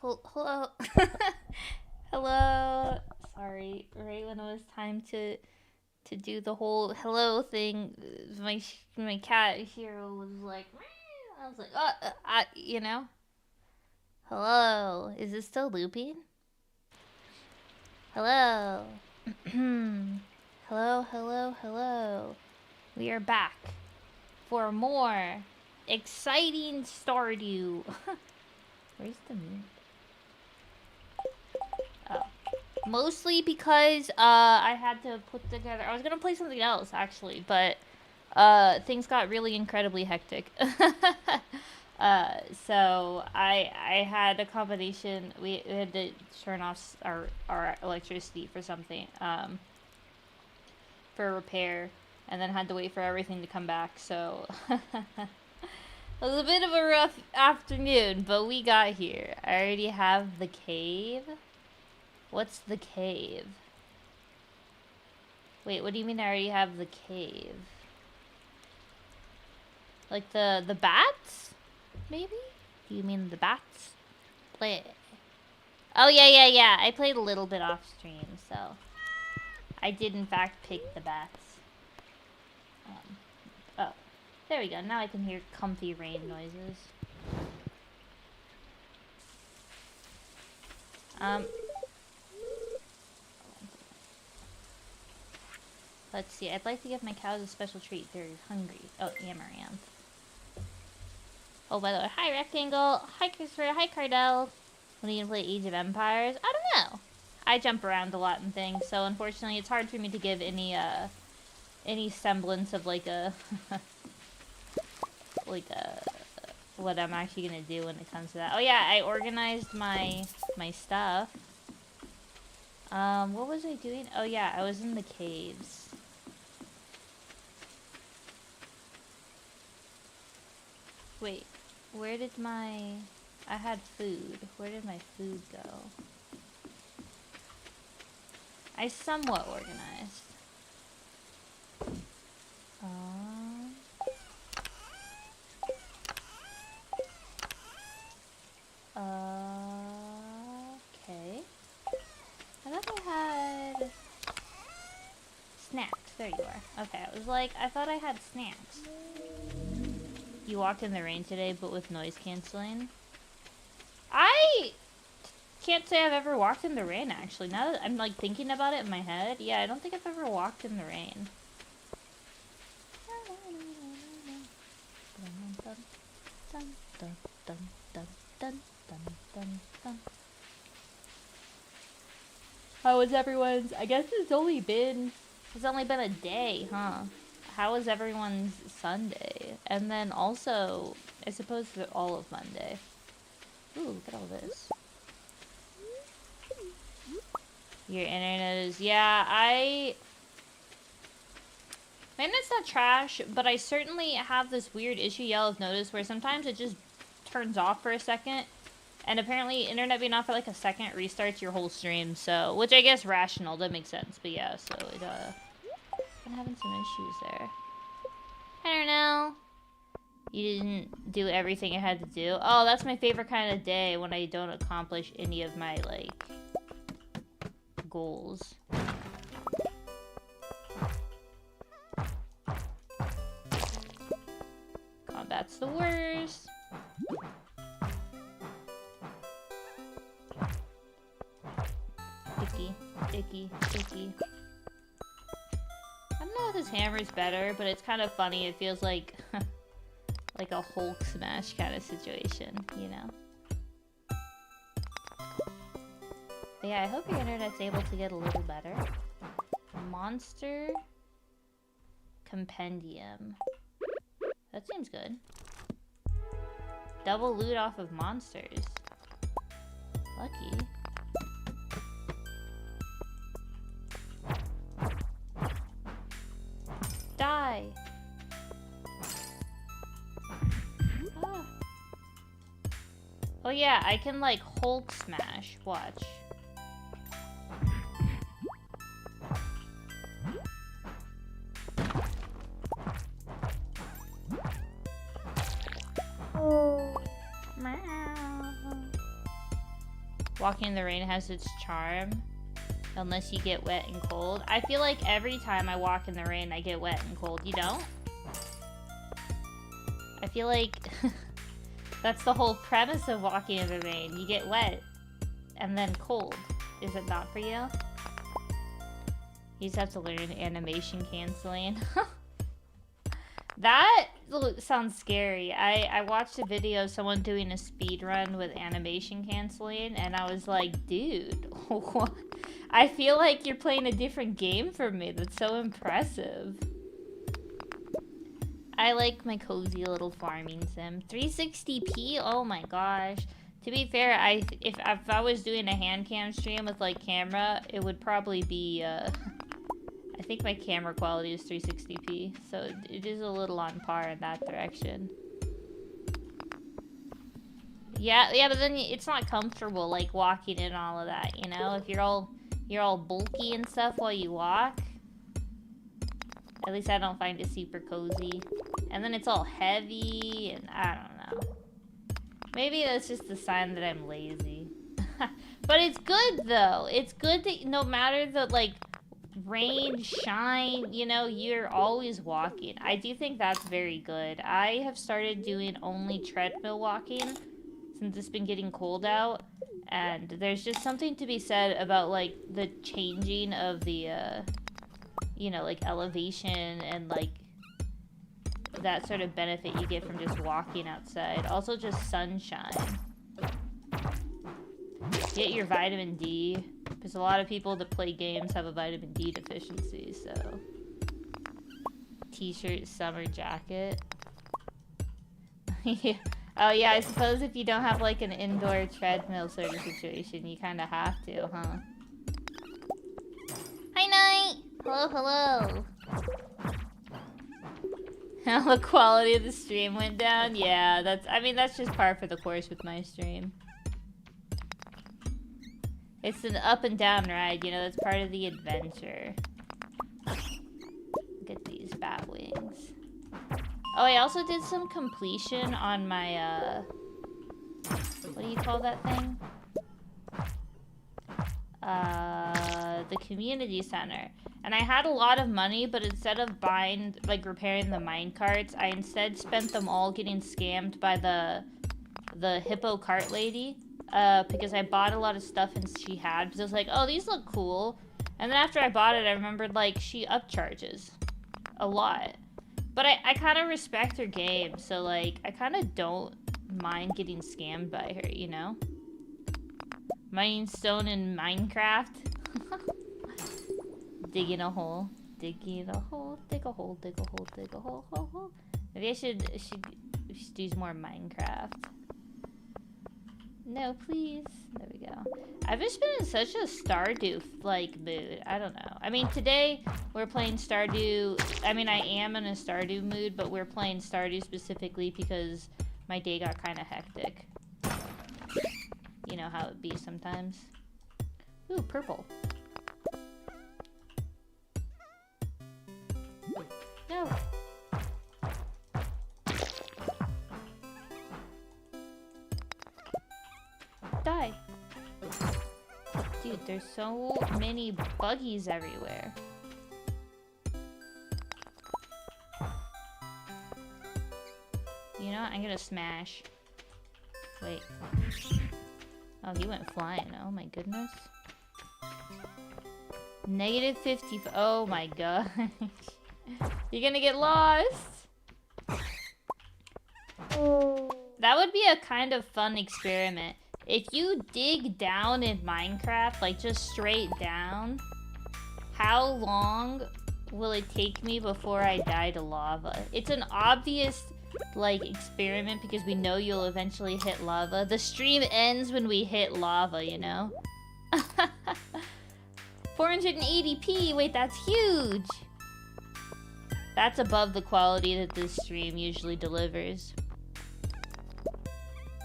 Hello. Hello. Sorry, right when it was time to do the whole hello thing, my cat here was like, meow. I was like, you know, hello. Is this still looping? Hello. Hello, hello, hello. We are back for more exciting Stardew. Where's the moon? Oh. Mostly because I had to put together. I was gonna play something else actually, but things got really incredibly hectic. So I had a combination. We had to turn off our electricity for something for repair, and then had to wait for everything to come back. So it was a bit of a rough afternoon, but we got here. I already have the cave. What's the cave? Wait, what do you mean I already have the cave? Like the bats? Maybe? Do you mean the bats? Play. Oh yeah. I played a little bit off stream, so I did in fact pick the bats. Oh, there we go. Now I can hear comfy rain noises. Let's see. I'd like to give my cows a special treat. They're hungry. Oh, Amaranth. Oh, by the way, hi Rectangle. Hi Christopher. Hi Cardell. When are you gonna play Age of Empires? I don't know. I jump around a lot and things, so unfortunately it's hard for me to give any semblance of like a what I'm actually gonna do when it comes to that. Oh yeah, I organized my stuff. What was I doing? Oh yeah, I was in the caves. Wait, where did I had food. Where did my food go? I somewhat organized. Okay. I thought I had snacks. There you are. Okay, I was like, I thought I had snacks. You walked in the rain today, but with noise canceling? I can't say I've ever walked in the rain, actually. Now that I'm, like, thinking about it in my head, yeah, I don't think I've ever walked in the rain. How was everyone's? I guess it's only been a day, huh? How was everyone's Sunday? And then also, I suppose all of Monday. Ooh, look at all this. Your internet is... Yeah, my internet's not trash, but I certainly have this weird issue y'all have noticed where sometimes it just turns off for a second. And apparently, internet being off for like a second restarts your whole stream, so... Which I guess rational, that makes sense. But yeah, so it, I'm having some issues there. I don't know. You didn't do everything I had to do. Oh, that's my favorite kind of day, when I don't accomplish any of my, like, goals. Combat's the worst. Icky. I don't know if this hammer's better, but it's kind of funny. It feels like like a Hulk smash kind of situation, you know? But yeah, I hope your internet's able to get a little better. Monster Compendium. That seems good. Double loot off of monsters. Lucky. Die! Ah. Oh yeah, I can like Hulk smash. Watch. Walking in the rain has its charm. Unless you get wet and cold. I feel like every time I walk in the rain, I get wet and cold. You don't? I feel like that's the whole premise of walking in the rain. You get wet and then cold. Is it not for you? You just have to learn animation canceling. That sounds scary. I watched a video of someone doing a speed run with animation canceling, and I was like, dude, what? I feel like you're playing a different game from me. That's so impressive. I like my cozy little farming sim. 360p? Oh my gosh. To be fair, if I was doing a hand cam stream with like camera, it would probably be I think my camera quality is 360p, so it is a little on par in that direction. Yeah, but then it's not comfortable like walking in all of that, you know? If you're all bulky and stuff while you walk. At least I don't find it super cozy. And then it's all heavy, and I don't know. Maybe that's just a sign that I'm lazy. But it's good though. It's good that no matter the like rain, shine, you know, you're always walking. I do think that's very good. I have started doing only treadmill walking since it's been getting cold out, and there's just something to be said about like the changing of the you know, like elevation and like that sort of benefit you get from just walking outside. Also just sunshine. Get your vitamin D, because a lot of people that play games have a vitamin D deficiency, so. T-shirt, summer jacket. Yeah. Oh yeah, I suppose if you don't have like an indoor treadmill sort of situation, you kind of have to, huh? Hi, Night! Hello, hello! How the quality of the stream went down? Yeah, that's just par for the course with my stream. It's an up and down ride, you know, that's part of the adventure. Look at these bat wings. Oh, I also did some completion on my, what do you call that thing? The community center. And I had a lot of money, but instead of buying, like, repairing the minecarts, I instead spent them all getting scammed by the hippo cart lady. Because I bought a lot of stuff and she had, because I was like, oh, these look cool. And then after I bought it, I remembered, like, she upcharges a lot. But I kind of respect her game, so, like, I kind of don't mind getting scammed by her, you know? Mining stone in Minecraft. Digging a hole. Digging a hole. Dig a hole, dig a hole, dig a hole, hole, hole. Maybe I should do some more Minecraft. No, please. There we go. I've just been in such a Stardew, like, mood. I don't know. I mean, today we're playing Stardew. I mean, I am in a Stardew mood, but we're playing Stardew specifically because my day got kind of hectic. You know how it be sometimes. Ooh, purple. No. Die. Dude, there's so many buggies everywhere. You know what? I'm gonna smash. Wait. Oh, he went flying. Oh my goodness. Negative 50. Oh my gosh. You're gonna get lost. That would be a kind of fun experiment. If you dig down in Minecraft, like just straight down, how long will it take me before I die to lava? It's an obvious, like, experiment because we know you'll eventually hit lava. The stream ends when we hit lava, you know? 480p, wait, that's huge! That's above the quality that this stream usually delivers.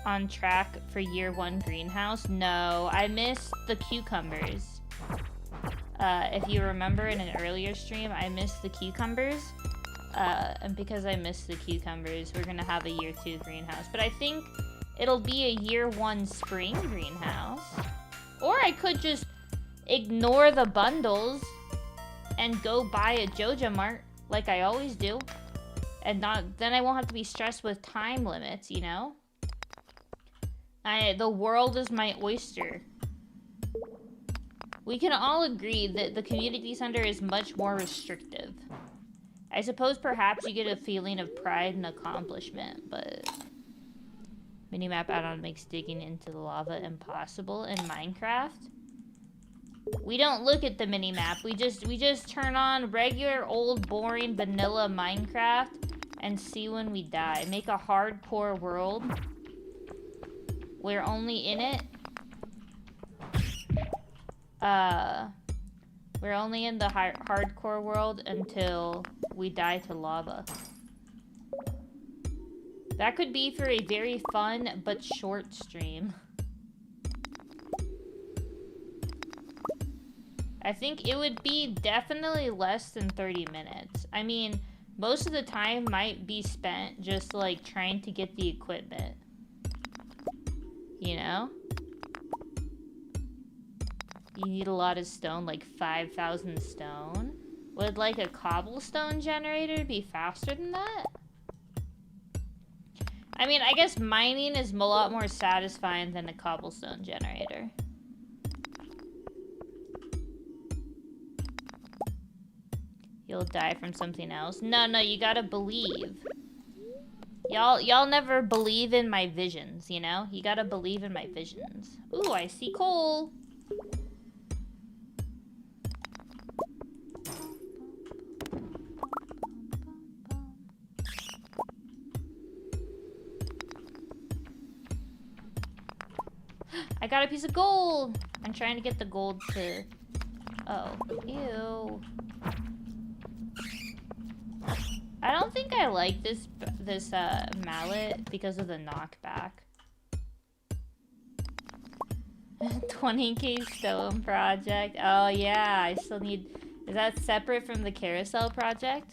On track for year 1 greenhouse? No, I missed the cucumbers. If you remember in an earlier stream, I missed the cucumbers. And because I missed the cucumbers, we're gonna have a year 2 greenhouse. But I think it'll be a year 1 spring greenhouse. Or I could just ignore the bundles and go buy a Joja Mart like I always do. And then I won't have to be stressed with time limits, you know? The world is my oyster. We can all agree that the community center is much more restrictive. I suppose perhaps you get a feeling of pride and accomplishment, but... Minimap add-on makes digging into the lava impossible in Minecraft. We don't look at the minimap. We just turn on regular, old, boring, vanilla Minecraft and see when we die. Make a hardcore world. We're only in it. We're only in the hardcore world until we die to lava. That could be for a very fun but short stream. I think it would be definitely less than 30 minutes. I mean, most of the time might be spent just like trying to get the equipment. You know? You need a lot of stone, like 5,000 stone. Would like a cobblestone generator be faster than that? I mean, I guess mining is a lot more satisfying than a cobblestone generator. You'll die from something else. No, you gotta believe. Y'all never believe in my visions, you know? You gotta believe in my visions. Ooh, I see coal. I got a piece of gold. I'm trying to get the gold to... Oh, ew. I don't think I like this mallet because of the knockback. 20k stone project. Oh yeah, I still need... Is that separate from the carousel project?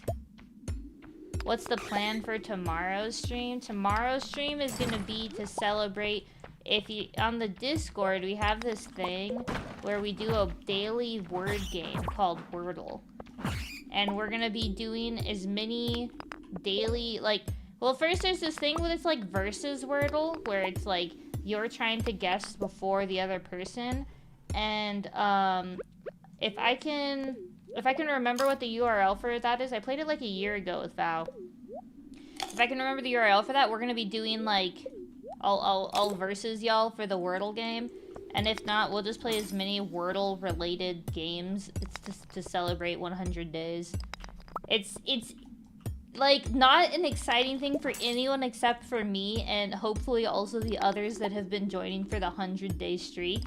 What's the plan for tomorrow's stream? Tomorrow's stream is gonna be to celebrate... If you... On the Discord, we have this thing where we do a daily word game called Wordle. And we're gonna be doing as many daily, like... Well, first there's this thing where it's like versus Wordle, where it's like you're trying to guess before the other person. And, if I can remember what the URL for that is, I played it like a year ago with Val. If I can remember the URL for that, we're gonna be doing like... I'll versus y'all for the Wordle game. And if not, we'll just play as many Wordle-related games. It's just to celebrate 100 days. It's like, not an exciting thing for anyone except for me, and hopefully also the others that have been joining for the 100-day streak.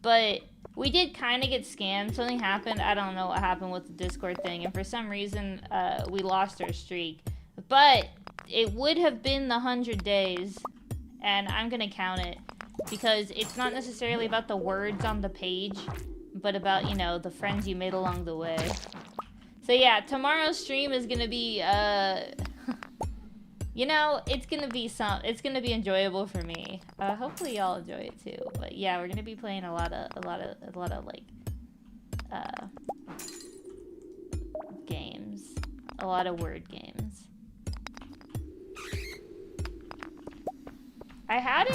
But we did kind of get scammed. Something happened. I don't know what happened with the Discord thing, and for some reason, we lost our streak. But it would have been the 100 days, and I'm gonna count it. Because it's not necessarily about the words on the page, but about, you know, the friends you made along the way. So yeah, tomorrow's stream is gonna be, you know, it's gonna be enjoyable for me. Hopefully y'all enjoy it too. But yeah, we're gonna be playing a lot of like, games. A lot of word games. I had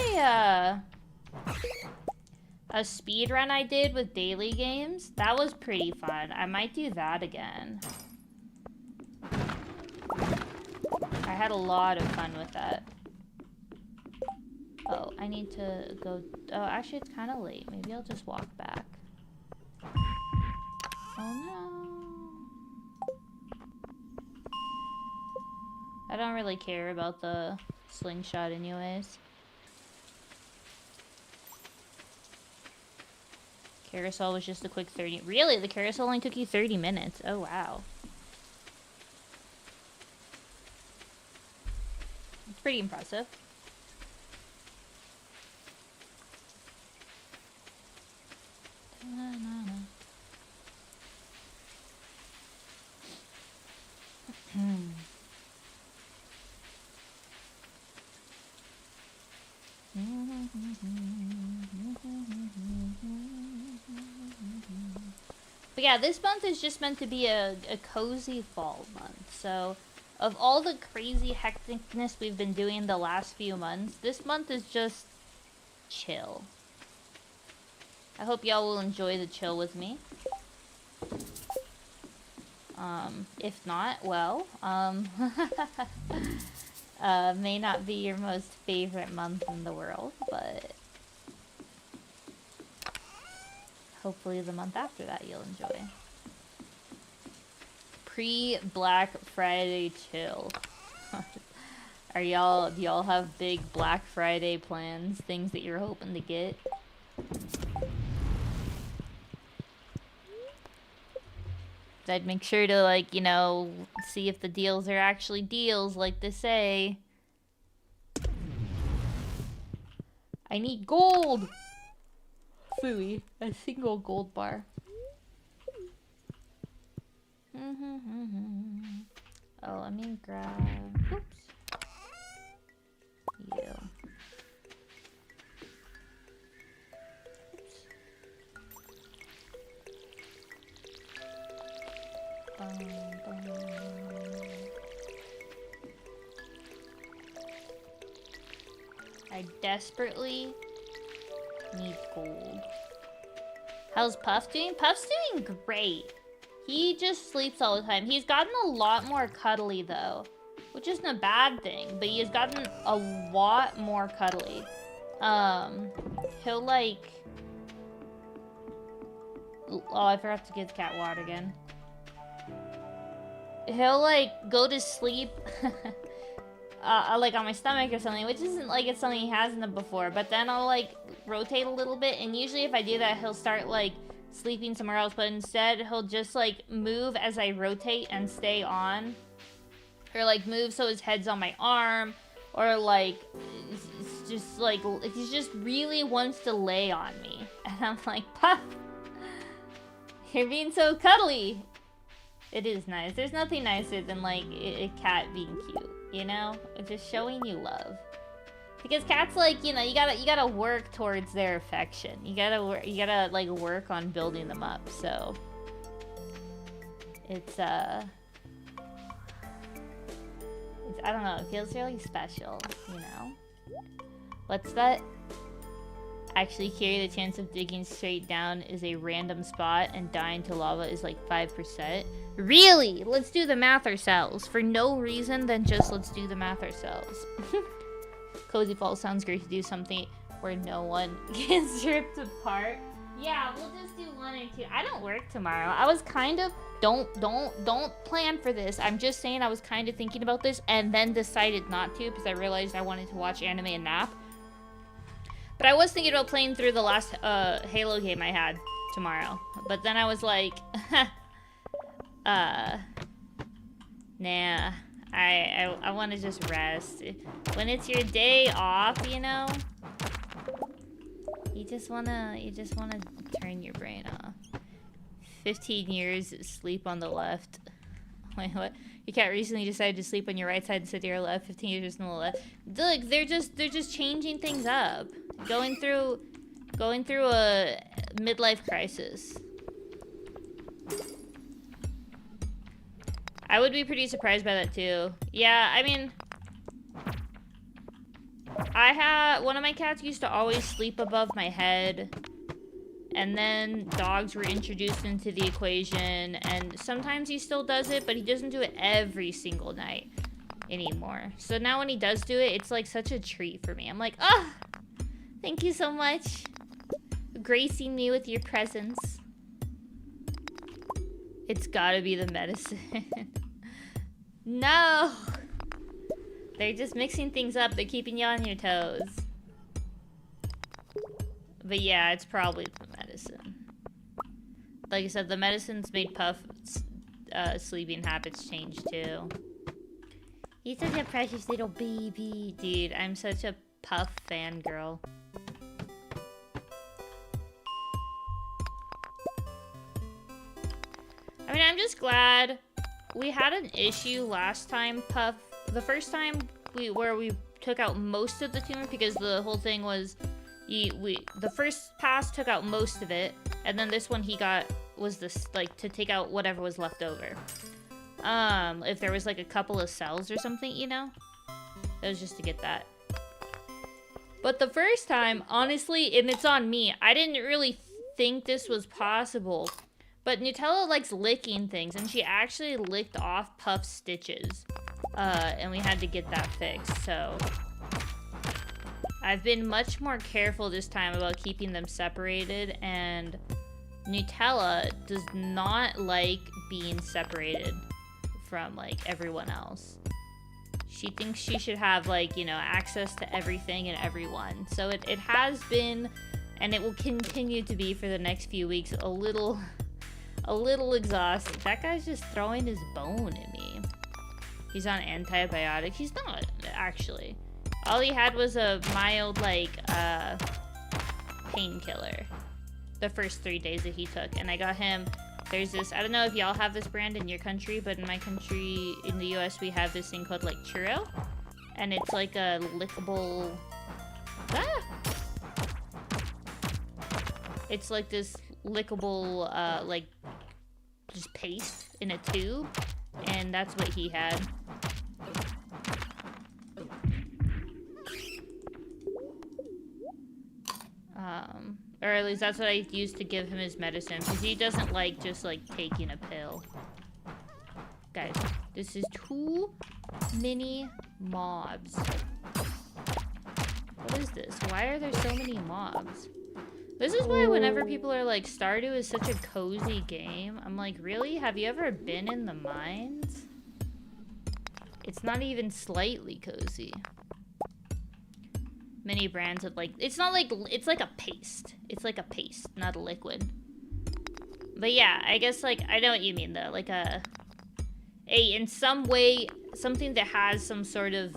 a speed run I did with daily games. That was pretty fun. I might do that again. I had a lot of fun with that. Oh, I need to go... Oh, actually, it's kind of late. Maybe I'll just walk back. Oh, no. I don't really care about the slingshot anyways. Carousel was just a quick 30... Really? The carousel only took you 30 minutes? Oh, wow. It's pretty impressive. But yeah, this month is just meant to be a cozy fall month. So, of all the crazy hecticness we've been doing the last few months, this month is just chill. I hope y'all will enjoy the chill with me. If not, well, may not be your most favorite month in the world, but hopefully the month after that you'll enjoy. Pre-Black Friday chill. Do y'all have big Black Friday plans? Things that you're hoping to get? I'd make sure to, like, you know, see if the deals are actually deals, like they say. I need gold! Phooey, a single gold bar. Oh, let me grab... Oops. You. I desperately need gold. How's Puff doing? Puff's doing great. He just sleeps all the time. He's gotten a lot more cuddly though, which isn't a bad thing, but he has gotten a lot more cuddly. He'll like... Oh, I forgot to give the cat water again. He'll like go to sleep like on my stomach or something, which isn't like it's something he hasn't done before, but then I'll like rotate a little bit, and usually if I do that he'll start like sleeping somewhere else, but instead he'll just like move as I rotate and stay on, or like move so his head's on my arm, or like it's just like he just really wants to lay on me, and I'm like, Puff, you're being so cuddly. It is nice. There's nothing nicer than like a cat being cute, you know? It's just showing you love. Because cats, like, you know, you gotta work towards their affection. You gotta like work on building them up. So it's I don't know. It feels really special, you know. What's that? Actually, here the chance of digging straight down is a random spot, and dying to lava is like 5%. Really? Let's do the math ourselves. For no reason, then just let's do the math ourselves. Cozy Fall sounds great to do something where no one gets ripped apart. Yeah, we'll just do 1 or 2. I don't work tomorrow. I was kind of... Don't plan for this. I'm just saying I was kind of thinking about this and then decided not to because I realized I wanted to watch anime and nap. But I was thinking about playing through the last Halo game I had tomorrow. But then I was like... nah, I want to just rest. When it's your day off, you know, you just wanna turn your brain off. 15 years sleep on the left. Wait, what? Your cat recently decided to sleep on your right side instead of your left. 15 years on the left. Look, they're just changing things up. Going through a midlife crisis. I would be pretty surprised by that too. Yeah, I mean, one of my cats used to always sleep above my head, and then dogs were introduced into the equation, and sometimes he still does it, but he doesn't do it every single night anymore. So now when he does do it, it's like such a treat for me. I'm like, oh, thank you so much, gracing me with your presence. It's gotta be the medicine. No! They're just mixing things up. They're keeping you on your toes. But yeah, it's probably the medicine. Like I said, the medicine's made Puff's sleeping habits change too. He's such a precious little baby. Dude, I'm such a Puff fangirl. I mean, I'm just glad we had an issue last time, Puff. The first time where we took out most of the tumor, because the whole thing was the first pass took out most of it, and then this one he got was this, like, to take out whatever was left over. If there was, like, a couple of cells or something, you know? That was just to get that. But the first time, honestly, and it's on me, I didn't really think this was possible. But Nutella likes licking things, and she actually licked off Puff's stitches. And we had to get that fixed, so... I've been much more careful this time about keeping them separated, and Nutella does not like being separated from, like, everyone else. She thinks she should have, like, you know, access to everything and everyone. So it has been, and it will continue to be for the next few weeks, a little exhausting. That guy's just throwing his bone at me. He's on antibiotics. He's not, actually. All he had was a mild, like, painkiller the first 3 days that he took. And I got him, there's this, I don't know if y'all have this brand in your country, but in my country, in the US, we have this thing called, like, churro. And it's like a lickable... It's like this lickable, like, just paste in a tube. And that's what he had. Or at least that's what I used to give him his medicine, because he doesn't like just, like, taking a pill. Guys, this is too many mobs. What is this? Why are there so many mobs? This is why whenever people are like, Stardew is such a cozy game, I'm like, really? Have you ever been in the mines? It's not even slightly cozy. Many brands of, like, it's not like, it's like a paste. It's like a paste, not a liquid. But yeah, I guess, like, I know what you mean, though. Like in some way, something that has some sort of,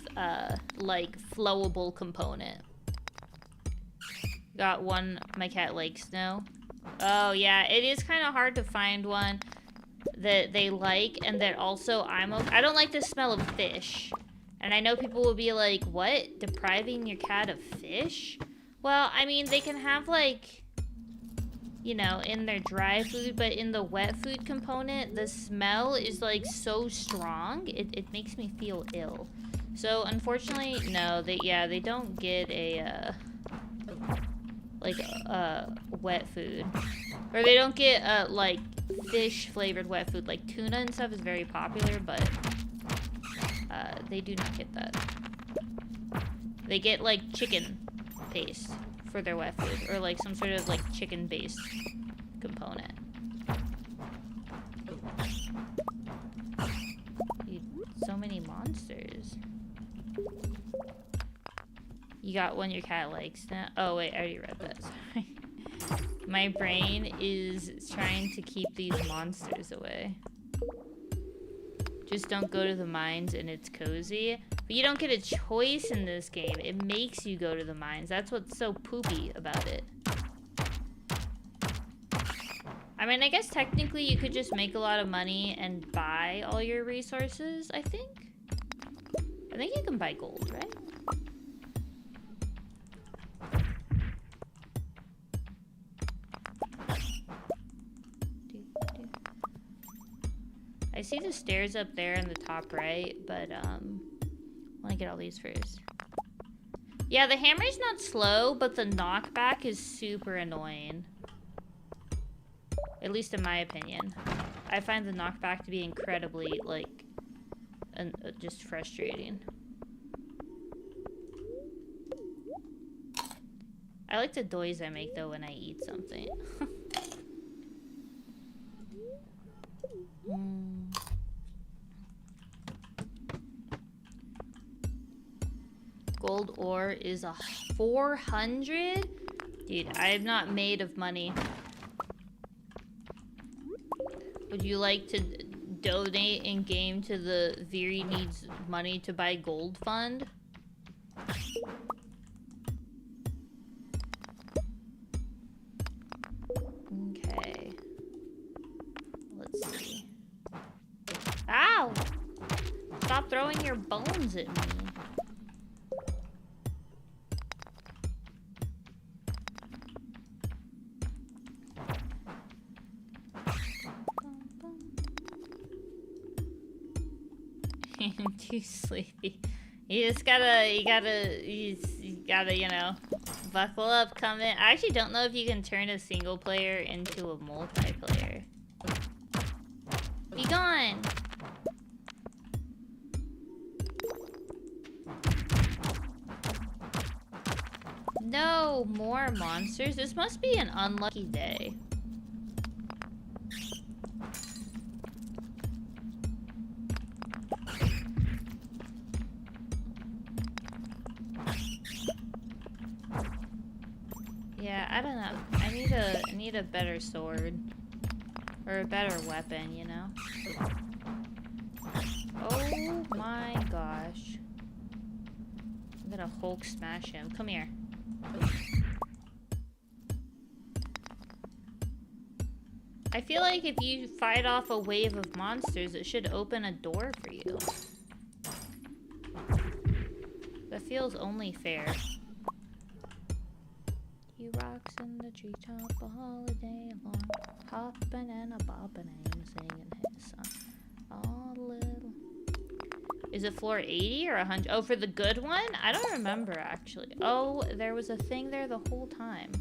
like, flowable component. Got one my cat likes now. Oh, yeah, it is kind of hard to find one that they like, and that also I'm okay. I don't like the smell of fish. And I know people will be like, what? Depriving your cat of fish? Well, I mean, they can have, like, you know, in their dry food, but in the wet food component, the smell is, like, so strong, it makes me feel ill. So, unfortunately, no, they don't get a, like, wet food. Or they don't get, like, fish-flavored wet food. Like, tuna and stuff is very popular, but... they do not get that. They get, like, chicken paste for their wet food, or, like, some sort of, like, chicken-based component. Dude, so many monsters. You got one your cat likes now? Oh, wait, I already read that, sorry. My brain is trying to keep these monsters away. Just don't go to the mines and it's cozy. But you don't get a choice in this game. It makes you go to the mines. That's what's so poopy about it. I mean, I guess technically you could just make a lot of money and buy all your resources, I think. I think you can buy gold, right? I see the stairs up there in the top right, but I want to get all these first. Yeah, the hammer's not slow, but the knockback is super annoying. At least in my opinion. I find the knockback to be incredibly, like, just frustrating. I like the noise I make, though, when I eat something. Gold ore is a 400? Dude, I'm not made of money. Would you like to donate in game to the Viri Needs Money to Buy Gold Fund? Okay. Let's see. Ow! Stop throwing your bones at me. I'm too sleepy. You gotta, you know, buckle up, come in. I actually don't know if you can turn a single player into a multiplayer. Be gone! No more monsters. This must be an unlucky day. Yeah, I don't know. I need a better sword. Or a better weapon, you know? Oh my gosh. I'm gonna Hulk smash him. Come here. I feel like if you fight off a wave of monsters, it should open a door for you. That feels only fair. He rocks in the treetop all day long, hopping and a bopping and singing his song. All little. Is it floor 80 or 100? Oh, for the good one? I don't remember actually. Oh, there was a thing there the whole time.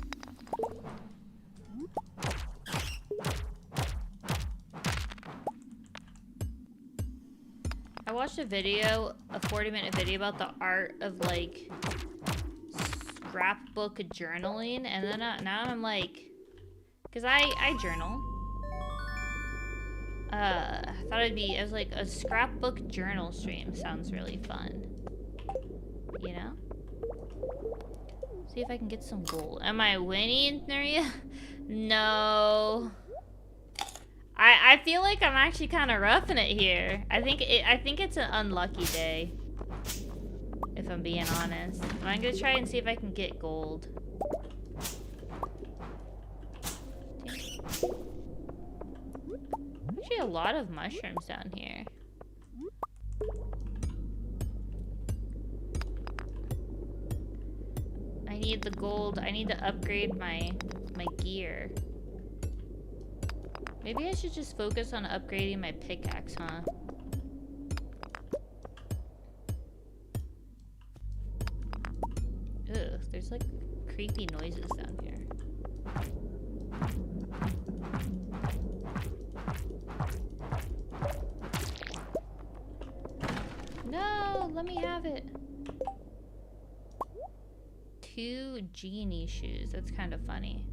I watched a video, a 40-minute video about the art of like scrapbook journaling, and then now I'm like, because I journal. I thought I was like, a scrapbook journal stream sounds really fun. You know? See if I can get some gold. Am I winning, Nuria? No. I feel like I'm actually kind of roughing it here. I think it's an unlucky day. If I'm being honest. But I'm gonna try and see if I can get gold. Actually a lot of mushrooms down here. I need the gold. I need to upgrade my gear. Maybe I should just focus on upgrading my pickaxe, huh? Ugh, there's like creepy noises down here. No, let me have it. 2 genie shoes. That's kind of funny.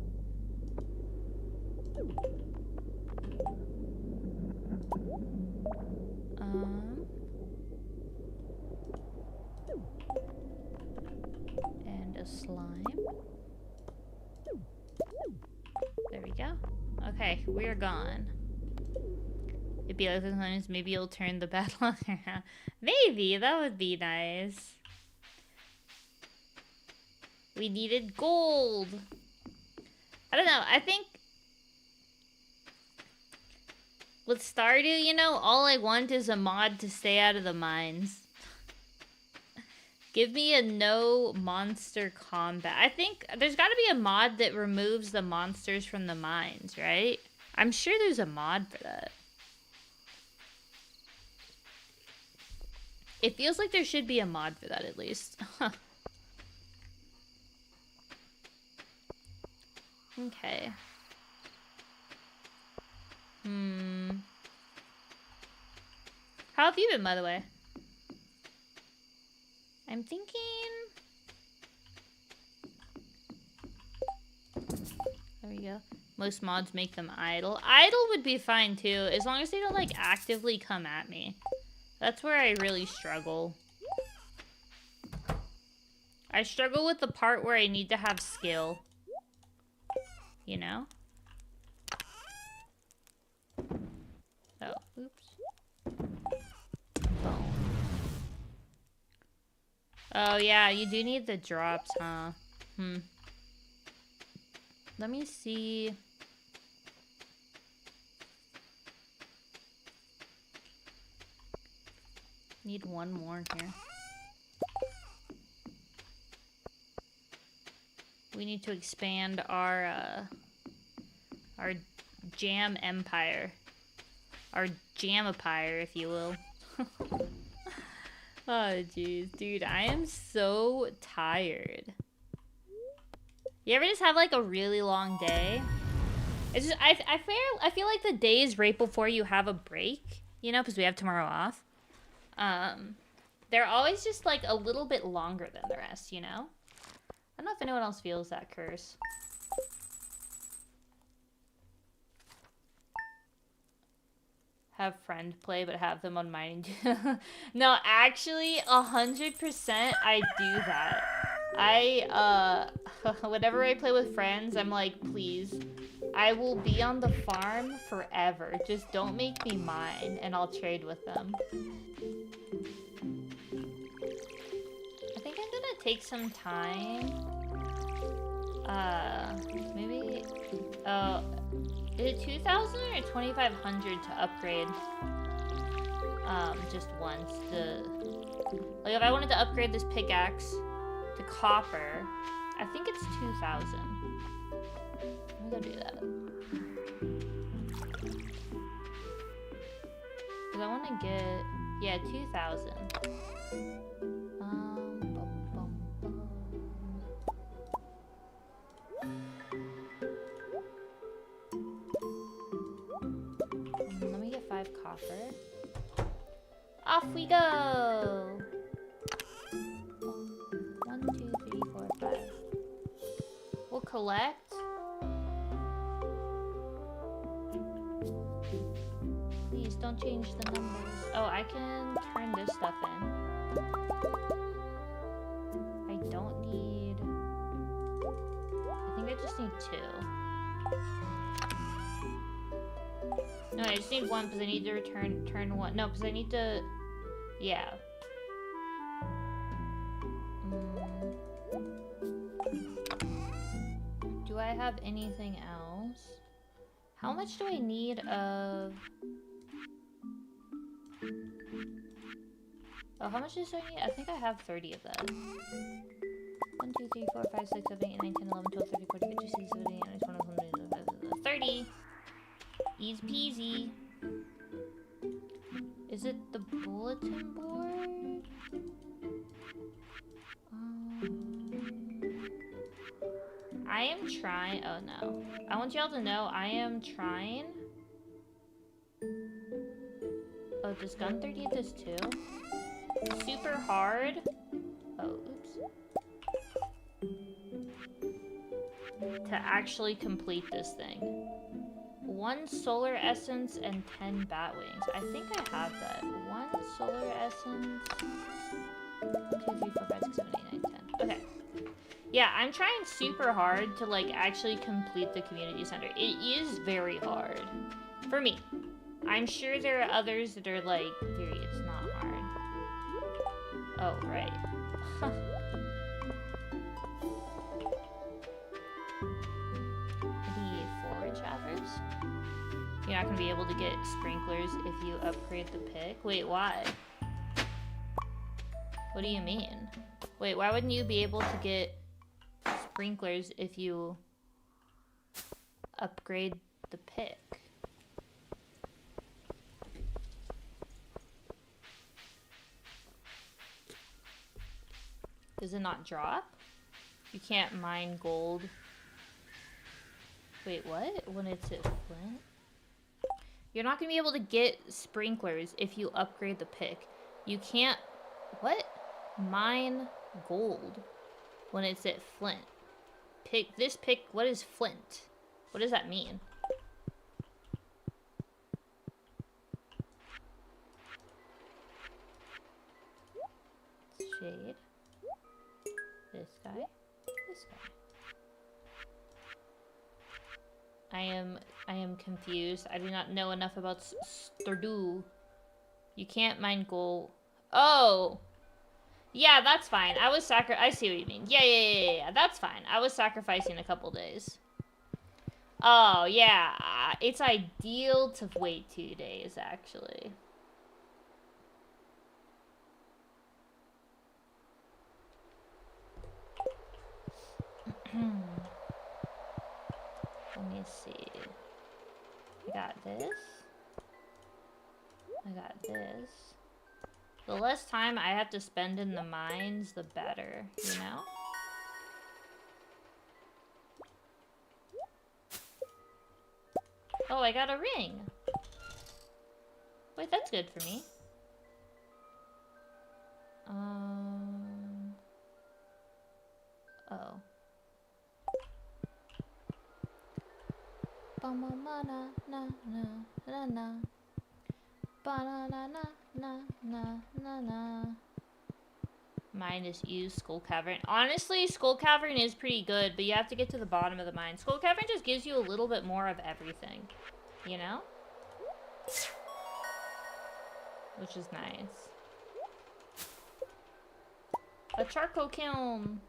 And a slime. There we go. Okay, we're gone. It'd be like sometimes maybe you'll turn the battle around. Maybe, that would be nice. We needed gold. I don't know, I think with Stardew, you know, all I want is a mod to stay out of the mines. Give me a no monster combat. I think there's got to be a mod that removes the monsters from the mines, right? I'm sure there's a mod for that. It feels like there should be a mod for that at least. Okay. How have you been, by the way? I'm thinking... There we go. Most mods make them idle. Idle would be fine too, as long as they don't like actively come at me. That's where I really struggle. I struggle with the part where I need to have skill. You know? Oh, oops. Bone. Oh yeah, you do need the drops, huh? Let me see. Need one more here. We need to expand our jam empire. Our jamapire, if you will. Oh, jeez. Dude, I am so tired. You ever just have, like, a really long day? It's just, I feel like the days right before you have a break, you know, because we have tomorrow off, they're always just, like, a little bit longer than the rest, you know? I don't know if anyone else feels that curse. Have friend play, but have them on mine. No, actually, 100% I do that. Whenever I play with friends, I'm like, please, I will be on the farm forever. Just don't make me mine, and I'll trade with them. I think I'm gonna take some time. Maybe, is it 2,000 or 2,500 to upgrade? Just once. Like, if I wanted to upgrade this pickaxe to copper, I think it's 2,000. I'm gonna do that. Because I want to get, yeah, 2,000. Let me get 5 copper. Off we go! 1, 2, 3, 4, 5. We'll collect. Please don't change the numbers. Oh, I can turn this stuff in. I don't need... I think I just need 2. No, I just need 1 because I need to turn 1. No, because I need to... Yeah. Do I have anything else? How much do I need of... Oh, how much do I need? I think I have 30 of that. 1, 2, 3, 4, 5, 6, 7, 8, 9, 10, 11, 12, 13, 14, 15, 16, 17, 18, 19, 20, 21, 30! Easy peasy. Is it the bulletin board? I am trying. Oh no. I want y'all to know I am trying. Oh, does Gun 30 this too? Super hard. Oh, oops. To actually complete this thing. 1 solar essence and 10 bat wings. I think I have that. 1 solar essence. 1, 2, 3, 4, 5, 6, 7, 8, 9, 10. Okay. Yeah, I'm trying super hard to, like, actually complete the community center. It is very hard. For me. I'm sure there are others that are, like, it's not hard. Oh, right. You're not gonna be able to get sprinklers if you upgrade the pick. Wait, why? What do you mean? Wait, why wouldn't you be able to get sprinklers if you upgrade the pick? Does it not drop? You can't mine gold. Wait, what? When it's at Flint? You're not going to be able to get sprinklers if you upgrade the pick. You can't... What? Mine gold when it's at Flint. This pick... What is Flint? What does that mean? Shade. This guy. This guy. I am confused. I do not know enough about Stardew. You can't mine gold. Oh! Yeah, that's fine. I see what you mean. Yeah. That's fine. I was sacrificing a couple days. Oh, yeah. It's ideal to wait 2 days, actually. Let me see. I got this. I got this. The less time I have to spend in the mines, the better, you know? Oh, I got a ring. Wait, that's good for me. Oh. Mine is use Skull Cavern. Honestly, Skull Cavern is pretty good, but you have to get to the bottom of the mine. Skull Cavern just gives you a little bit more of everything, you know? Which is nice. A charcoal kiln.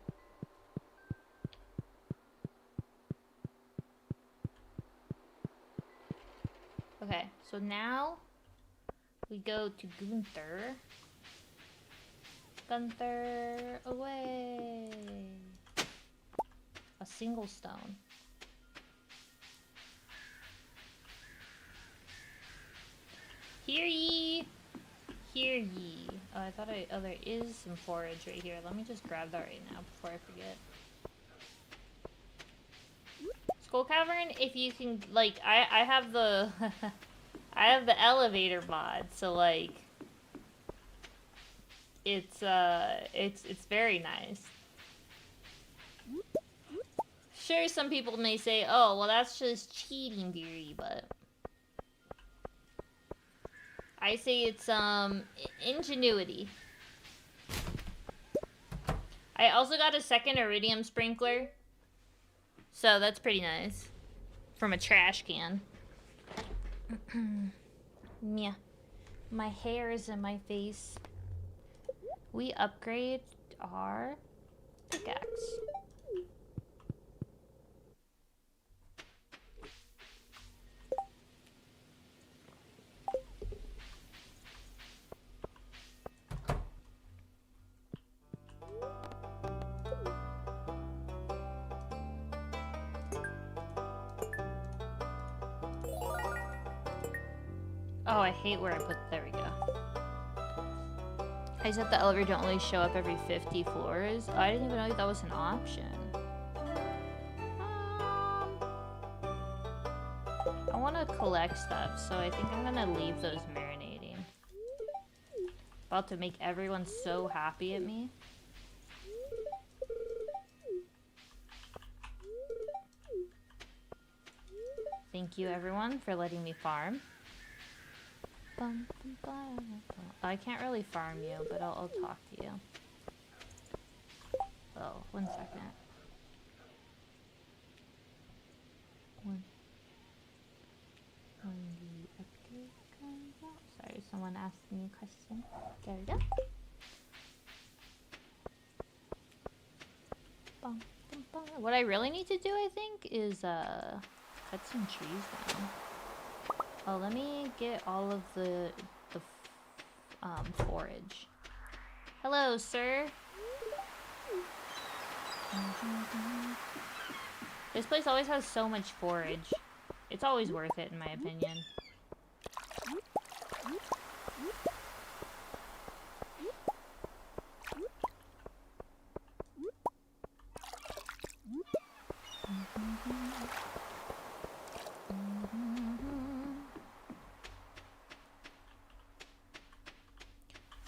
Okay, so now we go to Mon-Thur. Mon-Thur, away. A single stone. Hear ye! Hear ye. Oh, I thought oh, there is some forage right here. Let me just grab that right now before I forget. Skull Cavern, if you can, like, I have the, I have the elevator mod, so, like, it's very nice. Sure, some people may say, oh, well, that's just cheating, Beery, but I say it's, ingenuity. I also got a second iridium sprinkler, so that's pretty nice. From a trash can. Yeah. My hair is in my face. We upgrade our pickaxe. Oh, I hate where I put, there we go. I said the elevator don't only show up every 50 floors. Oh, I didn't even know that was an option. I want to collect stuff, so I think I'm gonna leave those marinating. About to make everyone so happy at me. Thank you everyone for letting me farm. I can't really farm you, but I'll talk to you. Oh, 1 second. When the upgrade comes out. Sorry, someone asked me a question. There we go. What I really need to do, I think, is cut some trees down. Oh, let me get all of the forage. Hello, sir. This place always has so much forage. It's always worth it, in my opinion.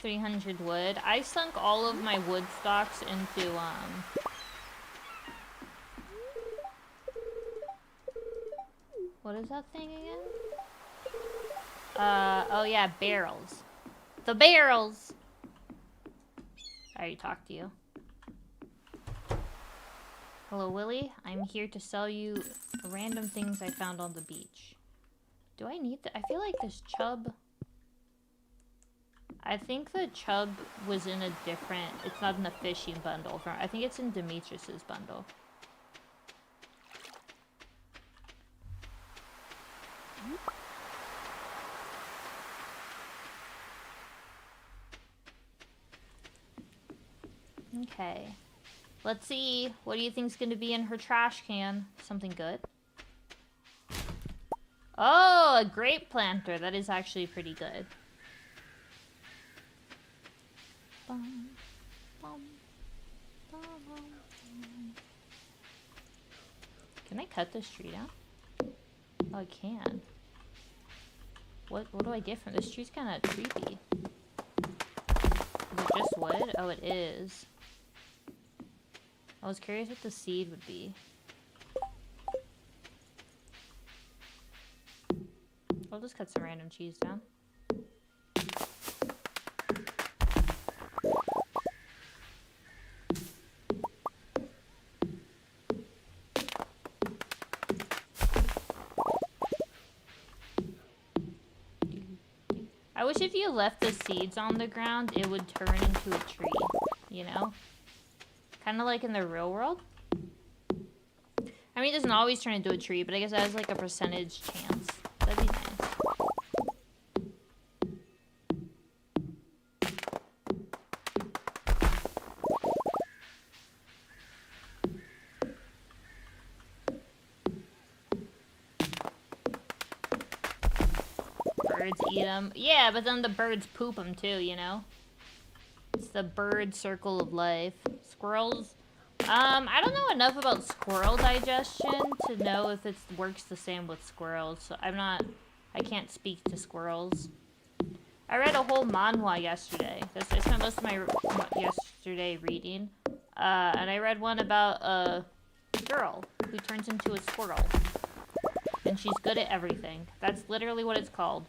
$300 wood. I sunk all of my wood stocks into, what is that thing again? Oh yeah, barrels. The barrels! I already talked to you. Hello, Willie. I'm here to sell you random things I found on the beach. Do I need that? I feel like this chub... I think the chub was in a different... It's not in the fishing bundle. I think it's in Demetrius's bundle. Okay. Let's see. What do you think's gonna be in her trash can? Something good? Oh, a grape planter. That is actually pretty good. bum, bum, bum, bum. Can I cut this tree down? Oh, I can. What do I get from this? Tree's kind of creepy. Is it just wood? Oh, it is. I was curious what the seed would be. I'll just cut some random cheese down. I wish if you left the seeds on the ground, it would turn into a tree, you know? Kind of like in the real world. I mean, it doesn't always turn into a tree, but I guess it has like a percentage chance. That'd be nice. Birds eat them. Yeah, but then the birds poop them too, you know? It's the bird circle of life. Squirrels. I don't know enough about squirrel digestion to know if it works the same with squirrels. So I can't speak to squirrels. I read a whole manhwa yesterday. I spent most of my yesterday reading. And I read one about a girl who turns into a squirrel. And she's good at everything. That's literally what it's called.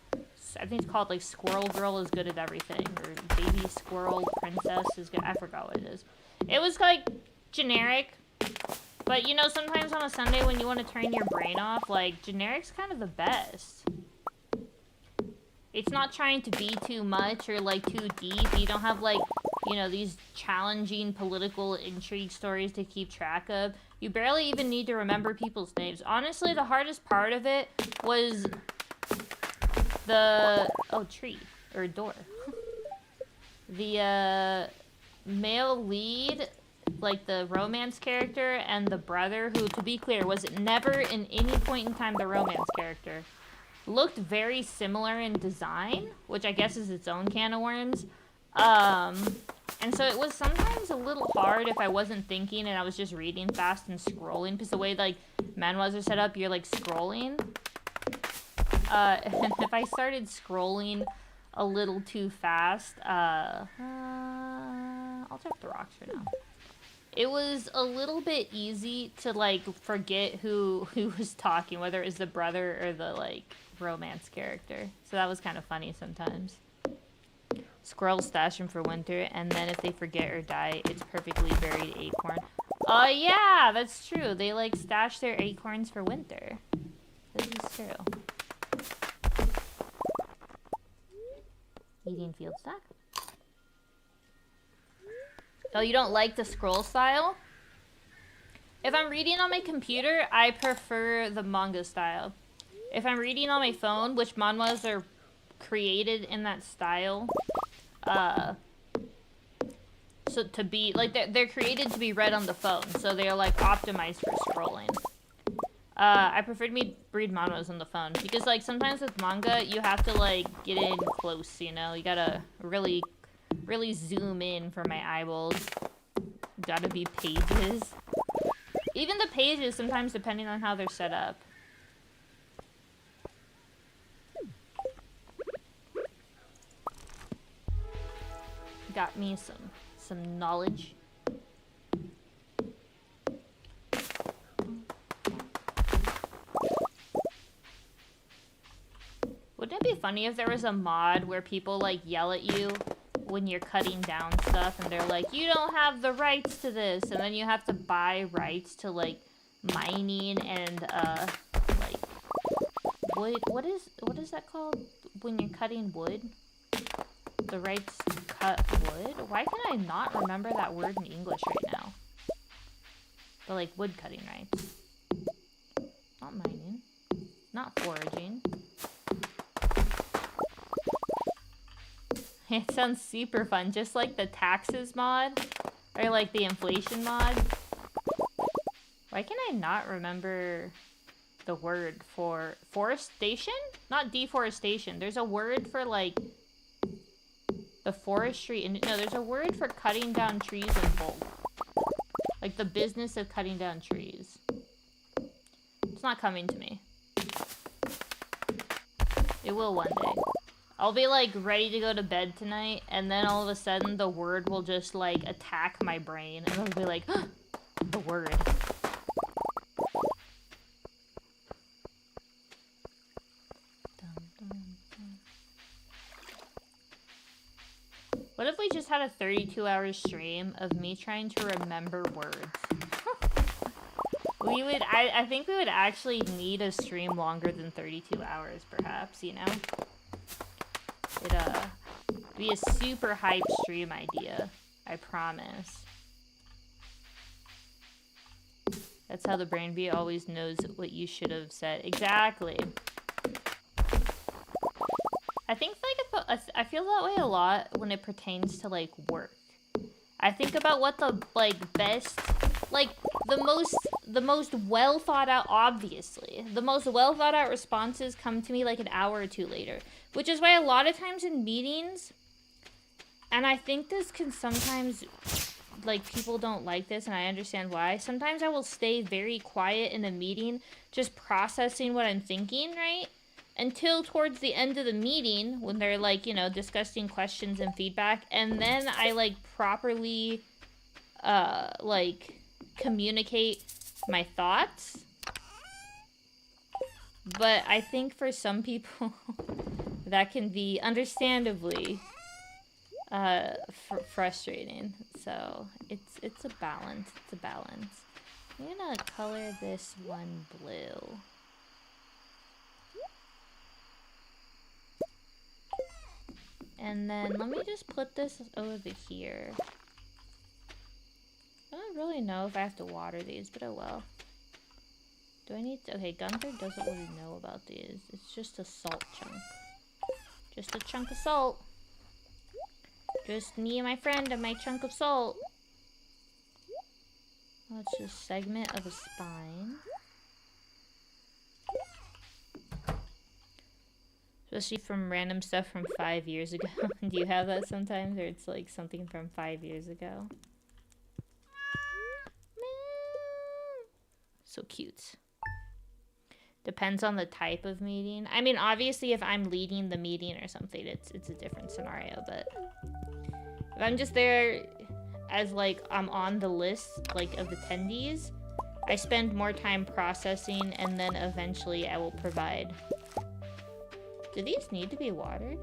I think it's called like Squirrel Girl is good at everything. Or Baby Squirrel Princess is good. I forgot what it is. It was like generic. But you know, sometimes on a Sunday when you want to turn your brain off, like generic's kind of the best. It's not trying to be too much or like too deep. You don't have like, you know, these challenging political intrigue stories to keep track of. You barely even need to remember people's names. Honestly, the hardest part of it was the... Oh, tree. Or door. The, male lead, like the romance character, and the brother, who, to be clear, was never in any point in time the romance character, looked very similar in design, which I guess is its own can of worms. And so it was sometimes a little hard if I wasn't thinking and I was just reading fast and scrolling, because the way, like, manhwas are set up, you're, like, scrolling. And if I started scrolling a little too fast, I'll check the rocks for now. It was a little bit easy to, like, forget who was talking, whether it was the brother or the, like, romance character. So that was kind of funny sometimes. Squirrels stash them for winter, and then if they forget or die, it's perfectly buried acorn. Oh, yeah, that's true. They, like, stash their acorns for winter. This is true. Eating field stack. Oh, you don't like the scroll style? If I'm reading on my computer, I prefer the manga style. If I'm reading on my phone, which manhwas are created in that style, so to be, like, they're created to be read on the phone, so they're, like, optimized for scrolling. I prefer to read manhwas on the phone, because, like, sometimes with manga, you have to, like, get in close, you know? You gotta really zoom in for my eyeballs. Gotta be pages. Even the pages, sometimes, depending on how they're set up. Got me some knowledge. Wouldn't it be funny if there was a mod where people, like, yell at you when you're cutting down stuff and they're like, you don't have the rights to this, and then you have to buy rights to, like, mining and, like, wood. What is that called when you're cutting wood? The rights to cut wood? Why can I not remember that word in English right now? The, like, wood cutting rights. Not mining. Not foraging. It sounds super fun, just like the taxes mod, or like the inflation mod. Why can I not remember the word for forestation? Not deforestation. There's a word for, like, The forestry, no, there's a word for cutting down trees in bulk. Like the business of cutting down trees. It's not coming to me. It will one day. I'll be like ready to go to bed tonight, and then all of a sudden the word will just like attack my brain, and I'll be like, the word. What if we just had a 32-hour stream of me trying to remember words? I think we would actually need a stream longer than 32 hours, perhaps, you know? It'd be a super hype stream idea. I promise. That's how the brain bee always knows what you should have said. Exactly. I think like I feel that way a lot when it pertains to like work. I think about what the like best, like the most well thought out, obviously the most well thought out responses come to me like an hour or two later, which is why a lot of times in meetings, and I think this can sometimes, like, people don't like this, and I understand why. Sometimes I will stay very quiet in a meeting, just processing what I'm thinking, right? Until towards the end of the meeting, when they're, like, you know, discussing questions and feedback, and then I, like, properly, like, communicate my thoughts. But I think for some people, that can be, understandably, frustrating. So, it's a balance. It's a balance. I'm gonna color this one blue. And then let me just put this over here. I don't really know if I have to water these, but I will. Do I need to? Okay, Gunther doesn't really know about these. It's just a salt chunk. Just a chunk of salt. Just me and my friend and my chunk of salt. Let's just segment of a spine. Especially from random stuff from 5 years ago. Do you have that sometimes? Or it's like something from 5 years ago? So cute. Depends on the type of meeting. I mean, obviously, if I'm leading the meeting or something, it's a different scenario. But if I'm just there as, like, I'm on the list, like, of attendees, I spend more time processing, and then eventually I will provide. Do these need to be watered?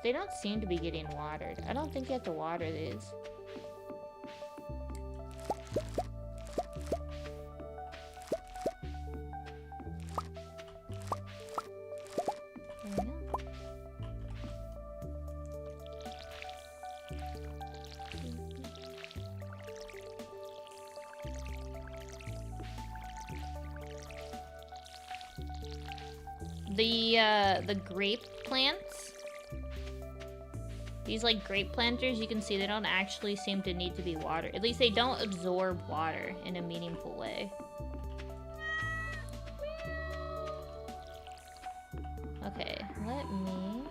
They don't seem to be getting watered. I don't think you have to water these. The grape plants, these like grape planters, you can see they don't actually seem to need to be watered. At least they don't absorb water in a meaningful way. Okay, let me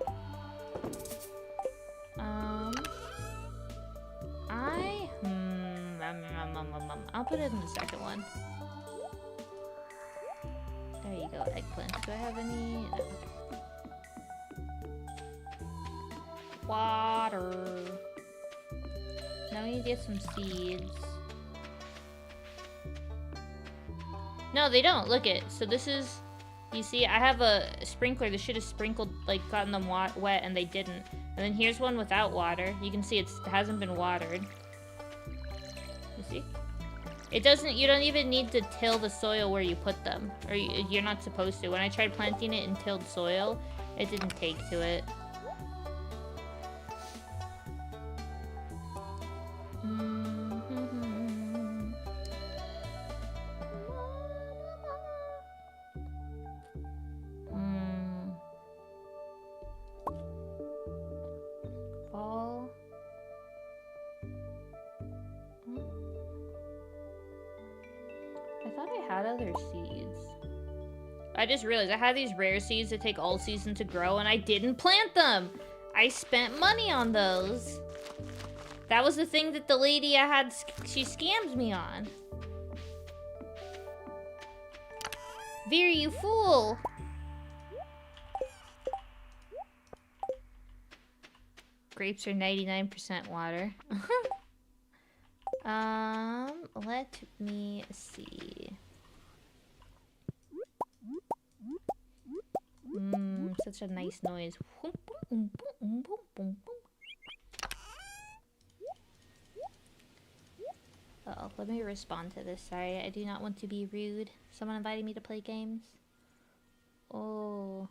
I'll put it in the second one. There you go, eggplant. Do I have any? No. Water. Now we need to get some seeds. No, they don't. Look it. So this is, you see, I have a sprinkler. This should have sprinkled, like, gotten them wet, and they didn't. And then here's one without water. You can see it hasn't been watered. You see? It doesn't, you don't even need to till the soil where you put them. Or you're not supposed to. When I tried planting it in tilled soil, it didn't take to it. Fall. I thought I had other seeds. I just realized I had these rare seeds that take all season to grow, and I didn't plant them! I spent money on those. That was the thing that the lady I had, she scammed me on. Veer, you fool! Grapes are 99% water. Let me see. Such a nice noise. Oh, let me respond to this. Sorry, I do not want to be rude. Someone invited me to play games. Oh.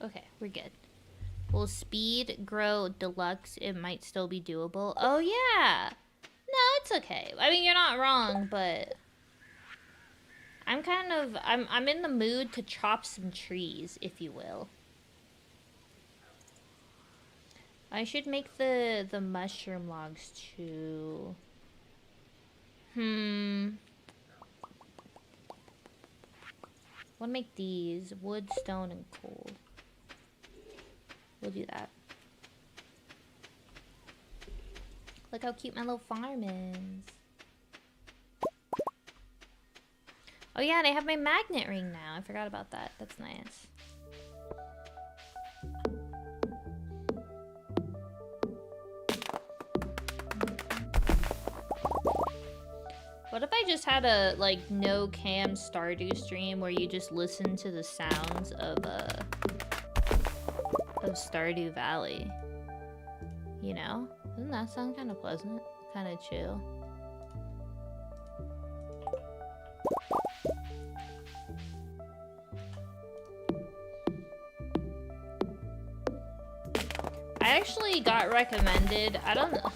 Okay, we're good. Will speed grow deluxe? It might still be doable. Oh yeah! No, it's okay. I mean, you're not wrong, but I'm in the mood to chop some trees, if you will. I should make the mushroom logs too. Want to make these wood, stone, and coal. We'll do that. Look how cute my little farm is. Oh yeah, and I have my magnet ring now. I forgot about that. That's nice. What if I just had a, like, no cam Stardew stream where you just listen to the sounds of Stardew Valley? You know? Doesn't that sound kind of pleasant? Kind of chill. I actually got recommended, I don't know.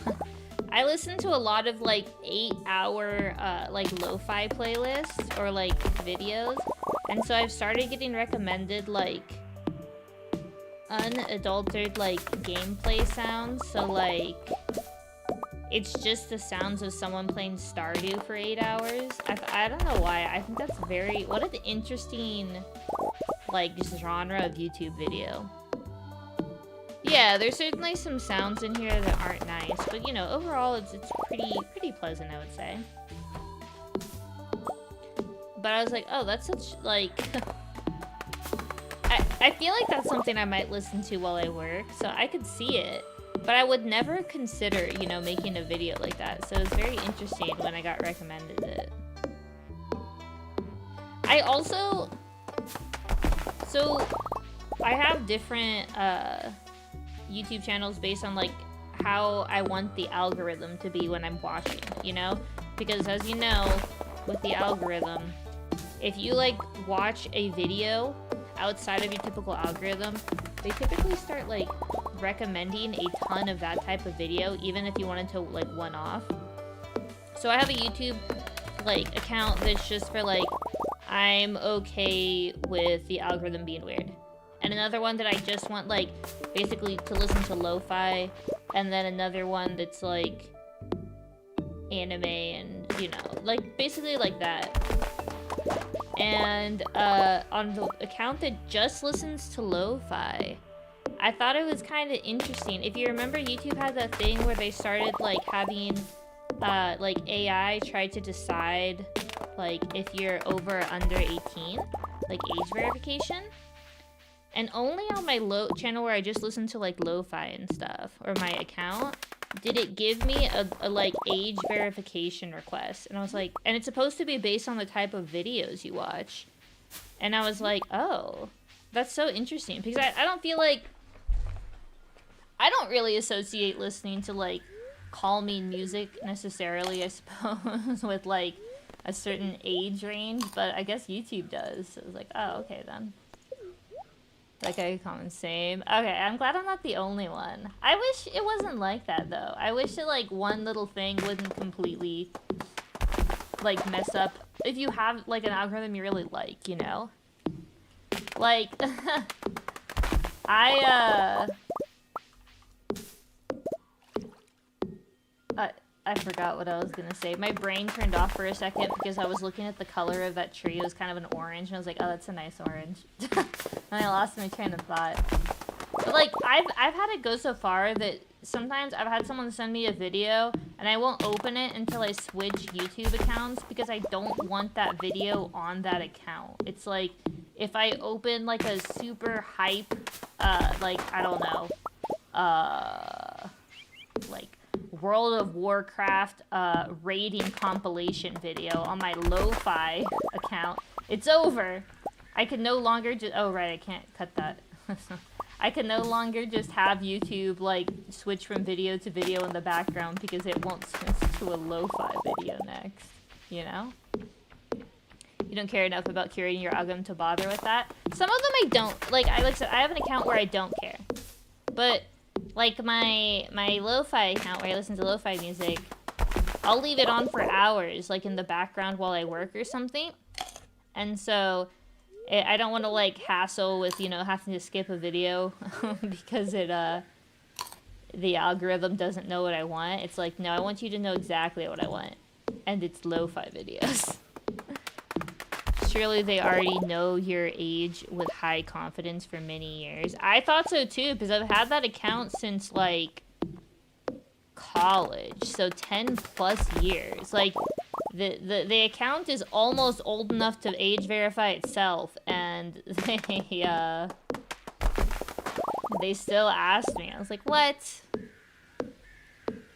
I listen to a lot of like 8-hour like lo-fi playlists or like videos, and so I've started getting recommended like unadulterated like gameplay sounds. So like it's just the sounds of someone playing Stardew for 8 hours. I don't know why. I think that's very, what an interesting like genre of YouTube video. Yeah, there's certainly some sounds in here that aren't nice, but you know, overall it's pretty pleasant, I would say. But I was like, oh, that's such like I feel like that's something I might listen to while I work, so I could see it, but I would never consider, you know, making a video like that. So it was very interesting when I got recommended it. I also, so I have different YouTube channels based on like how I want the algorithm to be when I'm watching, you know? Because as you know, with the algorithm, if you like watch a video outside of your typical algorithm, they typically start like recommending a ton of that type of video, even if you wanted to like one off. So I have a YouTube like account that's just for like, I'm okay with the algorithm being weird. And another one that I just want, like, basically to listen to lo-fi. And then another one that's, like, anime and, you know, like, basically like that. And, on the account that just listens to lo-fi, I thought it was kind of interesting. If you remember, YouTube had that thing where they started, like, having, like, AI try to decide, like, if you're over or under 18. Like, age verification. And only on my channel where I just listen to like lo-fi and stuff, or my account, did it give me a like age verification request. And I was like, and it's supposed to be based on the type of videos you watch. And I was like, oh, that's so interesting. Because I don't feel like, I don't really associate listening to like calming music necessarily, I suppose, with like a certain age range. But I guess YouTube does. So I was like, oh, okay then. That guy comments same. Okay, I'm glad I'm not the only one. I wish it wasn't like that though. I wish that like one little thing wouldn't completely like mess up if you have like an algorithm you really like, you know? Like I forgot what I was gonna say. My brain turned off for a second because I was looking at the color of that tree. It was kind of an orange, and I was like, oh, that's a nice orange. And I lost my train of thought. But like, I've had it go so far that sometimes I've had someone send me a video, and I won't open it until I switch YouTube accounts because I don't want that video on that account. It's like, if I open like a super hype, like, I don't know, like, World of Warcraft raiding compilation video on my lo-fi account, it's over. I can no longer just, oh right, I can't cut that. I can no longer just have YouTube like switch from video to video in the background because it won't switch to a lo-fi video next, you know? You don't care enough about curating your algorithm to bother with that. Some of them I don't. Like I said, I have an account where I don't care. But like my lo-fi account where I listen to lo-fi music, I'll leave it on for hours, like in the background while I work or something. And so I don't want to like hassle with, you know, having to skip a video because the algorithm doesn't know what I want. It's like, no, I want you to know exactly what I want. And it's lo-fi videos. Surely they already know your age with high confidence for many years. I thought so too, because I've had that account since like college, so 10 plus years. Like the account is almost old enough to age verify itself, and they still asked me. I was like, what?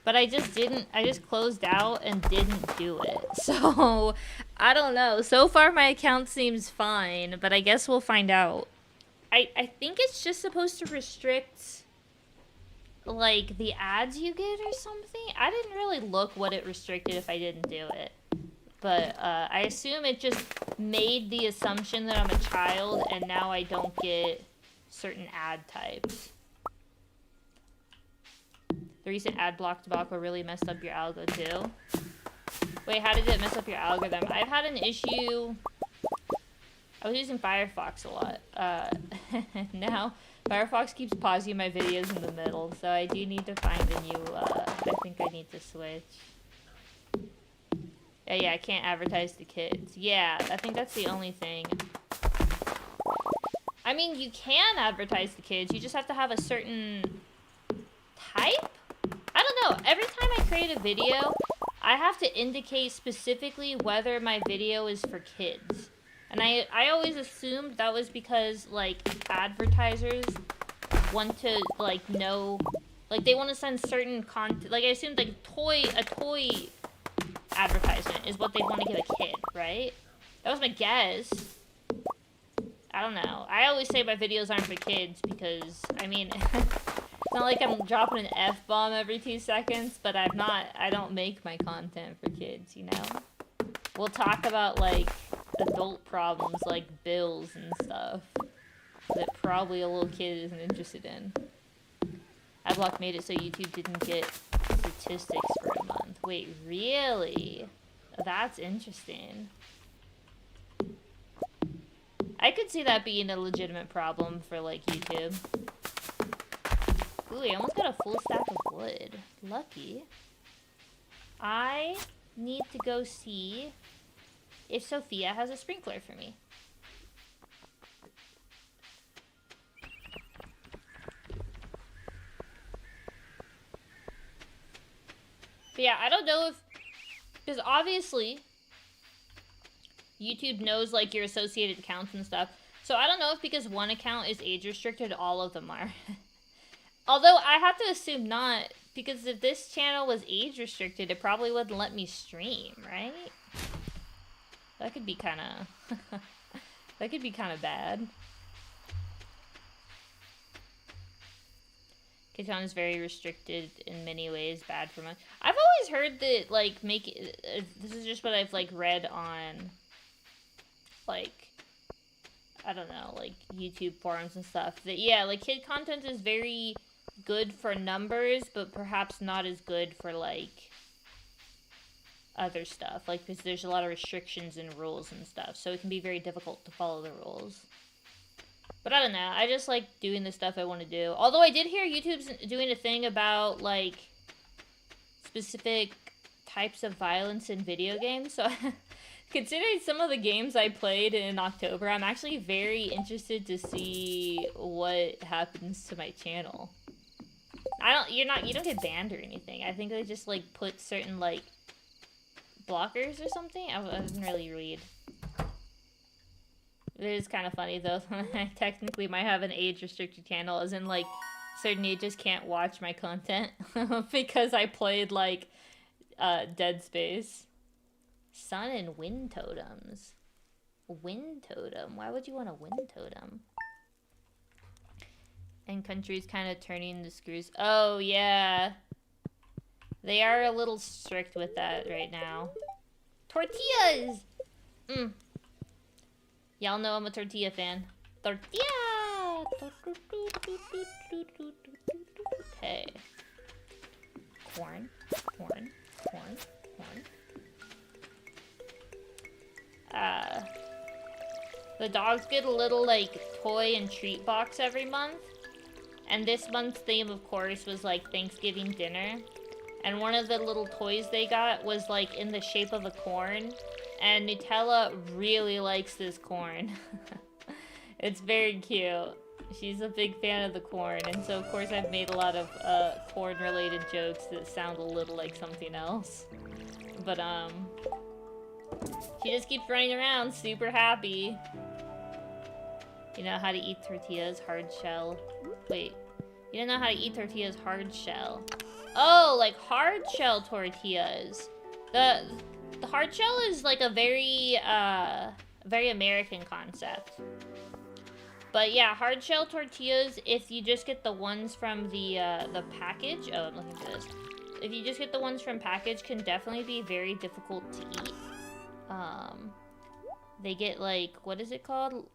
But I just didn't, I just closed out and didn't do it. So, I don't know. So far my account seems fine, but I guess we'll find out. I think it's just supposed to restrict, like, the ads you get or something. I didn't really look what it restricted if I didn't do it. But, I assume it just made the assumption that I'm a child and now I don't get certain ad types. The recent ad block debacle really messed up your algo too. Wait, how did it mess up your algorithm? I've had an issue. I was using Firefox a lot. Now, Firefox keeps pausing my videos in the middle, so I do need to find a new, I think I need to switch. Yeah, I can't advertise to kids. Yeah, I think that's the only thing. I mean, you can advertise to kids, you just have to have a certain type? I don't know. Every time I create a video, I have to indicate specifically whether my video is for kids. And I always assumed that was because, like, advertisers want to, like, know, like, they want to send certain content. Like, I assumed, like, a toy advertisement is what they want to give a kid, right? That was my guess. I don't know. I always say my videos aren't for kids because, I mean... It's not like I'm dropping an F-bomb every 2 seconds, but I don't make my content for kids, you know? We'll talk about, like, adult problems like bills and stuff that probably a little kid isn't interested in. Adblock made it so YouTube didn't get statistics for a month. Wait, really? That's interesting. I could see that being a legitimate problem for, like, YouTube. Ooh, I almost got a full stack of wood. Lucky. I need to go see if Sophia has a sprinkler for me. But yeah, I don't know if... Because obviously, YouTube knows, like, your associated accounts and stuff. So I don't know if because one account is age restricted, all of them are. Although, I have to assume not, because if this channel was age restricted, it probably wouldn't let me stream, right? That could be kind of... that could be kind of bad. Katon is very restricted in many ways, bad for money. I've always heard that, like, this is just what I've, like, read on, like, I don't know, like YouTube forums and stuff. That yeah, like kid content is very good for numbers, but perhaps not as good for like other stuff. Like because there's a lot of restrictions and rules and stuff, so it can be very difficult to follow the rules. But I don't know. I just like doing the stuff I want to do. Although I did hear YouTube's doing a thing about like specific types of violence in video games. So considering some of the games I played in October, I'm actually very interested to see what happens to my channel. You don't get banned or anything. I think they just like put certain like blockers or something. I didn't really read. It is kind of funny though. I technically might have an age-restricted channel, as in like certain ages can't watch my content because I played like Dead Space. Sun and wind totems. Wind totem? Why would you want a wind totem? And countries kind of turning the screws. Oh yeah, they are a little strict with that right now. Tortillas. Y'all know I'm a tortilla fan. Tortilla! Okay. Corn. The dogs get a little, like, toy and treat box every month. And this month's theme, of course, was, like, Thanksgiving dinner. And one of the little toys they got was, like, in the shape of a corn. And Nutella really likes this corn. It's very cute. She's a big fan of the corn, and so of course I've made a lot of corn-related jokes that sound a little like something else. But she just keeps running around, super happy. You know how to eat tortillas, hard shell. Wait, you don't know how to eat tortillas, hard shell. Oh, like hard shell tortillas. The hard shell is like a very American concept. But yeah, hard shell tortillas, if you just get the ones from the package. Oh, I'm looking for this. If you just get the ones from package, can definitely be very difficult to eat. They get like, what is it called?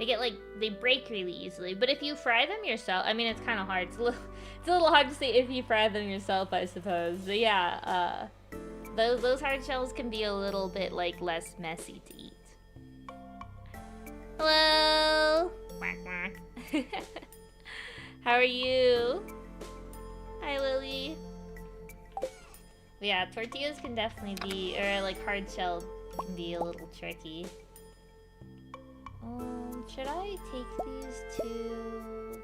They break really easily. But if you fry them yourself, I mean, it's kind of hard. It's a little hard to say if you fry them yourself, I suppose. But yeah, those hard shells can be a little bit like less messy to eat. Hello. Quack quack. How are you? Hi, Lily. But yeah, tortillas can definitely be, or like hard shell can be a little tricky. Should I take these two?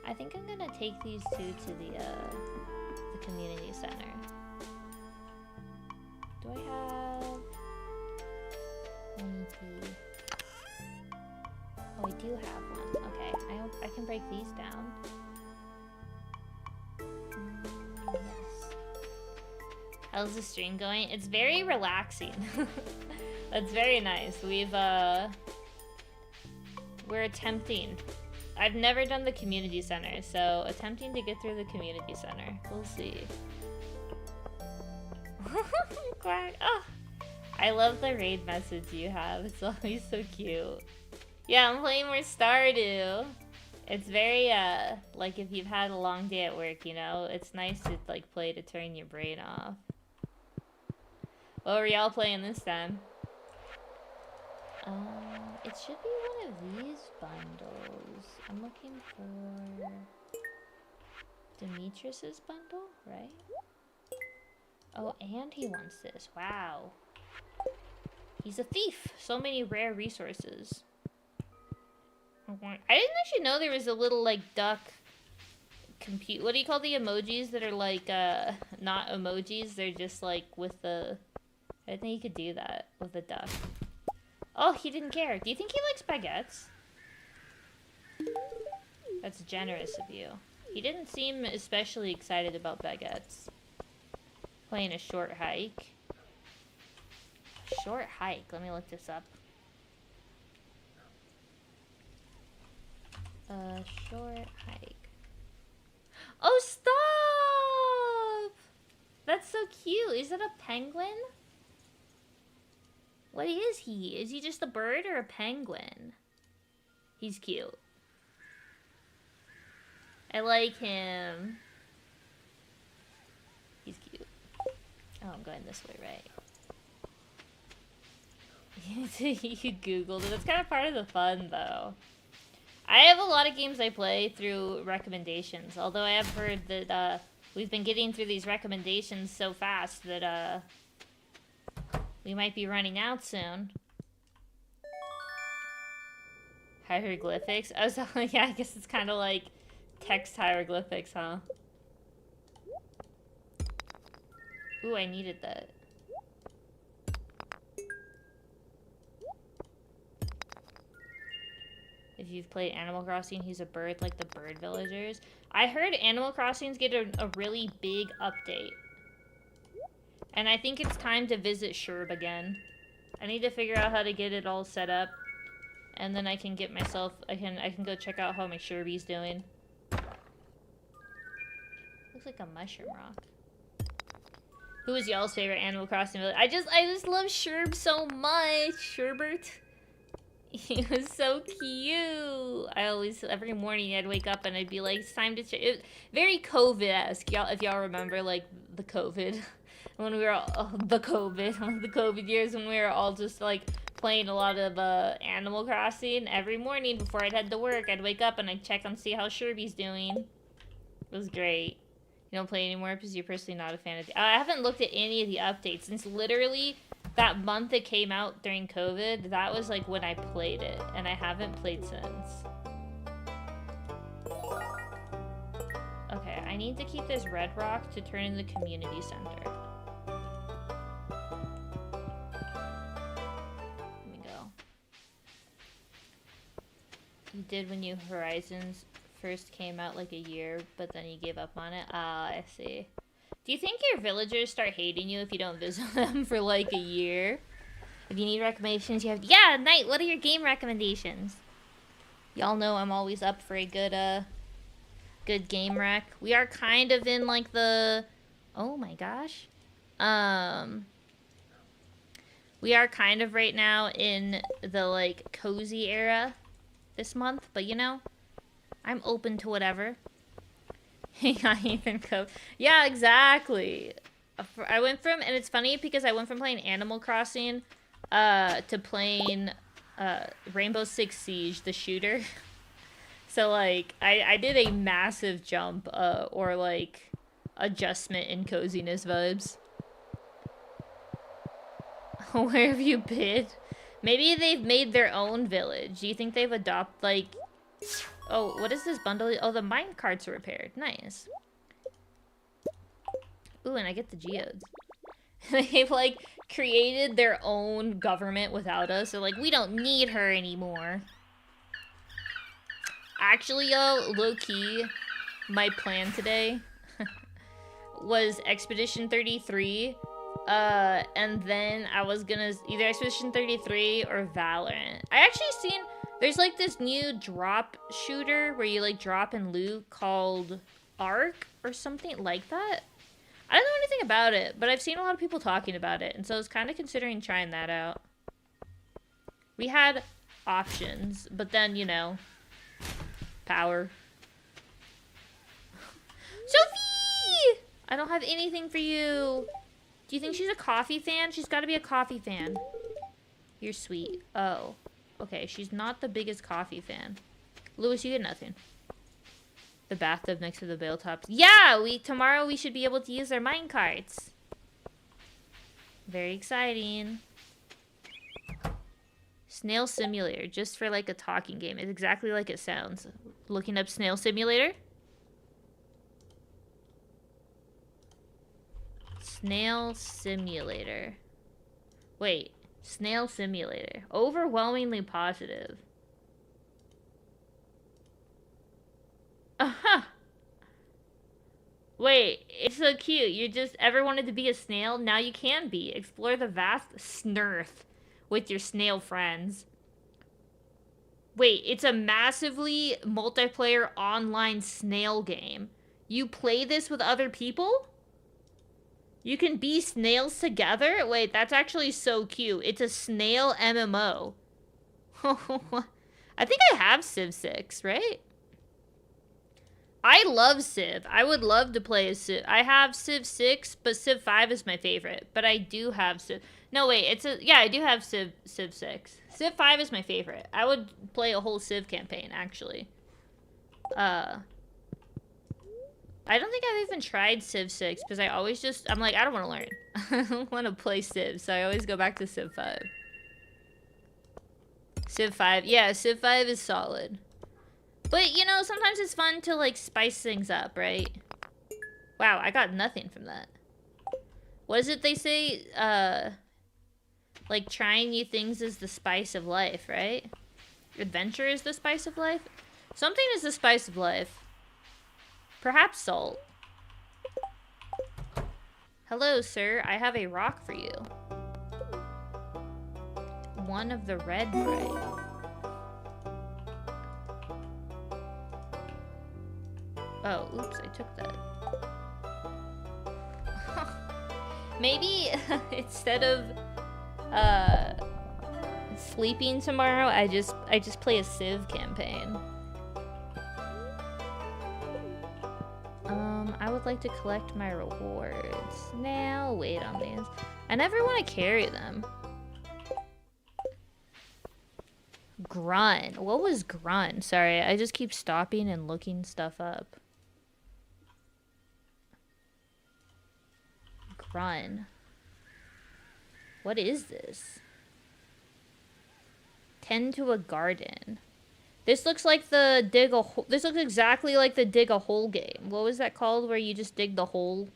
I think I'm gonna take these two to the community center. Do I have one key? Oh, I do have one. Okay, I can break these down. Yes. How's the stream going? It's very relaxing. That's very nice. We're attempting. I've never done the community center, so attempting to get through the community center. We'll see. Quack. Oh, I love the raid message you have. It's always so cute. Yeah, I'm playing more Stardew. It's very, like if you've had a long day at work, you know? It's nice to, like, play to turn your brain off. What were y'all playing this time? It should be one of these bundles. I'm looking for Demetrius's bundle, right? Oh, and he wants this. Wow. He's a thief. So many rare resources. I didn't actually know there was a little, like, duck compute. What do you call the emojis that are, like, not emojis? They're just, like, with the... I think you could do that with a duck. Oh, he didn't care. Do you think he likes baguettes? That's generous of you. He didn't seem especially excited about baguettes. Playing a short hike. Short hike. Let me look this up. Short hike. Oh, stop! That's so cute. Is it a penguin? What is he? Is he just a bird or a penguin? He's cute. I like him. He's cute. Oh, I'm going this way, right? You Googled it. That's kind of part of the fun, though. I have a lot of games I play through recommendations, although I have heard that we've been getting through these recommendations so fast that we might be running out soon. Hieroglyphics? I was like, yeah, I guess it's kind of like text hieroglyphics, huh? Ooh, I needed that. If you've played Animal Crossing, he's a bird like the bird villagers. I heard Animal Crossing's get a really big update. And I think it's time to visit Sherb again. I need to figure out how to get it all set up. And then I can get myself, I can go check out how my Sherby's doing. Looks like a mushroom rock. Who is y'all's favorite Animal Crossing village? I just love Sherb so much. Sherbert. He was so cute. I always, every morning I'd wake up and I'd be like, it's time to check. Very COVID-esque, y'all, if y'all remember, like, the COVID. When we were all, the COVID years when we were all just, like, playing a lot of Animal Crossing. Every morning before I'd head to work, I'd wake up and I'd check and see how Sherby's doing. It was great. You don't play anymore because you're personally not a fan of I haven't looked at any of the updates since literally that month it came out during COVID. That was like when I played it, and I haven't played since. Okay, I need to keep this red rock to turn into the community center. Let me go. You did when New Horizons first came out like a year, but then you gave up on it. Ah, I see. Do you think your villagers start hating you if you don't visit them for like a year? If you need recommendations, you have... Yeah, Knight, what are your game recommendations? Y'all know I'm always up for a good, good game rec. We are kind of in like the... Oh my gosh. We are kind of right now in the like cozy era this month, but you know, I'm open to whatever. Yeah, exactly. I went from, and it's funny because I went from playing Animal Crossing to playing Rainbow Six Siege, the shooter. So, like, I did a massive jump, or, like, adjustment in coziness vibes. Where have you been? Maybe they've made their own village. Do you think they've adopted, like... Oh, what is this bundle? Oh, the mine carts are repaired. Nice. Ooh, and I get the geodes. They've, like, created their own government without us. They're like, we don't need her anymore. Actually, yo, low-key, my plan today was Expedition 33. And then I was gonna either Expedition 33 or Valorant. I actually seen... There's, like, this new drop shooter where you, like, drop and loot called Ark or something like that. I don't know anything about it, but I've seen a lot of people talking about it, and so I was kind of considering trying that out. We had options, but then, you know, power. Sophie! I don't have anything for you. Do you think she's a coffee fan? She's got to be a coffee fan. You're sweet. Oh. Okay, she's not the biggest coffee fan. Lewis, you get nothing. The bathtub next to the bale tops. Yeah, tomorrow we should be able to use their mine carts. Very exciting. Snail Simulator, just for like a talking game. It's exactly like it sounds. Looking up Snail Simulator. Snail Simulator. Wait. Snail Simulator. Overwhelmingly positive. Uh-huh. Wait, it's so cute. You just ever wanted to be a snail? Now you can be. Explore the vast snurf with your snail friends. Wait, it's a massively multiplayer online snail game. You play this with other people? You can be snails together? Wait, that's actually so cute. It's a snail MMO. I think I have Civ 6, right? I love Civ. I would love to play a Civ. I have Civ 6, but Civ 5 is my favorite. But I do have Civ... No, wait. Yeah, I do have Civ 6. Civ 5 is my favorite. I would play a whole Civ campaign, actually. I don't think I've even tried Civ 6, because I always just... I'm like, I don't want to learn. I don't want to play Civ, so I always go back to Civ 5. Civ 5. Yeah, Civ 5 is solid. But, you know, sometimes it's fun to, like, spice things up, right? Wow, I got nothing from that. What is it they say? Like, trying new things is the spice of life, right? Adventure is the spice of life? Something is the spice of life. Perhaps salt. Hello, sir. I have a rock for you. One of the red variety. Oh, oops, I took that. Maybe instead of sleeping tomorrow, I just play a Civ campaign. I would like to collect my rewards. Now, I'll wait on these. I never want to carry them. Grun. What was grun? Sorry, I just keep stopping and looking stuff up. Grun. What is this? Tend to a garden. This looks like the dig a hole. This looks exactly like the dig a hole game. What was that called where you just dig the hole?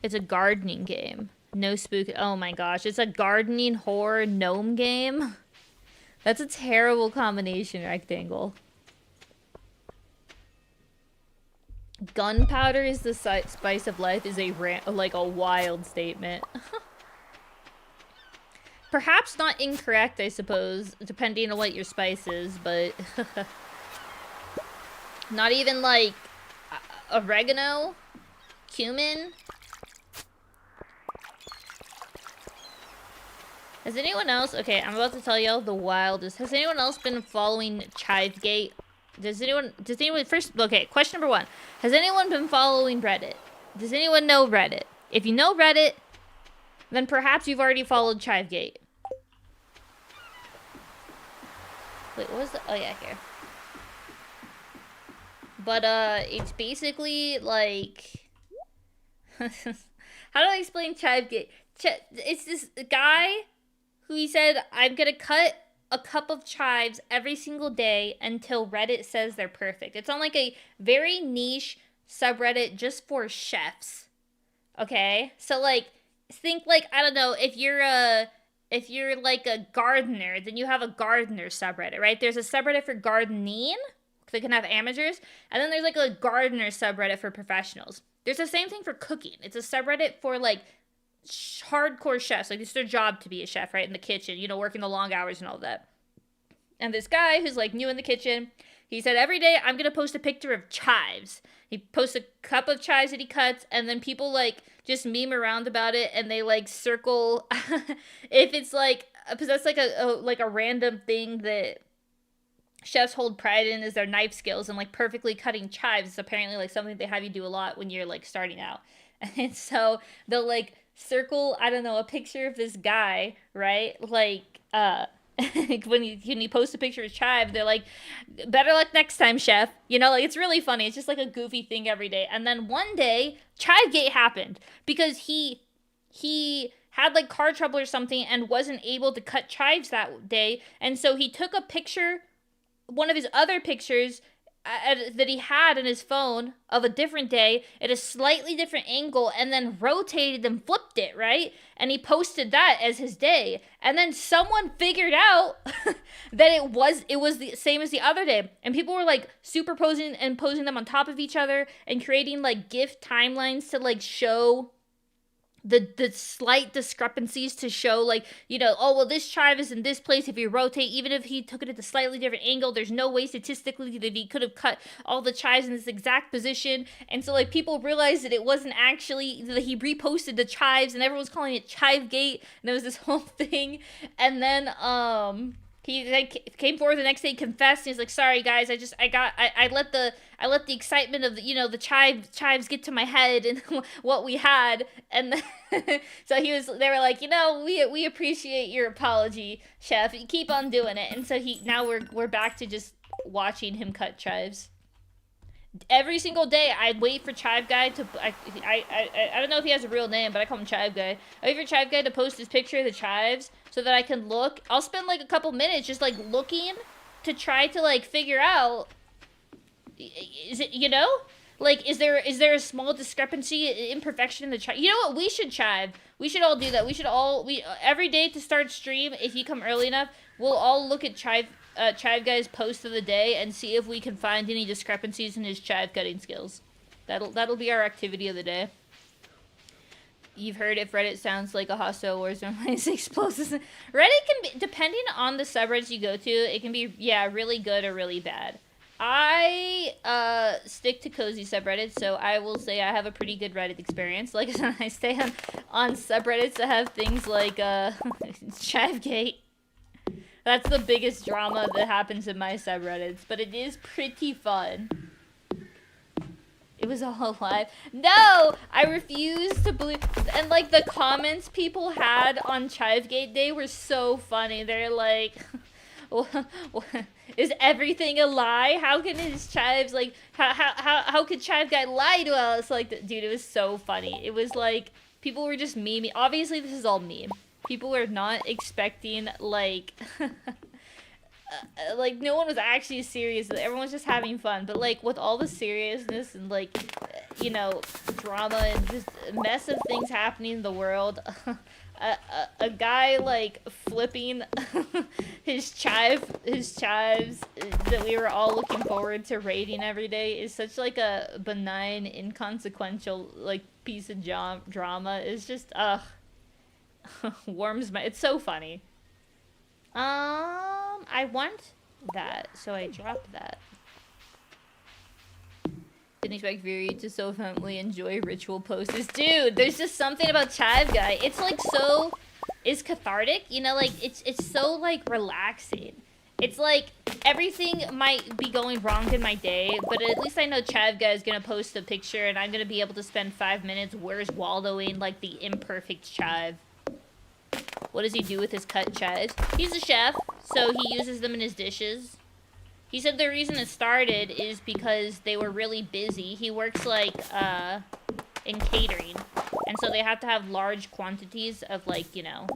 It's a gardening game. No spook. Oh my gosh. It's a gardening horror gnome game. That's a terrible combination, Rectangle. Gunpowder is the spice of life is a wild statement. Perhaps not incorrect, I suppose, depending on what your spice is, but not even like oregano, cumin. Has anyone else? Okay, I'm about to tell y'all the wildest. Has anyone else been following Chivegate? Does anyone first? Okay, question number 1. Has anyone been following Reddit? Does anyone know Reddit? If you know Reddit, then perhaps you've already followed Chivegate. Wait, what was the... Oh, yeah, here. But, it's basically, like... How do I explain Chivegate? It's this guy who he said, I'm gonna cut a cup of chives every single day until Reddit says they're perfect. It's on, like, a very niche subreddit just for chefs. Okay? So, like, think, like, I don't know, if you're like a gardener, then you have a gardener subreddit, right? There's a subreddit for gardening, they can have amateurs, and then there's like a gardener subreddit for professionals. There's the same thing for cooking. It's a subreddit for like hardcore chefs. Like it's their job to be a chef, right? In the kitchen, you know, working the long hours and all that. And this guy who's like new in the kitchen, he said every day I'm gonna post a picture of chives. He posts a cup of chives that he cuts, and then people like just meme around about it, and they like circle if it's like, because that's like a random thing that chefs hold pride in is their knife skills, and like perfectly cutting chives is apparently like something they have you do a lot when you're like starting out. And so they'll like circle, I don't know, a picture of this guy, right? Like when you post a picture of chive, they're like, better luck next time, chef. You know, like it's really funny. It's just like a goofy thing every day. And then one day, Chivegate happened because he had like car trouble or something and wasn't able to cut chives that day. And so he took a picture, one of his other pictures that he had in his phone of a different day at a slightly different angle, and then rotated and flipped it, right? And he posted that as his day. And then someone figured out that it was the same as the other day. And people were like superposing and posing them on top of each other and creating like GIF timelines to like show the slight discrepancies to show, like, you know, oh, well, this chive is in this place. If you rotate, even if he took it at a slightly different angle, there's no way statistically that he could have cut all the chives in this exact position. And so, like, people realized that it wasn't actually, that he reposted the chives, and everyone was calling it Chive Gate, and there was this whole thing. And then, he like came forward the next day, confessed, and he's like, "Sorry guys, I let the excitement of the, you know, the chives get to my head and what we had." And then, so they were like, "You know, we appreciate your apology, chef. Keep on doing it." And so now we're back to just watching him cut chives. Every single day, I'd wait for Chive Guy to... I don't know if he has a real name, but I call him Chive Guy. I wait for Chive Guy to post his picture of the chives so that I can look. I'll spend, like, a couple minutes just, like, looking to try to, like, figure out... Is it, you know? Like, is there a small discrepancy, imperfection in the chive? You know what? We should chive. We should all do that. We should all... every day to start stream, if you come early enough, we'll all look at Chive Guy's post of the day and see if we can find any discrepancies in his chive cutting skills. That'll be our activity of the day. You've heard if Reddit sounds like a hostile war zone, explosives. Reddit can be, depending on the subreddits you go to, it can be, yeah, really good or really bad. I stick to cozy subreddits, so I will say I have a pretty good Reddit experience. Like I said, I stay on subreddits that have things like Chivegate. That's the biggest drama that happens in my subreddits, but it is pretty fun. It was all live. No! I refuse to believe... And, like, the comments people had on Chivegate Day were so funny. They're like... Is everything a lie? How can his chives, like... How could Chive Guy lie to us? Like, dude, it was so funny. It was like... People were just memeing. Obviously, this is all meme. People were not expecting, like... like, no one was actually serious. Everyone was just having fun. But, like, with all the seriousness and, like, you know, drama and just a mess of things happening in the world, a guy, like, flipping his chives that we were all looking forward to raiding every day is such, like, a benign, inconsequential, like, piece of drama. It's just, warms my... It's so funny. I want that, so I dropped that. Didn't expect Viri to so vehemently enjoy ritual posters. Dude, there's just something about Chive Guy. It's like so... It's cathartic, you know, like, it's so, like, relaxing. It's like, everything might be going wrong in my day, but at least I know Chive Guy is gonna post a picture and I'm gonna be able to spend 5 minutes where's wallowing, like, the imperfect chive. What does he do with his cut chives? He's a chef, so he uses them in his dishes. He said the reason it started is because they were really busy. He works, like, in catering. And so they have to have large quantities of, like, you know,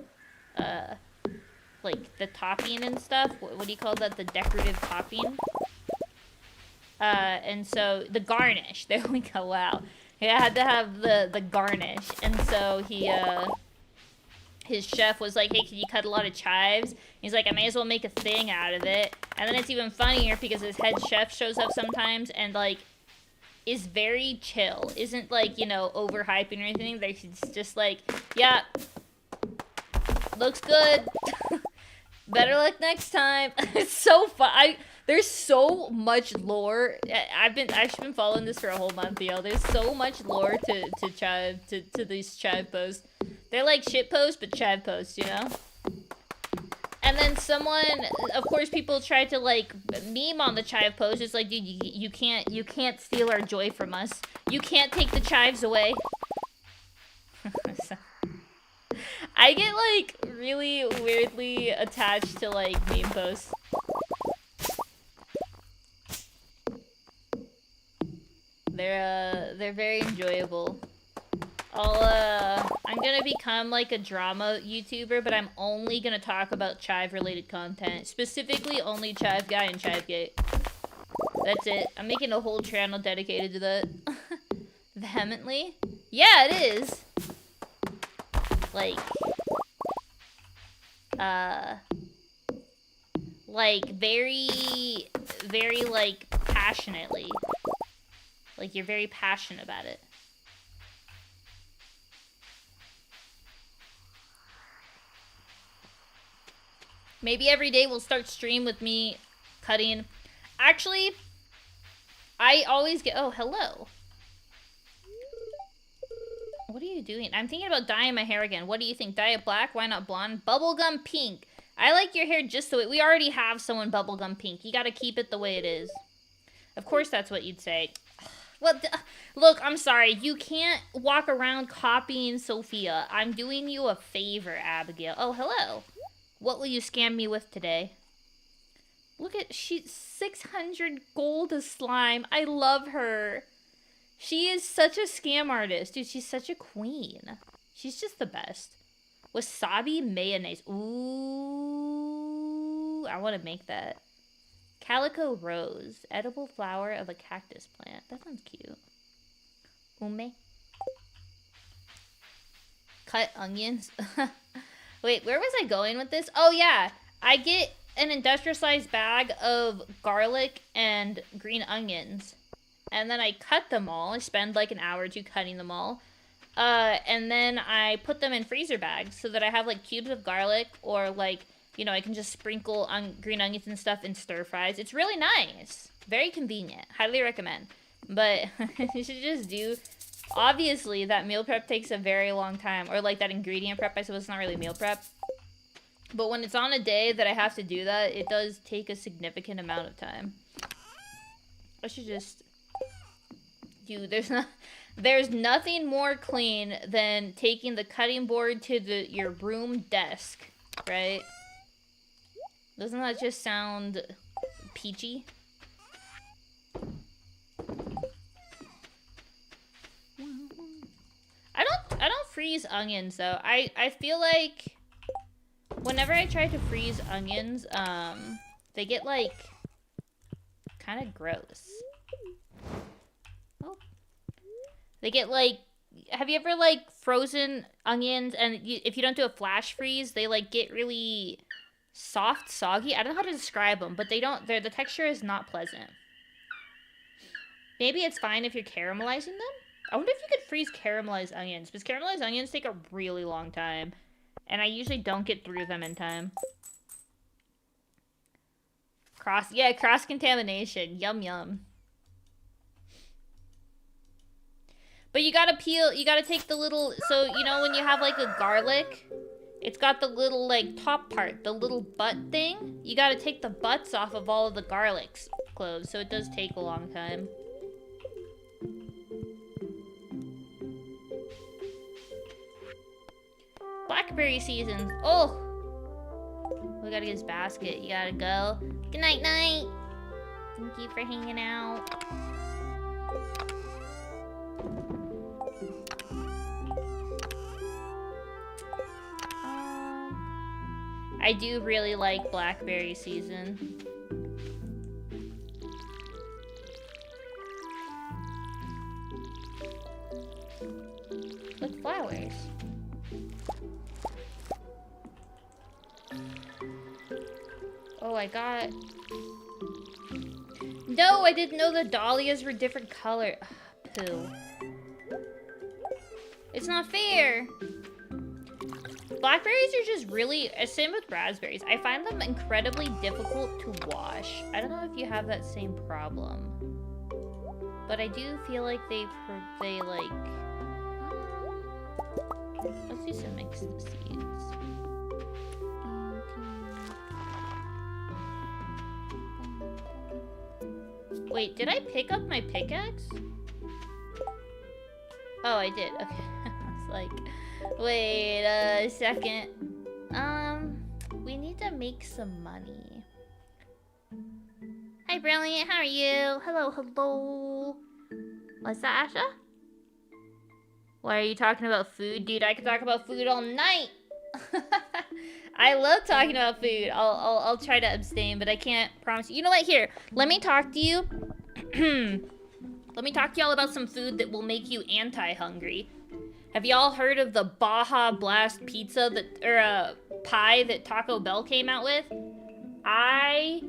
like, the topping and stuff. What do you call that? The decorative topping? And so, the garnish. There we go, wow. He had to have the garnish. And so he, his chef was like, hey, can you cut a lot of chives? He's like, I may as well make a thing out of it. And then it's even funnier because his head chef shows up sometimes and, like, is very chill. Isn't, like, you know, overhyping or anything. He's just like, yeah, looks good. Better luck next time. It's so fun. There's so much lore. I've actually been following this for a whole month, yo. There's so much lore to these chive posts. They're like shit posts, but chive posts, you know? And then someone, of course, people try to, like, meme on the chive post. It's like, dude, you can't steal our joy from us. You can't take the chives away. I get, like, really weirdly attached to, like, meme posts. They're very enjoyable. I'm gonna become, like, a drama YouTuber, but I'm only gonna talk about chive-related content. Specifically, only Chive Guy and Chivegate. That's it. I'm making a whole channel dedicated to that. Vehemently? Yeah, it is! Like, very, like, passionately. Like, you're very passionate about it. Maybe every day we'll start stream with me cutting. Actually, I always get... Oh, hello. What are you doing? I'm thinking about dyeing my hair again. What do you think? Dye it black? Why not blonde? Bubblegum pink. I like your hair just the way... We already have someone bubblegum pink. You gotta keep it the way it is. Of course that's what you'd say. Well, look, I'm sorry. You can't walk around copying Sophia. I'm doing you a favor, Abigail. Oh, hello. What will you scam me with today? Look at... She's 600 gold a slime. I love her. She is such a scam artist. Dude, she's such a queen. She's just the best. Wasabi mayonnaise. Ooh. I want to make that. Calico rose. Edible flower of a cactus plant. That sounds cute. Ume. Cut onions. Wait, where was I going with this? Oh, yeah. I get an industrial-sized bag of garlic and green onions. And then I cut them all. I spend like an hour or two cutting them all. And then I put them in freezer bags so that I have like cubes of garlic or like, you know, I can just sprinkle on green onions and stuff in stir fries. It's really nice. Very convenient. Highly recommend. But you should just do... Obviously, that meal prep takes a very long time. Or like that ingredient prep, I suppose it's not really meal prep. But when it's on a day that I have to do that, it does take a significant amount of time. I should just... Dude, there's nothing more clean than taking the cutting board to your room desk, right? Doesn't that just sound peachy? I don't freeze onions though. I feel like whenever I try to freeze onions, they get like kind of gross. Oh. They get like, have you ever like frozen onions and if you don't do a flash freeze, they like get really soft, soggy. I don't know how to describe them, but the texture is not pleasant. Maybe it's fine if you're caramelizing them. I wonder if you could freeze caramelized onions, because caramelized onions take a really long time, and I usually don't get through them in time. Cross-contamination. Yum, yum. But you gotta take the little, so, you know, when you have, like, a garlic, it's got the little, like, top part, the little butt thing. You gotta take the butts off of all of the garlic cloves, so it does take a long time. Blackberry seasons. Oh! We gotta get his basket. You gotta go. Good night, night! Thank you for hanging out. I do really like blackberry season. With flowers. Oh, I got... No, I didn't know the dahlias were different color. Ugh, poo. It's not fair. Blackberries are just really... Same with raspberries. I find them incredibly difficult to wash. I don't know if you have that same problem. But I do feel like they like... Let's do some mixed seeds. Wait, did I pick up my pickaxe? Oh, I did. Okay. I was like... Wait a second. We need to make some money. Hi, Brilliant. How are you? Hello, hello. What's that, Asha? Why are you talking about food? Dude, I could talk about food all night. I love talking about food. I'll try to abstain, but I can't promise you. You know what? Here, let me talk to you. Let me talk to y'all about some food that will make you anti-hungry. Have y'all heard of the Baja Blast pizza pie that Taco Bell came out with? I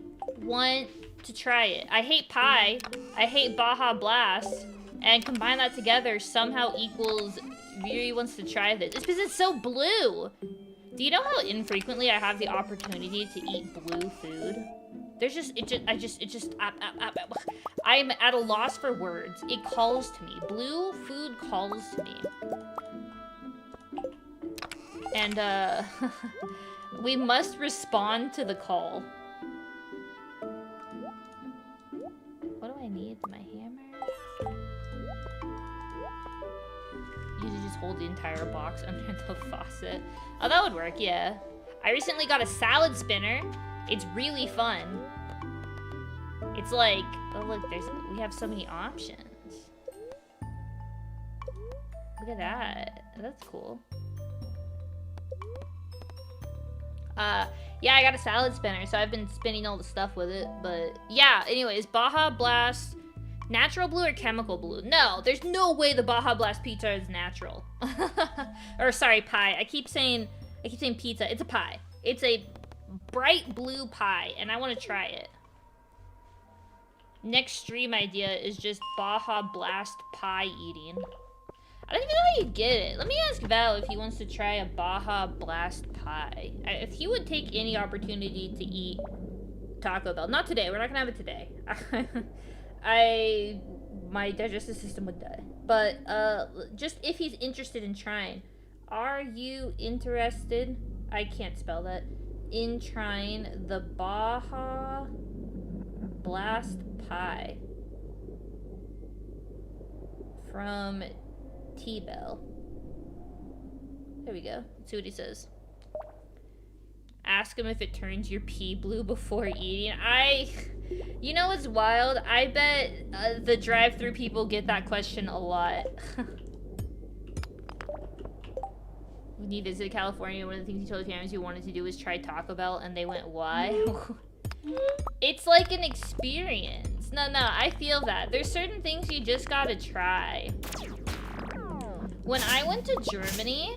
want to try it. I hate pie. I hate Baja Blast. And combine that together somehow equals Yuri wants to try this. It's because it's so blue. Do you know how infrequently I have the opportunity to eat blue food? I'm at a loss for words. It calls to me. Blue food calls to me. And, we must respond to the call. What do I need? My hammer? You should just hold the entire box under the faucet. Oh, that would work, yeah. I recently got a salad spinner. It's really fun. It's like, oh look, we have so many options. Look at that. That's cool. Yeah, I got a salad spinner, so I've been spinning all the stuff with it, but yeah, anyways, Baja Blast, natural blue or chemical blue? No, there's no way the Baja Blast pizza is natural. Or sorry, pie. I keep saying pizza. It's a pie. It's a bright blue pie, and I want to try it. Next stream idea is just Baja Blast pie eating. I don't even know how you get it. Let me ask Val if he wants to try a Baja Blast pie. If he would take any opportunity to eat Taco Bell. Not today. We're not gonna have it today. My digestive system would die. But just if he's interested in trying. Are you interested? I can't spell that. In trying the Baja Blast pie from T-Bell. There we go. Let's see what he says. Ask him if it turns your pee blue before eating. You know what's wild? I bet the drive-thru people get that question a lot. When you visited California, one of the things you told your parents you wanted to do was try Taco Bell, and they went, why? It's like an experience. No, I feel that. There's certain things you just gotta try. When I went to Germany,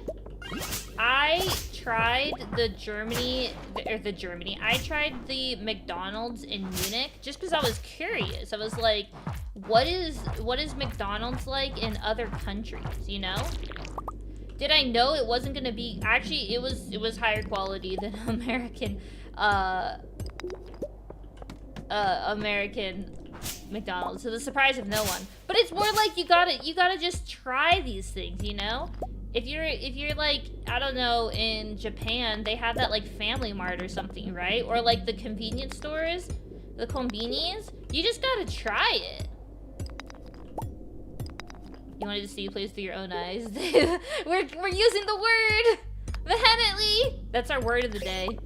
I tried I tried the McDonald's in Munich just because I was curious. I was like, what is McDonald's like in other countries, you know? Did I know it wasn't gonna be, actually it was higher quality than American McDonald's, to the surprise of no one. But it's more like you gotta just try these things, you know? If you're like, I don't know, in Japan, they have that like Family Mart or something, right? Or like the convenience stores, the konbinis. You just gotta try it. You wanted to see plays through your own eyes. We're using the word vehemently. That's our word of the day.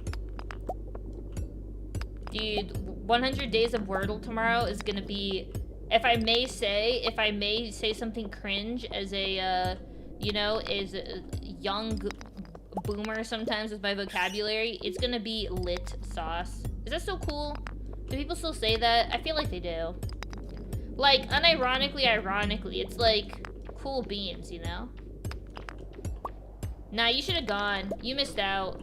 Dude, 100 days of Wordle tomorrow is gonna be, if I may say something cringe as a, you know, as a young boomer sometimes with my vocabulary, it's gonna be lit sauce. Is that so cool? Do people still say that? I feel like they do. Like, unironically, ironically, it's like cool beans, you know? Nah, you should have gone. You missed out.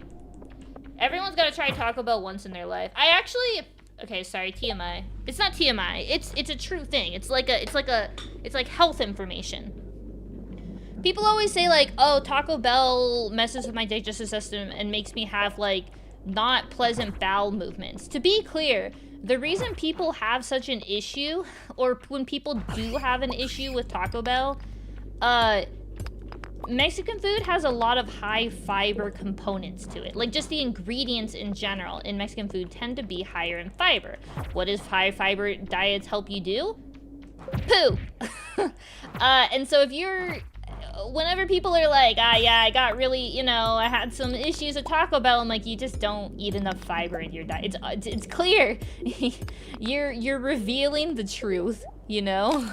Everyone's got to try Taco Bell once in their life. I actually, okay, sorry, TMI. It's not TMI. It's a true thing. It's like health information. People always say like, oh, Taco Bell messes with my digestive system and makes me have like not pleasant bowel movements. To be clear, the reason people have such an issue, or when people do have an issue with Taco Bell, Mexican food has a lot of high fiber components to it. Like, just the ingredients in general in Mexican food tend to be higher in fiber. What does high fiber diets help you do? Poo! And so if you're... Whenever people are like, yeah, I got really, you know, I had some issues at Taco Bell, I'm like, you just don't eat enough fiber in your diet. It's clear. You're revealing the truth, you know?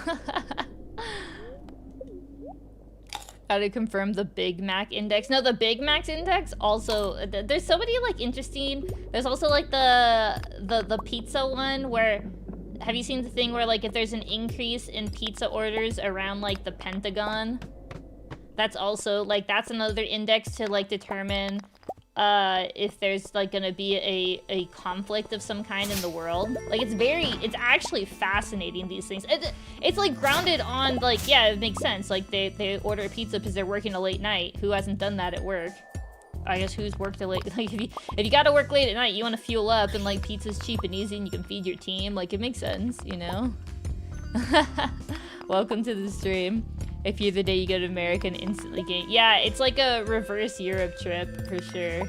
Gotta confirm the Big Mac index. No, the Big Mac's index also, there's so many like interesting, there's also like the pizza one where, have you seen the thing where like if there's an increase in pizza orders around like the Pentagon? That's also, like, that's another index to, like, determine if there's, like, gonna be a conflict of some kind in the world. Like, it's actually fascinating, these things. It's like, grounded on, like, yeah, it makes sense. Like, they order a pizza because they're working a late night. Who hasn't done that at work? I guess who's worked late? Like, if you gotta work late at night, you want to fuel up, and like pizza's cheap and easy, and you can feed your team. Like, it makes sense, you know. Welcome to the stream. If you're the day you go to America and instantly gain, yeah, it's like a reverse Europe trip for sure.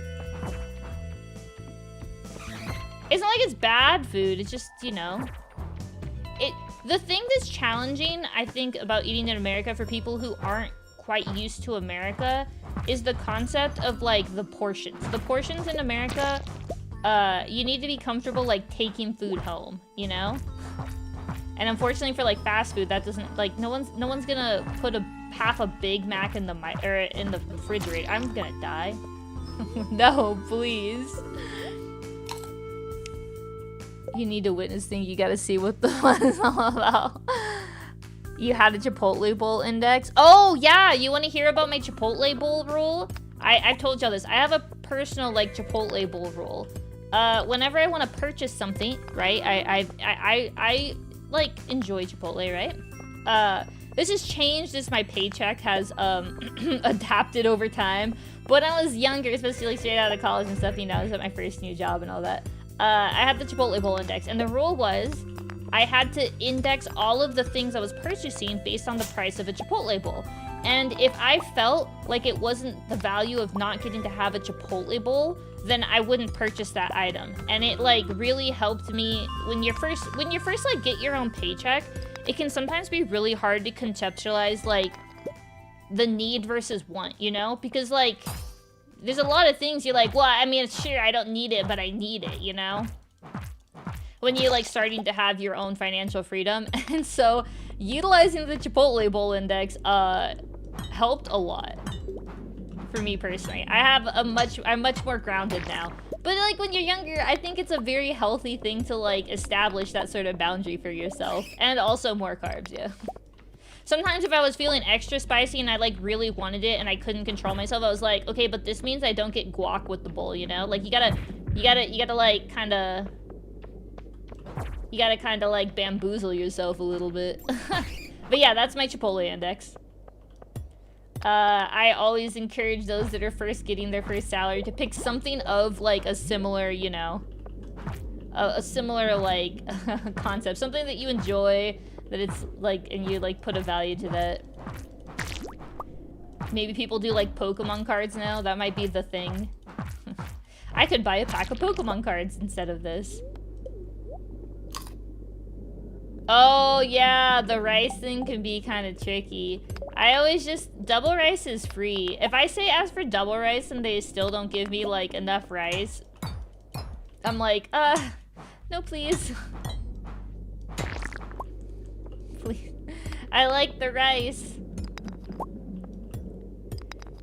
It's not like it's bad food. It's just, you know, the thing that's challenging, I think, about eating in America for people who aren't quite used to America is the concept of like the portions. The portions in America, you need to be comfortable like taking food home, you know? And unfortunately for like fast food, that doesn't, like, no one's gonna put half a Big Mac in the refrigerator. I'm gonna die. No, please. You need to witness thing. You gotta see what the fun is all about. You had a Chipotle bowl index. Oh yeah, you want to hear about my Chipotle bowl rule? I've told y'all this. I have a personal like Chipotle bowl rule. Whenever I want to purchase something, right? I like enjoy Chipotle, right? This has changed as my paycheck has adapted over time. But when I was younger, especially like straight out of college and stuff, you know, I was at my first new job and all that. I had the Chipotle bowl index, and the rule was I had to index all of the things I was purchasing based on the price of a Chipotle bowl. And if I felt like it wasn't the value of not getting to have a Chipotle bowl, then I wouldn't purchase that item. And it like really helped me when you first like get your own paycheck, it can sometimes be really hard to conceptualize like the need versus want, you know? Because like there's a lot of things you're like, well, I mean, sure, I don't need it, but I need it, you know? When you're like starting to have your own financial freedom. And so utilizing the Chipotle bowl index helped a lot for me personally. I'm much more grounded now. But like when you're younger, I think it's a very healthy thing to like establish that sort of boundary for yourself. And also more carbs, yeah. Sometimes if I was feeling extra spicy and I like really wanted it and I couldn't control myself, I was like, okay, but this means I don't get guac with the bowl, you know? Like you gotta like kinda like bamboozle yourself a little bit. But yeah, that's my Chipotle index. I always encourage those that are first getting their first salary to pick something of like a similar, you know, a similar like concept, something that you enjoy, that it's like, and you like put a value to that. Maybe people do like Pokemon cards now. That might be the thing. I could buy a pack of Pokemon cards instead of this. Oh yeah, the rice thing can be kind of tricky. I always just, double rice is free. If I say ask for double rice and they still don't give me like enough rice, I'm like, no please. Please. I like the rice.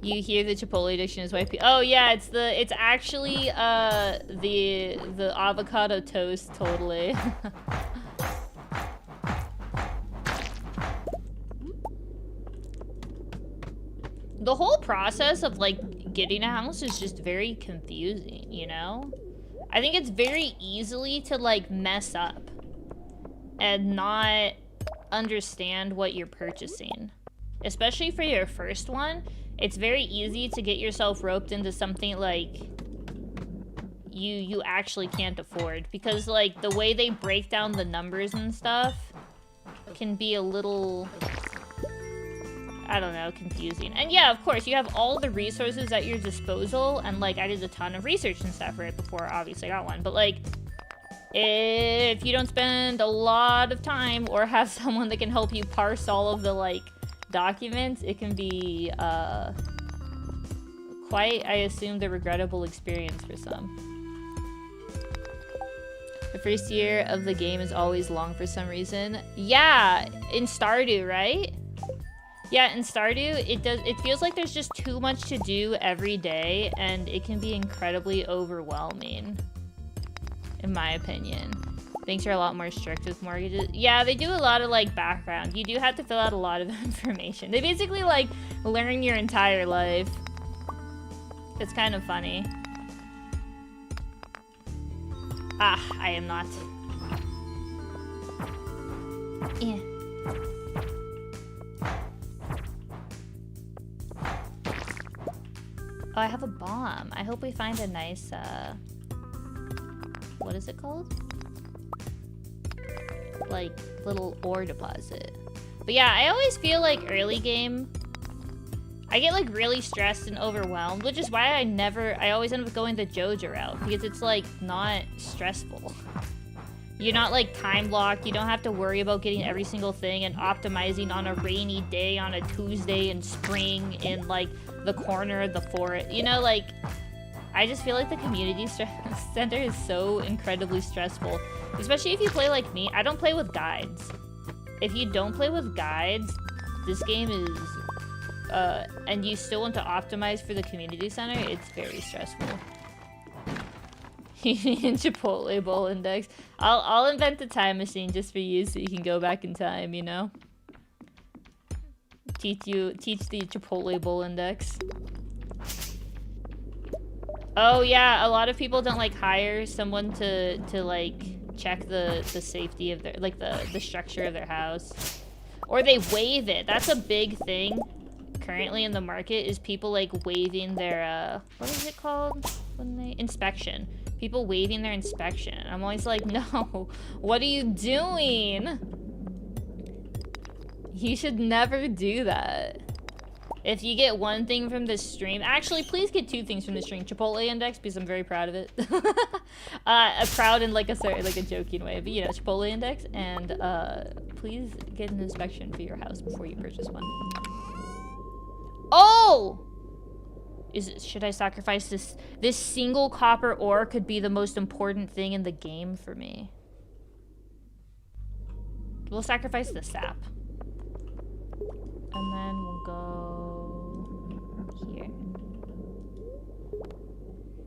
You hear the Chipotle addiction is why oh yeah, it's actually the avocado toast, totally. The whole process of like getting a house is just very confusing, you know? I think it's very easily to like mess up and not understand what you're purchasing. Especially for your first one, it's very easy to get yourself roped into something like you actually can't afford, because like the way they break down the numbers and stuff can be a little, I don't know, confusing. And yeah, of course, you have all the resources at your disposal, and like I did a ton of research and stuff right before obviously I got one, but like if you don't spend a lot of time or have someone that can help you parse all of the like documents, it can be quite, I assume, the regrettable experience for some. The first year of the game is always long for some reason. Yeah, in Stardew, right? Yeah, in Stardew, it feels like there's just too much to do every day, and it can be incredibly overwhelming, in my opinion. Things are a lot more strict with mortgages. Yeah, they do a lot of, like, background. You do have to fill out a lot of information. They basically, like, learn your entire life. It's kind of funny. Ah, I am not. Yeah. Oh, I have a bomb. I hope we find a nice, what is it called? Like, little ore deposit. But yeah, I always feel like early game, I get like really stressed and overwhelmed, which is why I always end up going the Joja route, because it's like not stressful. You're not like time locked, you don't have to worry about getting every single thing and optimizing on a rainy day on a Tuesday in spring in like the corner of the forest. You know, like, I just feel like the community center is so incredibly stressful. Especially if you play like me. I don't play with guides. If you don't play with guides, this game is, and you still want to optimize for the community center, it's very stressful. Chipotle bowl index. I'll invent a time machine just for you so you can go back in time, you know? Teach the Chipotle bowl index. Oh yeah, a lot of people don't like hire someone to like check the safety of their, like the structure of their house. Or they waive it. That's a big thing currently in the market, is people like waiving their what is it called when they inspection. People waiving their inspection. I'm always like, no, what are you doing? You should never do that. If you get one thing from this stream, actually, please get 2 things from this stream. Chipotle index, because I'm very proud of it. Proud in like a joking way, but you know, Chipotle index, and please get an inspection for your house before you purchase one. Oh! Should I sacrifice this? This single copper ore could be the most important thing in the game for me. We'll sacrifice the sap. And then we'll go here.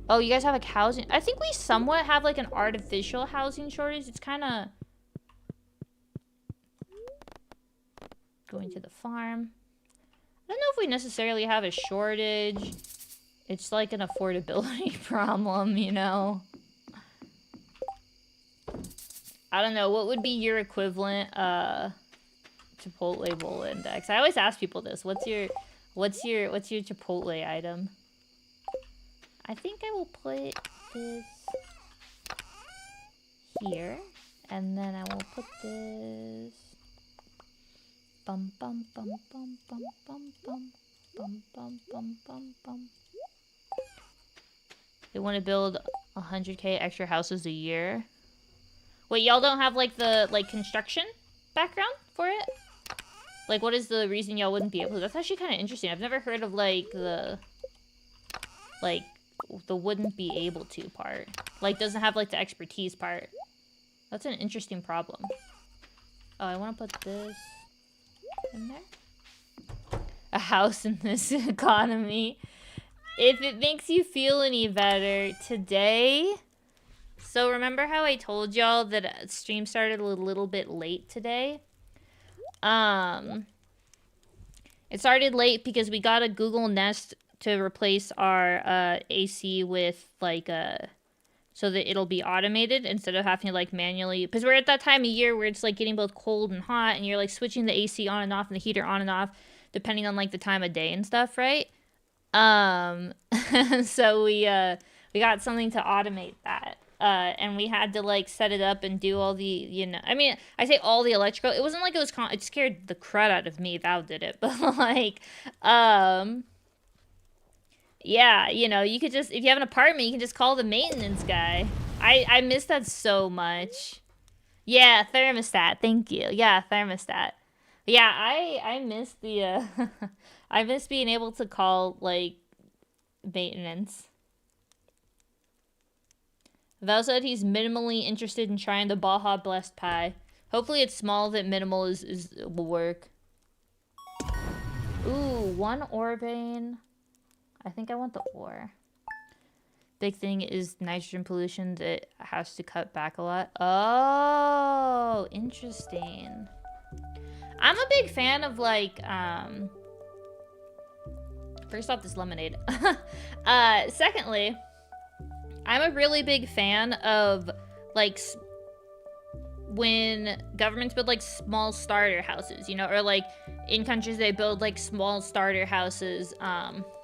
Oh, you guys have like housing? I think we somewhat have like an artificial housing shortage. It's kind of going to the farm. I don't know if we necessarily have a shortage. It's like an affordability problem, you know? I don't know. What would be your equivalent Chipotle bowl index? I always ask people this. What's your Chipotle item? I think I will put this here, and then I will put this bum bum bum bum bum bum bum bum bum bum bum bum. They want to build 100k extra houses a year. Wait, y'all don't have like the construction background for it? Like, what is the reason y'all wouldn't be able to? That's actually kind of interesting. I've never heard of like the wouldn't be able to part. Like, doesn't have like the expertise part. That's an interesting problem. Oh, I want to put this in there. A house in this economy. If it makes you feel any better, today... So remember how I told y'all that stream started a little bit late today? It started late because we got a Google Nest to replace our AC with like so that it'll be automated instead of having to like manually, because we're at that time of year where it's like getting both cold and hot, and you're like switching the AC on and off and the heater on and off depending on like the time of day and stuff, right? So we got something to automate that. And we had to like set it up and do all the, you know, I mean, I say all the electrical. It wasn't like it was it scared the crud out of me. Val did it, but like, yeah, you know, you could just, if you have an apartment, you can just call the maintenance guy. I miss that so much. Yeah, thermostat. Thank you. Yeah, thermostat. Yeah, I miss the I miss being able to call like maintenance. Val said he's minimally interested in trying the Baja Blessed Pie. Hopefully it's small that minimal will work. Ooh, 1 ore vein. I think I want the ore. Big thing is nitrogen pollution that has to cut back a lot. Oh, interesting. I'm a big fan of like, first off, this lemonade. Secondly, I'm a really big fan of like when governments build like small starter houses, you know, or like in countries they build like small starter houses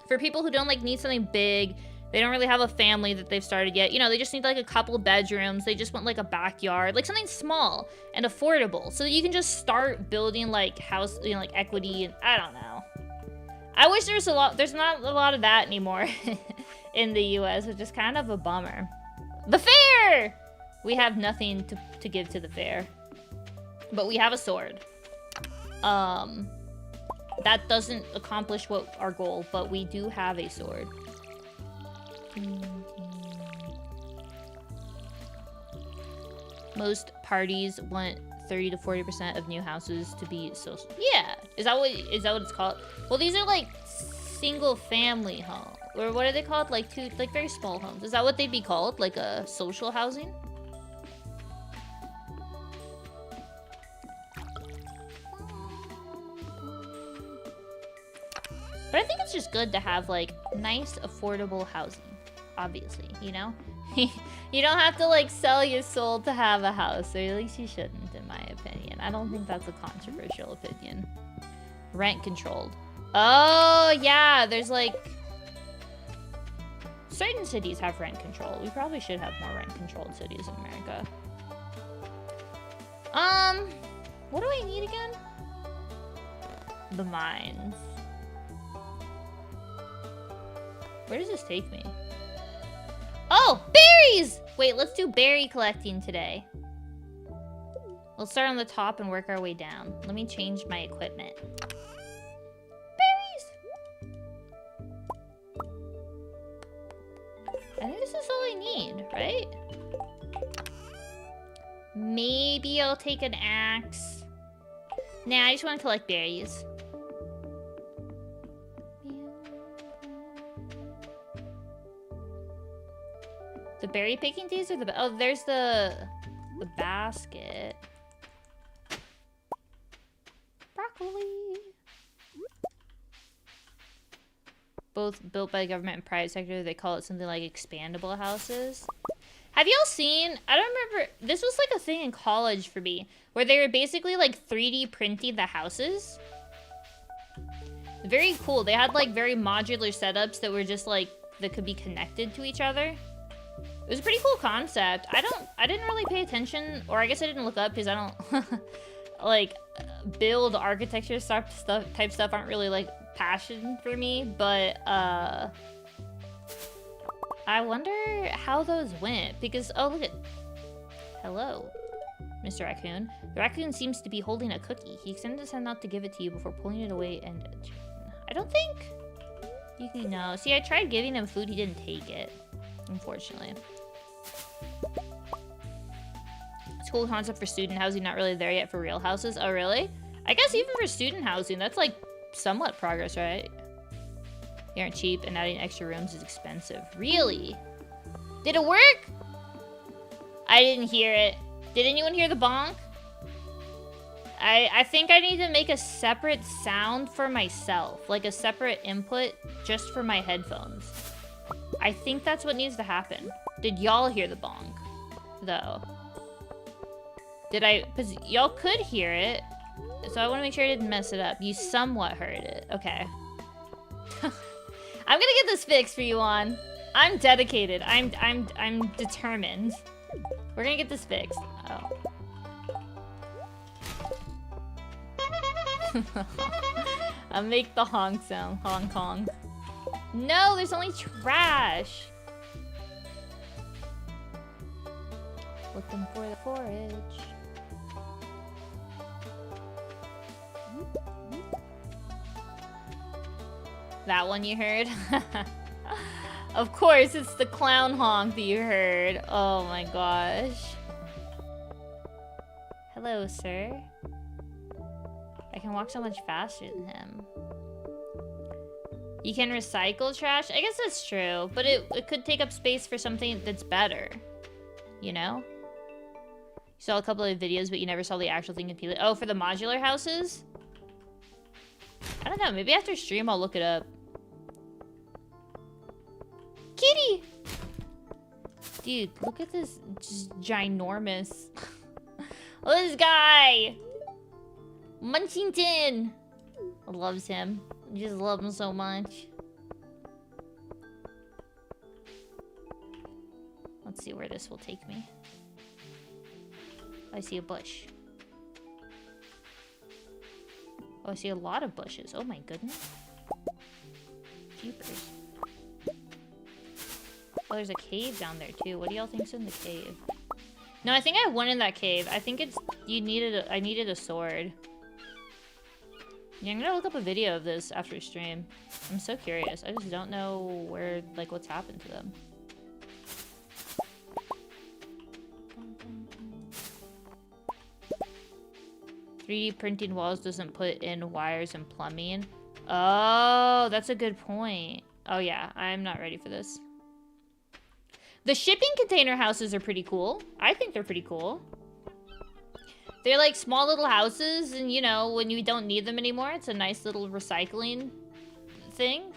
For people who don't like need something big, they don't really have a family that they've started yet. You know, they just need like a couple bedrooms. They just want like a backyard, like something small and affordable, so that you can just start building like house, you know, like equity. And I don't know. I wish there's not a lot of that anymore in the U.S., which is kind of a bummer. The fair! We have nothing to give to the fair, but we have a sword. That doesn't accomplish what our goal, but we do have a sword. Most parties want 30 to 40% of new houses to be social. Yeah, is that what it's called? Well, these are like single family homes, or what are they called? Like very small homes. Is that what they'd be called? Like a social housing? But I think it's just good to have like nice, affordable housing. Obviously, you know? You don't have to like sell your soul to have a house, or at least you shouldn't, in my opinion. I don't think that's a controversial opinion. Rent controlled. Oh, yeah, there's like... certain cities have rent control. We probably should have more rent controlled cities in America. What do I need again? The mines. Where does this take me? Oh, berries! Wait, let's do berry collecting today. We'll start on the top and work our way down. Let me change my equipment. Berries! I think this is all I need, right? Maybe I'll take an axe. Nah, I just want to collect berries. The berry picking days are the oh, there's the basket. Broccoli. Both built by the government and private sector. They call it something like expandable houses. Have y'all seen? I don't remember. This was like a thing in college for me, where they were basically like 3D printing the houses. Very cool. They had like very modular setups that were just like that could be connected to each other. It was a pretty cool concept. I didn't really pay attention, or I guess I didn't look up because I don't like build architecture type stuff aren't really like passion for me, but I wonder how those went because oh look at hello, Mr. Raccoon. The raccoon seems to be holding a cookie. He extended his hand out to give it to you before pulling it away and I don't think you can know. See, I tried giving him food, he didn't take it. Unfortunately. It's a cool concept for student housing, not really there yet for real houses. Oh, really? I guess even for student housing, that's like somewhat progress, right? They aren't cheap, and adding extra rooms is expensive. Really? Did it work? I didn't hear it. Did anyone hear the bonk? I think I need to make a separate sound for myself, like a separate input just for my headphones. I think that's what needs to happen. Did y'all hear the bonk, though? Did I? Because y'all could hear it, so I want to make sure I didn't mess it up. You somewhat heard it. Okay. I'm gonna get this fixed for you, on. I'm dedicated. I'm determined. We're gonna get this fixed. Oh. I'll make the honk sound. Hong Kong. No, there's only trash. Looking for the forage. That one you heard? Of course, it's the clown honk that you heard. Oh my gosh. Hello, sir. I can walk so much faster than him. You can recycle trash? I guess that's true, but it could take up space for something that's better. You know? You saw a couple of videos, but you never saw the actual thing completely. Oh, for the modular houses? I don't know, maybe after stream I'll look it up. Kitty! Dude, look at this just ginormous... Look at this guy! Munchington! Loves him. I just love him so much. Let's see where this will take me. I see a bush. Oh, I see a lot of bushes. Oh my goodness. Jeepers. Oh, there's a cave down there too. What do y'all think's in the cave? No, I think I won in that cave. I think it's... I needed a sword. Yeah, I'm gonna look up a video of this after stream. I'm so curious. I just don't know where, like, what's happened to them. 3D printing walls doesn't put in wires and plumbing. Oh, that's a good point. Oh yeah, I'm not ready for this. The shipping container houses are pretty cool. I think they're pretty cool. They're like small little houses, and you know, when you don't need them anymore, it's a nice little recycling thing.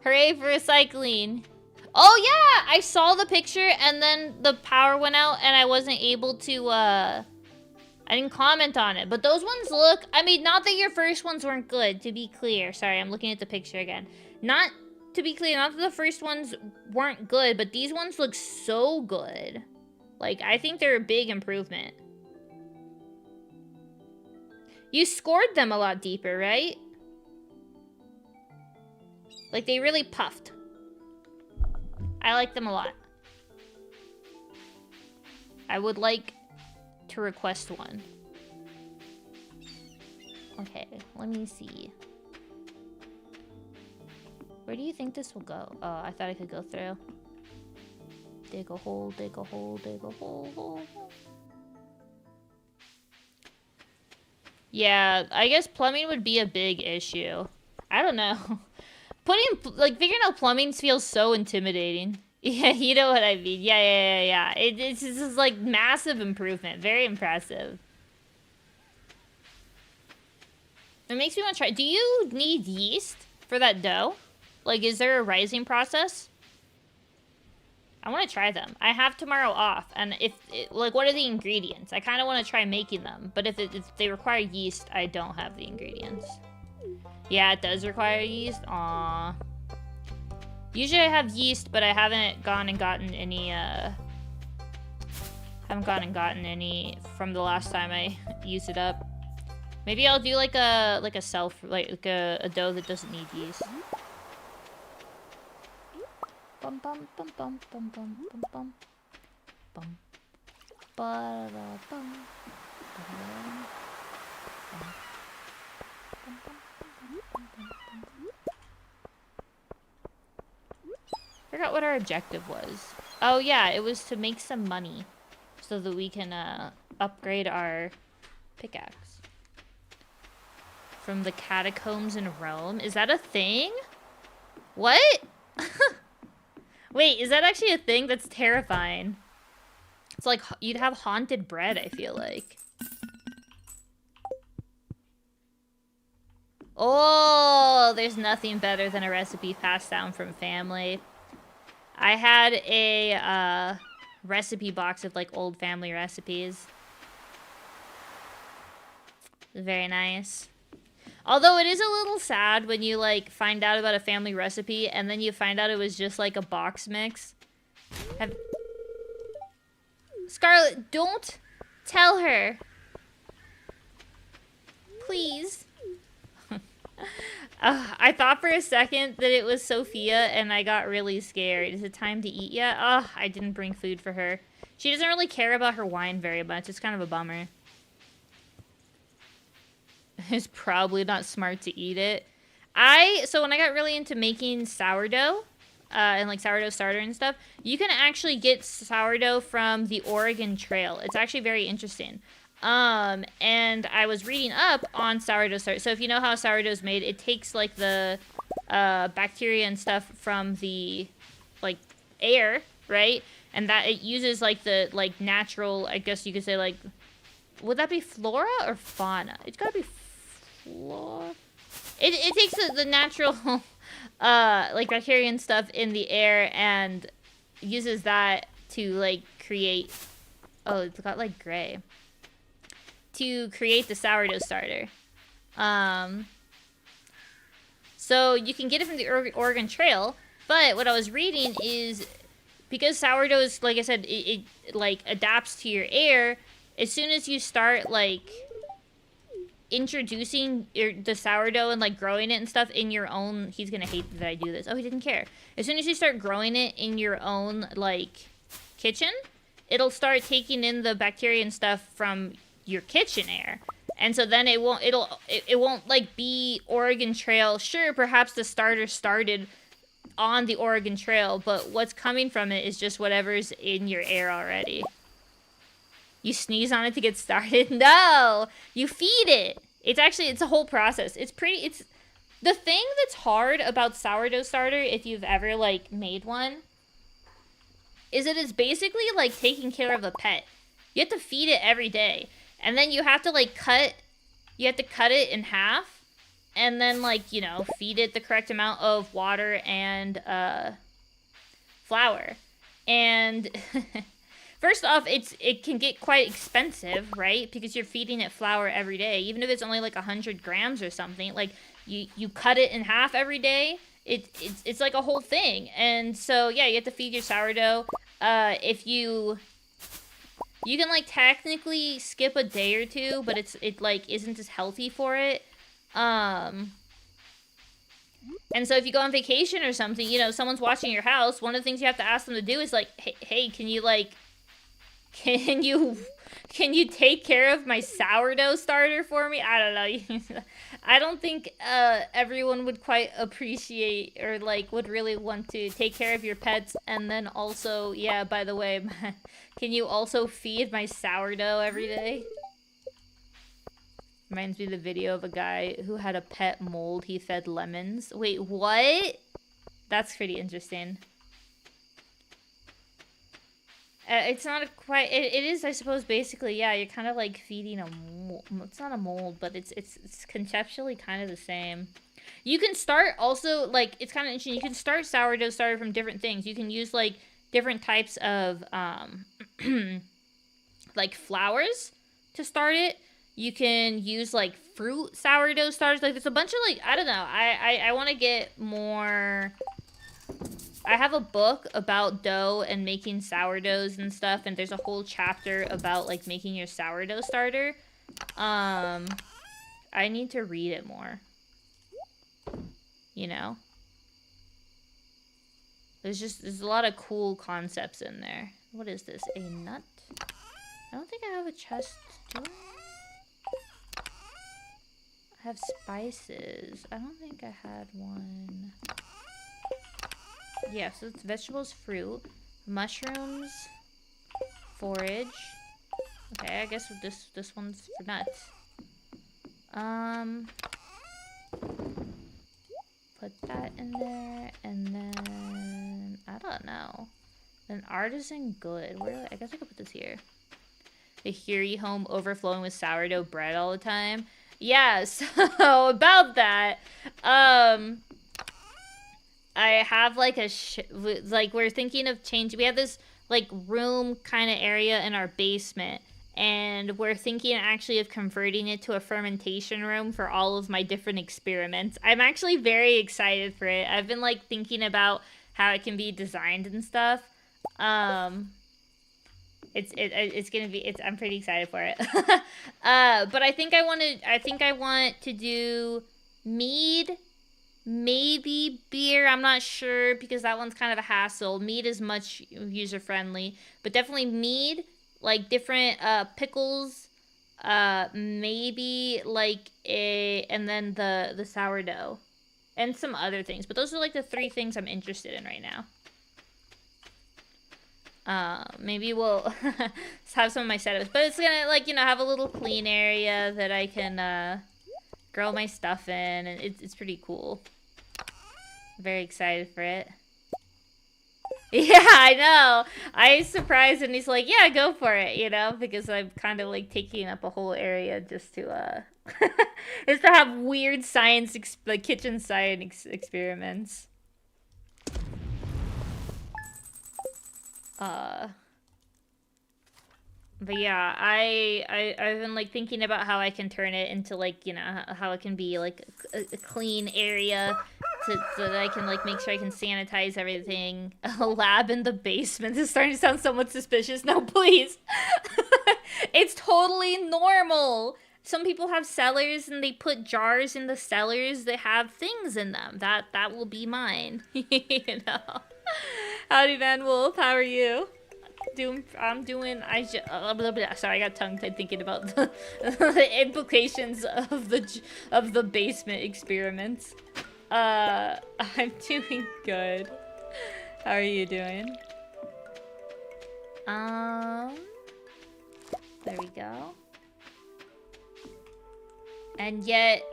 Hooray for recycling. Oh yeah, I saw the picture and then the power went out and I wasn't able to, I didn't comment on it. But those ones look, I mean, not that your first ones weren't good, to be clear. Sorry, I'm looking at the picture again. Not, to be clear, not that the first ones weren't good, but these ones look so good. Like, I think they're a big improvement. You scored them a lot deeper, right? Like, they really puffed. I like them a lot. I would like to request one. Okay, let me see. Where do you think this will go? Oh, I thought I could go through. Dig a hole, dig a hole, dig a hole. Yeah, I guess plumbing would be a big issue. I don't know. Figuring out plumbing feels so intimidating. Yeah, you know what I mean. Yeah. It's just like massive improvement. Very impressive. It makes me want to try. Do you need yeast for that dough? Like, is there a rising process? I want to try them. I have tomorrow off, and like, what are the ingredients? I kind of want to try making them, but if they require yeast, I don't have the ingredients. Yeah, it does require yeast. Aww. Usually I have yeast, but I haven't gone and gotten any, from the last time I used it up. Maybe I'll do like a dough that doesn't need yeast. Bum bum bum bum bum bum bum bum bum ba da bum bum. Forgot what our objective was. Oh yeah, it was to make some money so that we can upgrade our pickaxe. From the catacombs in Rome. Is that a thing? What? Wait, is that actually a thing? That's terrifying. It's like you'd have haunted bread, I feel like. Oh, there's nothing better than a recipe passed down from family. I had a recipe box of like old family recipes. Very nice. Although it is a little sad when you like find out about a family recipe and then you find out it was just like a box mix. Scarlett, don't tell her. Please. I thought for a second that it was Sophia and I got really scared. Is it time to eat yet? I didn't bring food for her. She doesn't really care about her wine very much. It's kind of a bummer. It's probably not smart to eat it. So when I got really into making sourdough, and like sourdough starter and stuff, you can actually get sourdough from the Oregon Trail. It's actually very interesting. And I was reading up on sourdough starter. So if you know how sourdough is made, it takes like the bacteria and stuff from the like air, right? And that it uses like the like natural, I guess you could say, like, would that be flora or fauna? It's gotta be flora. It takes the natural like bacteria and stuff in the air and uses that to like create, oh, it's got like gray, to create the sourdough starter. So you can get it from the Oregon Trail, But what I was reading is because sourdough is, like I said, it like adapts to your air. As soon as you start like introducing the sourdough and like growing it and stuff in your own, he's gonna hate that I do this. Oh, he didn't care. As soon as you start growing it in your own like kitchen, it'll start taking in the bacteria and stuff from your kitchen air. And so then it won't like be Oregon Trail. Sure, perhaps the starter started on the Oregon Trail, but what's coming from it is just whatever's in your air already. You sneeze on it to get started? No! You feed it! It's a whole process. It's the thing that's hard about sourdough starter, if you've ever, like, made one, is that it's basically like taking care of a pet. You have to feed it every day. And then you have to, like, cut it in half, and then, like, you know, feed it the correct amount of water and, flour. And... First off, it can get quite expensive, right? Because you're feeding it flour every day. Even if it's only like 100 grams or something, like you cut it in half every day, it's like a whole thing. And so yeah, you have to feed your sourdough. If you can like technically skip a day or two, but it like isn't as healthy for it. And so if you go on vacation or something, you know, someone's watching your house, one of the things you have to ask them to do is like, hey, can you take care of my sourdough starter for me? I don't know. I don't think everyone would quite appreciate or like would really want to take care of your pets. And then also, yeah, by the way, can you also feed my sourdough every day? Reminds me of the video of a guy who had a pet mold he fed lemons. Wait, what? That's pretty interesting. It's not quite... It is, I suppose, basically, yeah, you're kind of, like, feeding a mold. It's not a mold, but it's conceptually kind of the same. You can start also, like, it's kind of interesting. You can start sourdough starter from different things. You can use, like, different types of, like, flours to start it. You can use, like, fruit sourdough starters. Like, there's a bunch of, like, I don't know. I want to get more... I have a book about dough and making sourdoughs and stuff, and there's a whole chapter about, like, making your sourdough starter. I need to read it more. You know? There's a lot of cool concepts in there. What is this? A nut? I don't think I have a chest. Do I? I have spices. I don't think I had one. Yeah, so it's vegetables, fruit, mushrooms, forage. Okay, I guess this one's for nuts. Put that in there, and then I don't know. An artisan good. I guess I could put this here. The Hurie home overflowing with sourdough bread all the time. Yeah, so about that, I have like like we're thinking of change. We have this like room kind of area in our basement, and we're thinking actually of converting it to a fermentation room for all of my different experiments. I'm actually very excited for it. I've been like thinking about how it can be designed and stuff. It's gonna be I'm pretty excited for it. But I think I want to do mead. Maybe beer, I'm not sure, because that one's kind of a hassle. Mead is much user-friendly, but definitely mead, like different pickles, maybe like and then the sourdough, and some other things. But those are like the 3 things I'm interested in right now. Maybe we'll have some of my setups, but it's gonna like, you know, have a little clean area that I can grow my stuff in, and it's pretty cool. Very excited for it. Yeah, I know. I was surprised, and he's like, yeah, go for it, you know, because I'm kind of like taking up a whole area just to just to have weird science like kitchen science experiments. But yeah, I've been like thinking about how I can turn it into like, you know, how it can be like a clean area so that I can, like, make sure I can sanitize everything. A lab in the basement. This is starting to sound somewhat suspicious. No, please. It's totally normal. Some people have cellars and they put jars in the cellars that have things in them. That will be mine. You know. Howdy, Van Wolf. How are you? Sorry, I got tongue-tied thinking about the implications of the basement experiments. I'm doing good. How are you doing? There we go. And yet,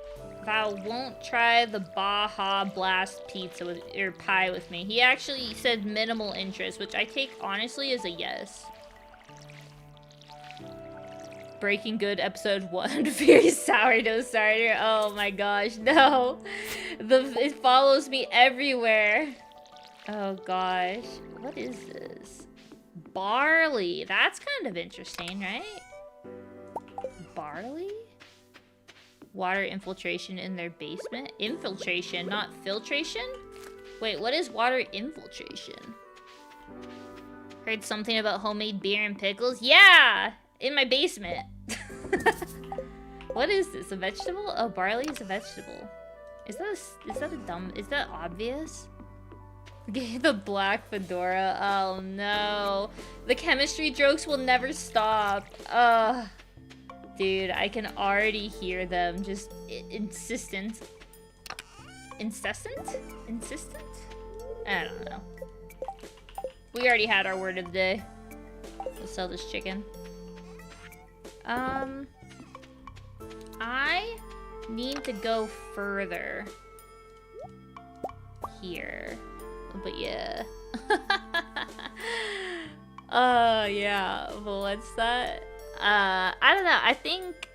Val won't try the Baja Blast pizza or pie with me. He actually said minimal interest, which I take honestly as a yes. Breaking Good episode 1, Furious Sourdough Starter. Oh my gosh, no. It follows me everywhere. Oh gosh. What is this? Barley. That's kind of interesting, right? Barley? Water infiltration in their basement? Infiltration, not filtration? Wait, what is water infiltration? Heard something about homemade beer and pickles? Yeah! In my basement. What is this? A vegetable? Oh, barley is a vegetable. Is that obvious? The black fedora. Oh no. The chemistry jokes will never stop. Ugh. Dude, I can already hear them just insistent? Insistent? I don't know. We already had our word of the day. Let's sell this chicken. I need to go further here. But yeah. Yeah. Well, what's that? I don't know. I think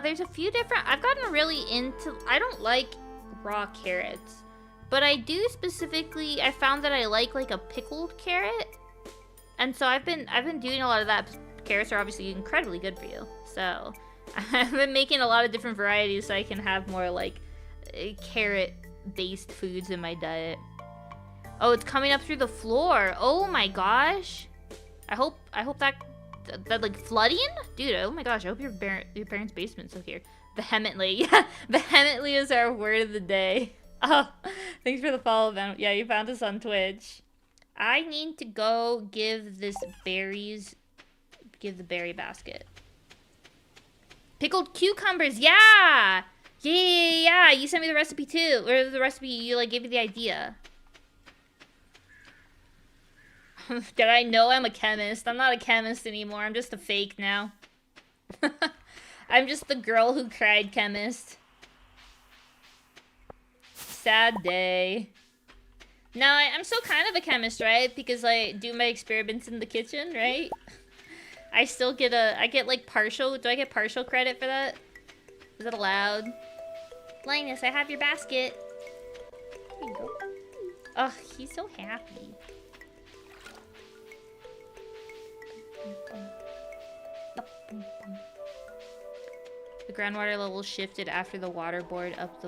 there's a few different. I've gotten really into. I don't like raw carrots, but I do specifically. I found that I like a pickled carrot, and so I've been doing a lot of that. Carrots are obviously incredibly good for you, so I've been making a lot of different varieties so I can have more like carrot-based foods in my diet. Oh, it's coming up through the floor. Oh my gosh. I hope that like flooding? Dude, oh my gosh, I hope your parents' basement's so here. Vehemently. Yeah, vehemently is our word of the day. Oh, thanks for the follow, Ben. Yeah, you found us on Twitch. I need to go give the berry basket. Pickled cucumbers, yeah! Yeah. You sent me the recipe too. Or the recipe, you like gave me the idea. Did I know I'm a chemist? I'm not a chemist anymore. I'm just a fake now. I'm just the girl who cried chemist. Sad day. No, I'm still kind of a chemist, right? Because I do my experiments in the kitchen, right? I still get I get like partial. Do I get partial credit for that? Is that allowed? Linus, I have your basket. There you go. Oh, he's so happy. The groundwater level shifted after the water board up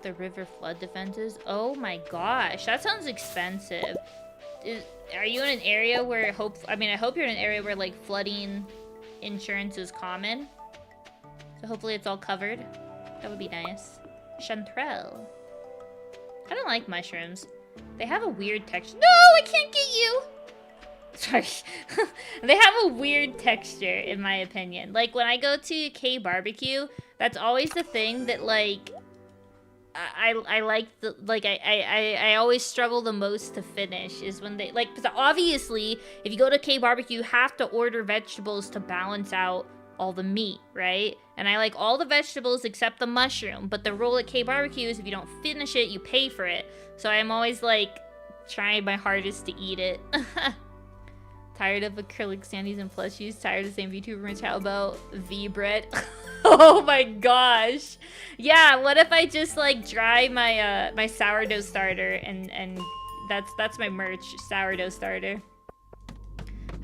the river flood defenses. Oh my gosh, that sounds expensive. Are you in an area where I hope you're in an area where like flooding insurance is common. So hopefully it's all covered. That would be nice. Chanterelle. I don't like mushrooms. They have a weird texture. No, I can't get you! Sorry. They have a weird texture, in my opinion. Like, when I go to K Barbecue, that's always the thing that, like, I like the, like, I always struggle the most to finish is when they, like, because obviously, if you go to K Barbecue, you have to order vegetables to balance out all the meat, right? And I like all the vegetables except the mushroom, but the rule at K Barbecue is if you don't finish it, you pay for it. So I'm always, like, trying my hardest to eat it. Tired of acrylic standees and plushies. Tired of the same VTuber merch. How about V-bread? Oh my gosh. Yeah, what if I just like dry my my sourdough starter and that's my merch, sourdough starter.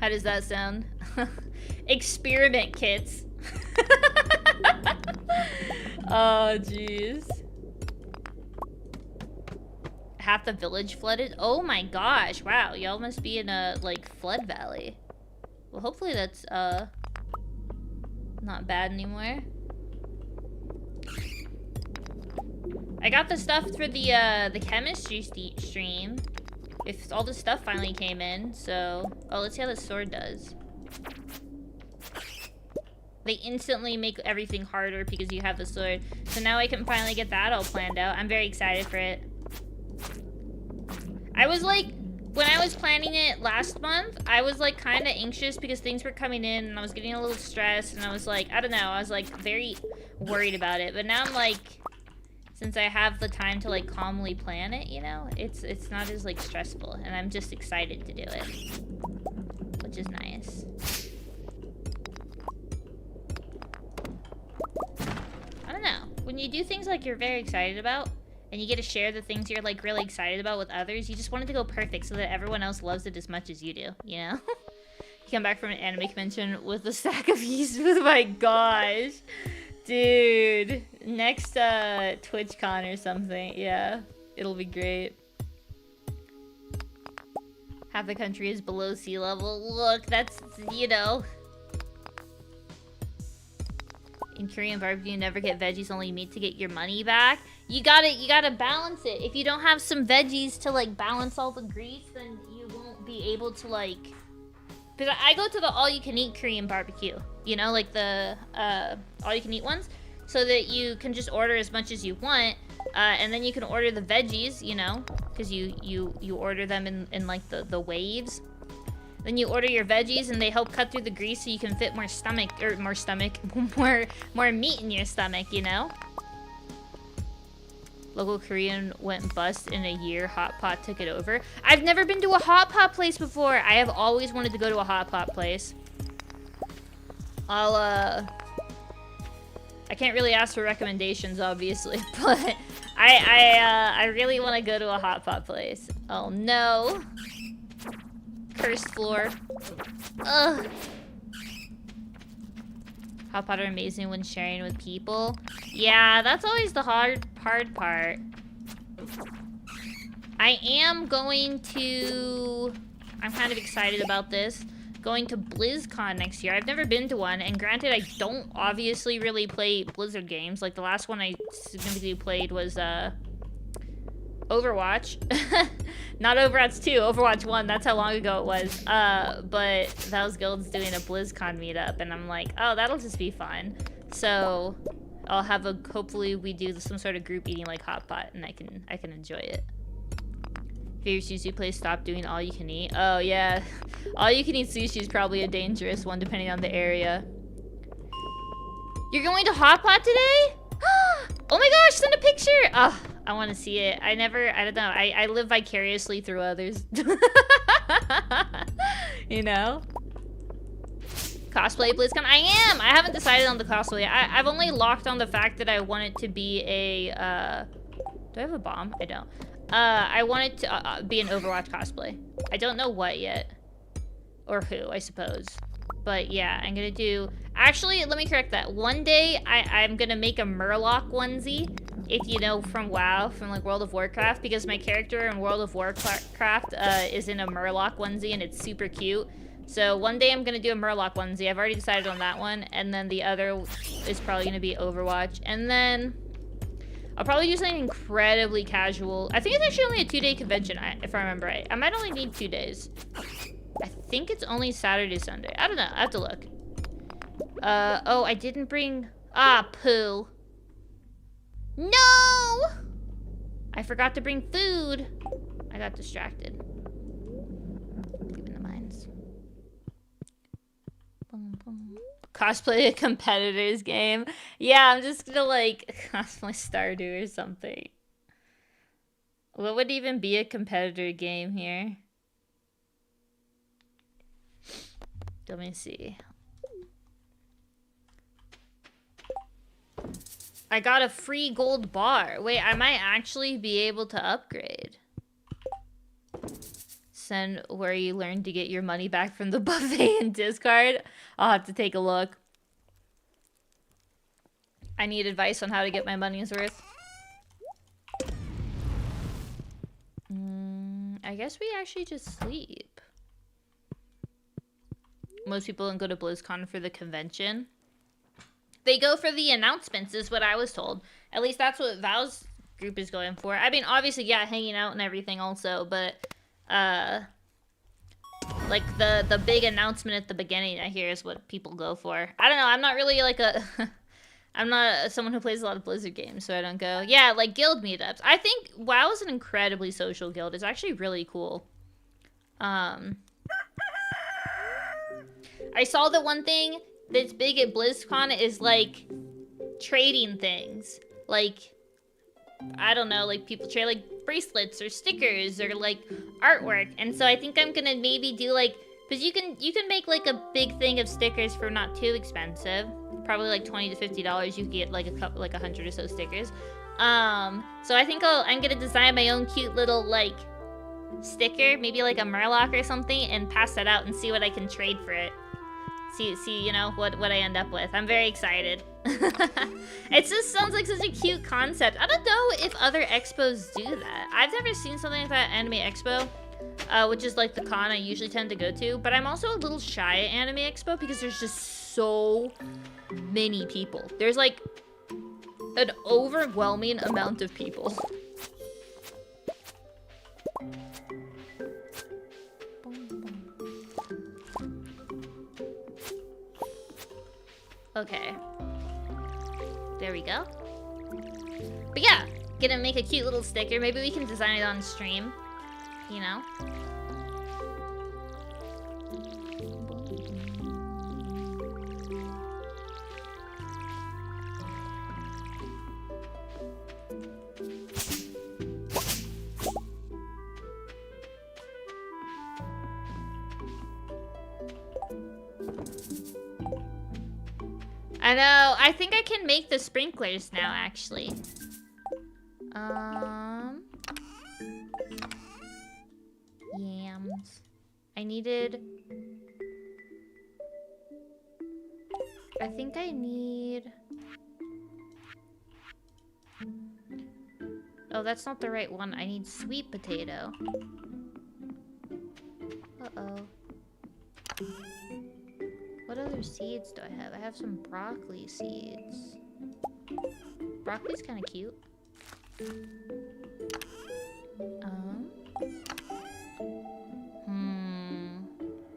How does that sound? Experiment kits. Oh jeez. half the village flooded. Oh my gosh, wow, y'all must be in a, like, flood valley. Well, hopefully that's, not bad anymore. I got the stuff for the chemistry stream. If all the stuff finally came in, so... Oh, let's see how the sword does. They instantly make everything harder because you have the sword. So now I can finally get that all planned out. I'm very excited for it. I was like, when I was planning it last month, I was like kind of anxious because things were coming in and I was getting a little stressed and I was like, I don't know, I was like very worried about it. But now I'm like, since I have the time to like calmly plan it, you know, it's not as like stressful and I'm just excited to do it, which is nice. I don't know, when you do things like you're very excited about and you get to share the things you're like really excited about with others, you just want it to go perfect so that everyone else loves it as much as you do, you know? You come back from an anime convention with a stack of yeast. Oh my gosh. Dude. Next TwitchCon or something. Yeah. It'll be great. Half the country is below sea level. Look, that's, you know. In Korean barbecue, you never get veggies, only meat to get your money back. You gotta balance it. If you don't have some veggies to like balance all the grease, then you won't be able to like... Because I go to the all-you-can-eat Korean barbecue, you know, like the all-you-can-eat ones, so that you can just order as much as you want, and then you can order the veggies, you know, because you order them in like the waves. Then you order your veggies, and they help cut through the grease so you can fit more meat in your stomach, you know. Local Korean went bust in a year. Hot pot took it over. I've never been to a hot pot place before. I have always wanted to go to a hot pot place. I can't really ask for recommendations, obviously, but I really want to go to a hot pot place. Oh no. Cursed floor. Ugh. Hot pot are amazing when sharing with people. Yeah, that's always the hard part. I am going to... I'm kind of excited about this. Going to BlizzCon next year. I've never been to one, and granted, I don't obviously really play Blizzard games. Like, the last one I significantly played was, Overwatch. Not Overwatch 2, Overwatch 1, that's how long ago it was. But Val's Guild's doing a BlizzCon meetup, and I'm like, oh, that'll just be fun. So, I'll have a, hopefully we do some sort of group eating like hot pot, and I can enjoy it. Favorite sushi place, stop doing all you can eat. Oh yeah, all you can eat sushi is probably a dangerous one depending on the area. You're going to hot pot today? Oh my gosh, send a picture! Oh, I want to see it. I don't know, I live vicariously through others. You know? Cosplay BlizzCon? I am! I haven't decided on the cosplay. I've only locked on the fact that I want it to be a, do I have a bomb? I don't. I want it to be an Overwatch cosplay. I don't know what yet. Or who, I suppose. But yeah, I'm gonna do... Actually, let me correct that. One day, I'm gonna make a Murloc onesie. If you know from WoW, from like World of Warcraft. Because my character in World of Warcraft is in a Murloc onesie and it's super cute. So one day I'm gonna do a Murloc onesie. I've already decided on that one. And then the other is probably gonna be Overwatch. And then... I'll probably do something incredibly casual. I think it's actually only a 2-day convention, if I remember right. I might only need 2 days. I think it's only Saturday, Sunday. I don't know. I have to look. Oh, I didn't bring... Ah, poo. No! I forgot to bring food. I got distracted. Keeping the mines. Boom, boom. Cosplay a competitor's game. Yeah, I'm just gonna like cosplay Stardew or something. What would even be a competitor game here? Let me see. I got a free gold bar. Wait, I might actually be able to upgrade. Send where you learn to get your money back from the buffet in Discord. I'll have to take a look. I need advice on how to get my money's worth. I guess we actually just sleep. Most people don't go to BlizzCon for the convention. They go for the announcements, is what I was told. At least that's what Val's group is going for. I mean, obviously, yeah, hanging out and everything also, but, like, the big announcement at the beginning, I hear, is what people go for. I don't know, I'm not really, like, I'm not someone who plays a lot of Blizzard games, so I don't go. Yeah, like, guild meetups. I think WoW is an incredibly social guild. It's actually really cool. I saw the one thing that's big at BlizzCon is, like, trading things. Like, I don't know, like, people trade, like, bracelets or stickers or, like, artwork. And so I think I'm gonna maybe do, like, because you can make, like, a big thing of stickers for not too expensive. Probably, like, $20 to $50. You can get, like, a couple, like, 100 or so stickers. So I think I'm gonna design my own cute little, like, sticker. Maybe, like, a Murloc or something. And pass that out and see what I can trade for it. See, you know, what I end up with. I'm very excited. It just sounds like such a cute concept. I don't know if other expos do that. I've never seen something like that at Anime Expo, which is like the con I usually tend to go to. But I'm also a little shy at Anime Expo because there's just so many people. There's like an overwhelming amount of people. Okay. There we go. But yeah, gonna make a cute little sticker. Maybe we can design it on stream. You know? I know. I think I can make the sprinklers now, actually. Yams. I needed... I think I need... Oh, that's not the right one. I need sweet potato. Uh-oh. What other seeds do I have? I have some broccoli seeds. Broccoli's kind of cute.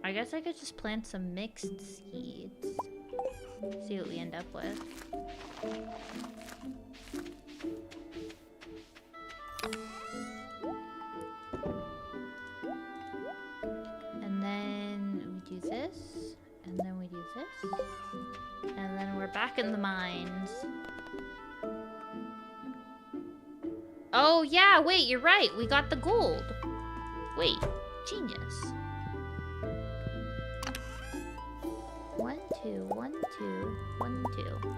I guess I could just plant some mixed seeds. See what we end up with. And then we do this. And then we do this. And then we're back in the mines. Oh, yeah, wait, you're right. We got the gold. Wait, genius. 1, 2, 1, 2, 1, 2.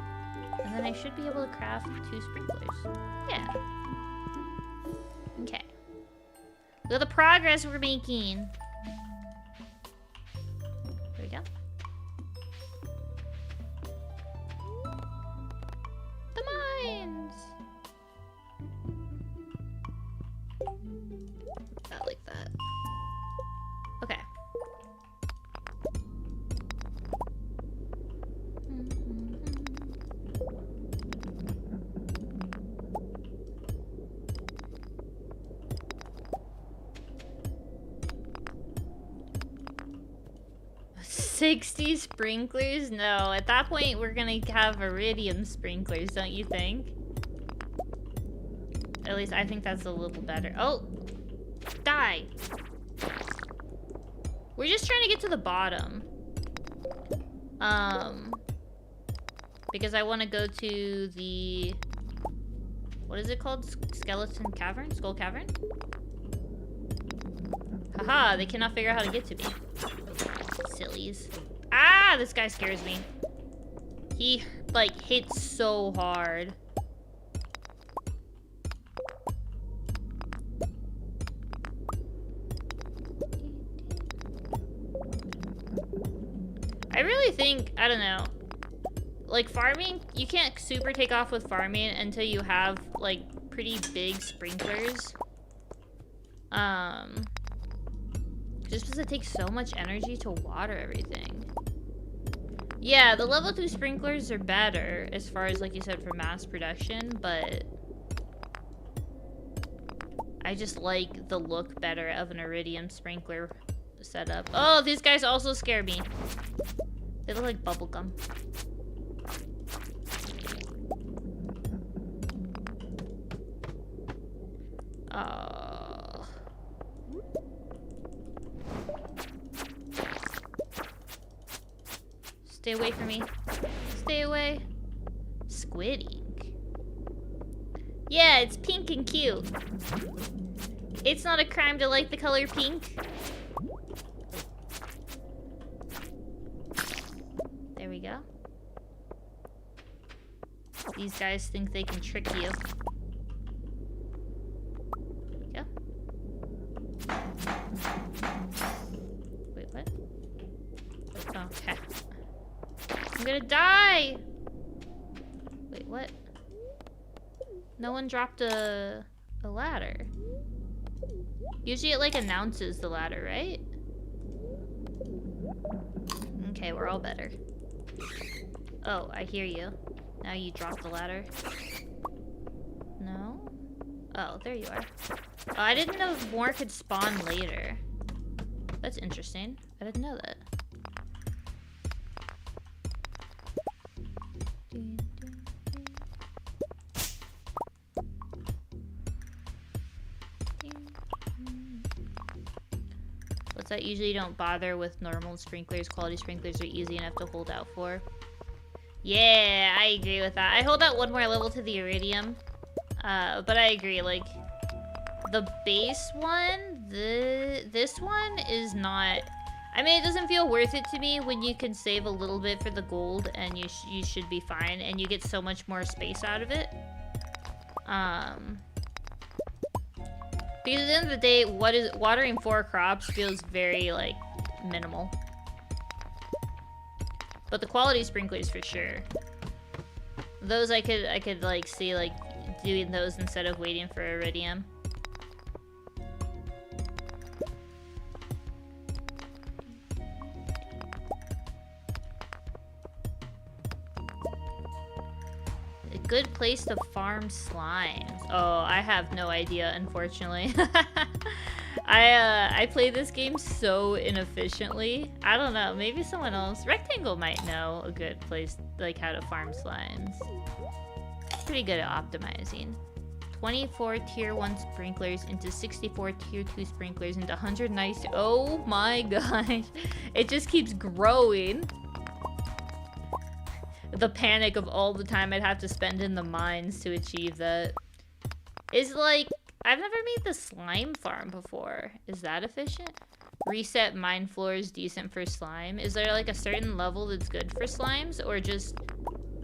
And then I should be able to craft 2 sprinklers. Yeah. Okay. Look at the progress we're making. There we go. The mines! Not like that. Okay. 60 sprinklers? No, at that point we're gonna have iridium sprinklers, don't you think? At least I think that's a little better. Oh! Die! We're just trying to get to the bottom. Because I want to go to the... What is it called? Skeleton Cavern? Skull Cavern? Haha, they cannot figure out how to get to me. Sillies. Ah, this guy scares me. He, like, hits so hard. I really think, I don't know, like farming, you can't super take off with farming until you have like pretty big sprinklers. Just because it takes so much energy to water everything. Yeah, the level 2 sprinklers are better as far as, like you said, for mass production, but I just like the look better of an iridium sprinkler setup. Oh, these guys also scare me. They look like bubblegum. Stay away from me. Stay away. Squid ink. Yeah, it's pink and cute. It's not a crime to like the color pink. There we go. These guys think they can trick you. There we go. Wait, what? Oh, okay. I'm gonna die! Wait, what? No one dropped a ladder. Usually it, like, announces the ladder, right? Okay, we're all better. Oh, I hear you. Now you dropped the ladder. No? Oh, there you are. Oh, I didn't know more could spawn later. That's interesting. I didn't know that. What's that? Usually don't bother with normal sprinklers. Quality sprinklers are easy enough to hold out for. Yeah, I agree with that. I hold out one more level to the iridium. But I agree, like, the base one, this one is not... I mean, it doesn't feel worth it to me when you can save a little bit for the gold and you should be fine, and you get so much more space out of it. Because at the end of the day, watering 4 crops feels very, like, minimal. But the quality sprinklers for sure. Those I could like see like doing those instead of waiting for iridium. A good place to farm slimes. Oh, I have no idea, unfortunately. I play this game so inefficiently. I don't know, maybe someone else. Rectangle might know a good place, like how to farm slimes. Pretty good at optimizing. 24 tier 1 sprinklers into 64 tier 2 sprinklers into 100 nice. Oh my gosh. It just keeps growing. The panic of all the time I'd have to spend in the mines to achieve that. Is like, I've never made the slime farm before. Is that efficient? Reset mine floors decent for slime. Is there like a certain level that's good for slimes, or just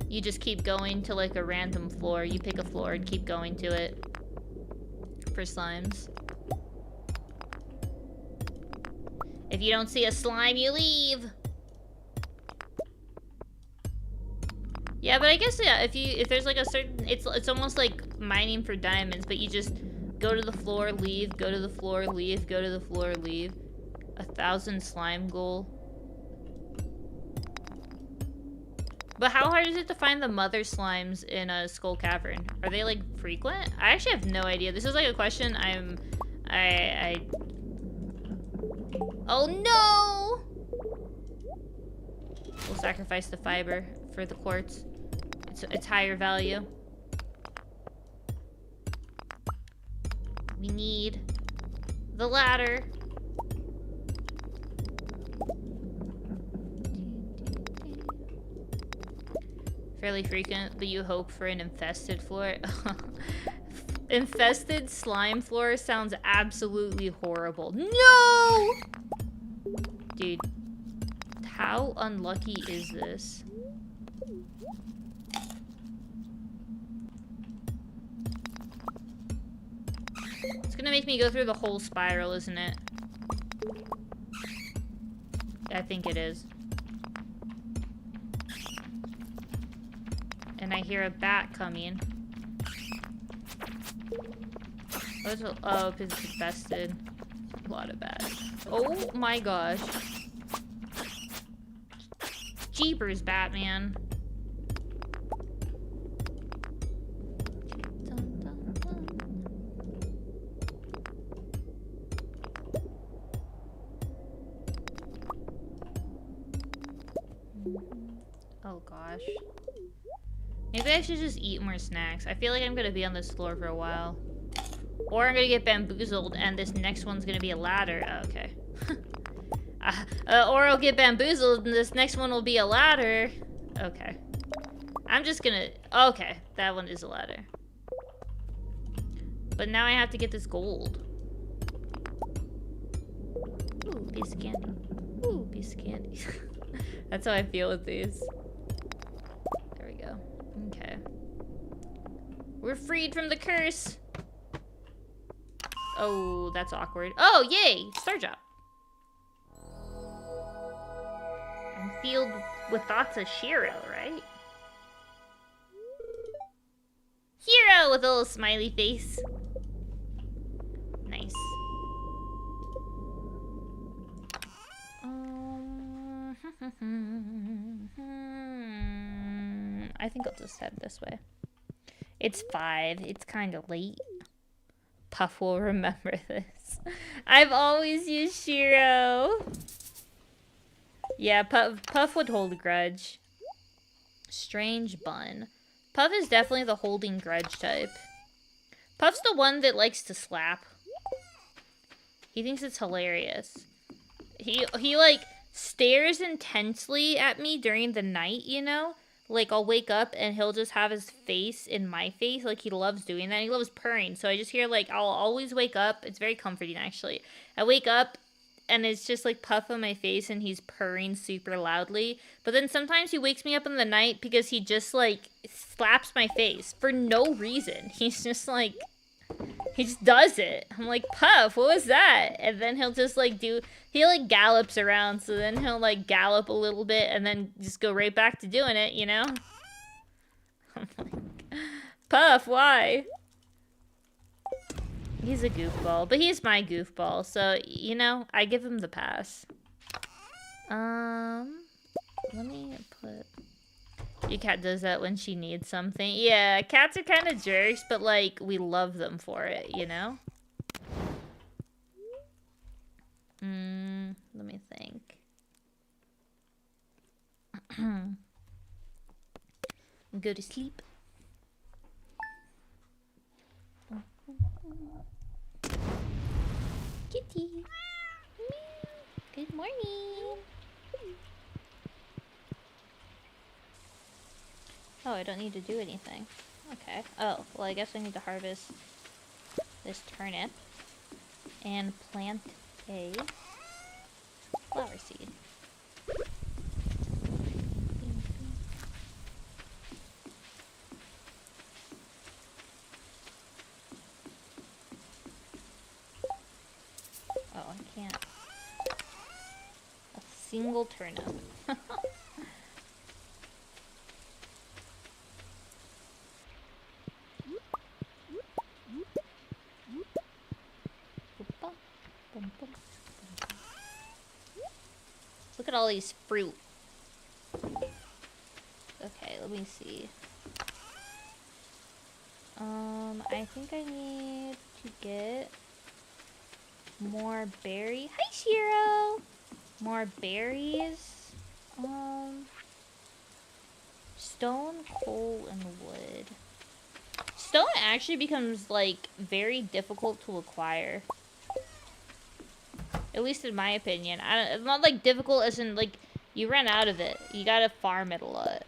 you just keep going to like a random floor? You pick a floor and keep going to it for slimes. If you don't see a slime, you leave. Yeah, but I guess yeah, if there's like a certain, it's almost like mining for diamonds, but you just go to the floor, leave, go to the floor, leave, go to the floor, leave. 1,000 slime goal. But how hard is it to find the mother slimes in a Skull Cavern? Are they like frequent? I actually have no idea. This is like a question Oh no! We'll sacrifice the fiber for the quartz. It's higher value. We need the ladder. Fairly frequent, but you hope for an infested floor. Infested slime floor sounds absolutely horrible. No! Dude, how unlucky is this? It's gonna make me go through the whole spiral, isn't it? I think it is. And I hear a bat coming. Oh, because it's infested. lot of bad. Oh my gosh. Jeepers, Batman. Dun, dun, dun. Oh gosh. Maybe I should just eat more snacks. I feel like I'm gonna be on this floor for a while. Or I'm gonna get bamboozled and this next one's gonna be a ladder. Oh, okay. Or I'll get bamboozled and this next one will be a ladder. Okay. I'm just gonna... Okay, that one is a ladder. But now I have to get this gold. Ooh, piece of candy. Ooh, piece of candy. That's how I feel with these. There we go. Okay. We're freed from the curse. Oh, that's awkward. Oh, yay! Star drop. I'm filled with thoughts of Shiro, right? Hero with a little smiley face. Nice. I think I'll just head this way. It's 5. It's kind of late. Puff will remember this. I've always used Shiro. Yeah, Puff would hold a grudge. Strange bun. Puff is definitely the holding grudge type. Puff's the one that likes to slap. He thinks it's hilarious. He like stares intensely at me during the night, you know? Like I'll wake up and he'll just have his face in my face. Like he loves doing that. He loves purring. So I just hear like, I'll always wake up. It's very comforting actually. I wake up and it's just like Puff on my face and he's purring super loudly. But then sometimes he wakes me up in the night because he just like slaps my face for no reason. He's just like, he just does it. I'm like, Puff, what was that? And then he'll just like he like gallops around. So then he'll like gallop a little bit and then just go right back to doing it, you know? I'm like, Puff, why? He's a goofball, but he's my goofball, so, you know, I give him the pass. Let me put... Your cat does that when she needs something. Yeah, cats are kind of jerks, but, like, we love them for it, you know? Let me think. Go to sleep. Kitty. Good morning. Oh, I don't need to do anything. Okay. Oh, well, I guess I need to harvest this turnip and plant a flower seed. Oh, I can't. A single turnip. Look at all these fruit. Okay, let me see. I think I need to get more berry. Hi, Shiro! More berries. Stone, coal, and wood. Stone actually becomes, like, very difficult to acquire. At least in my opinion. It's not, like, difficult as in, like, you run out of it. You gotta farm it a lot.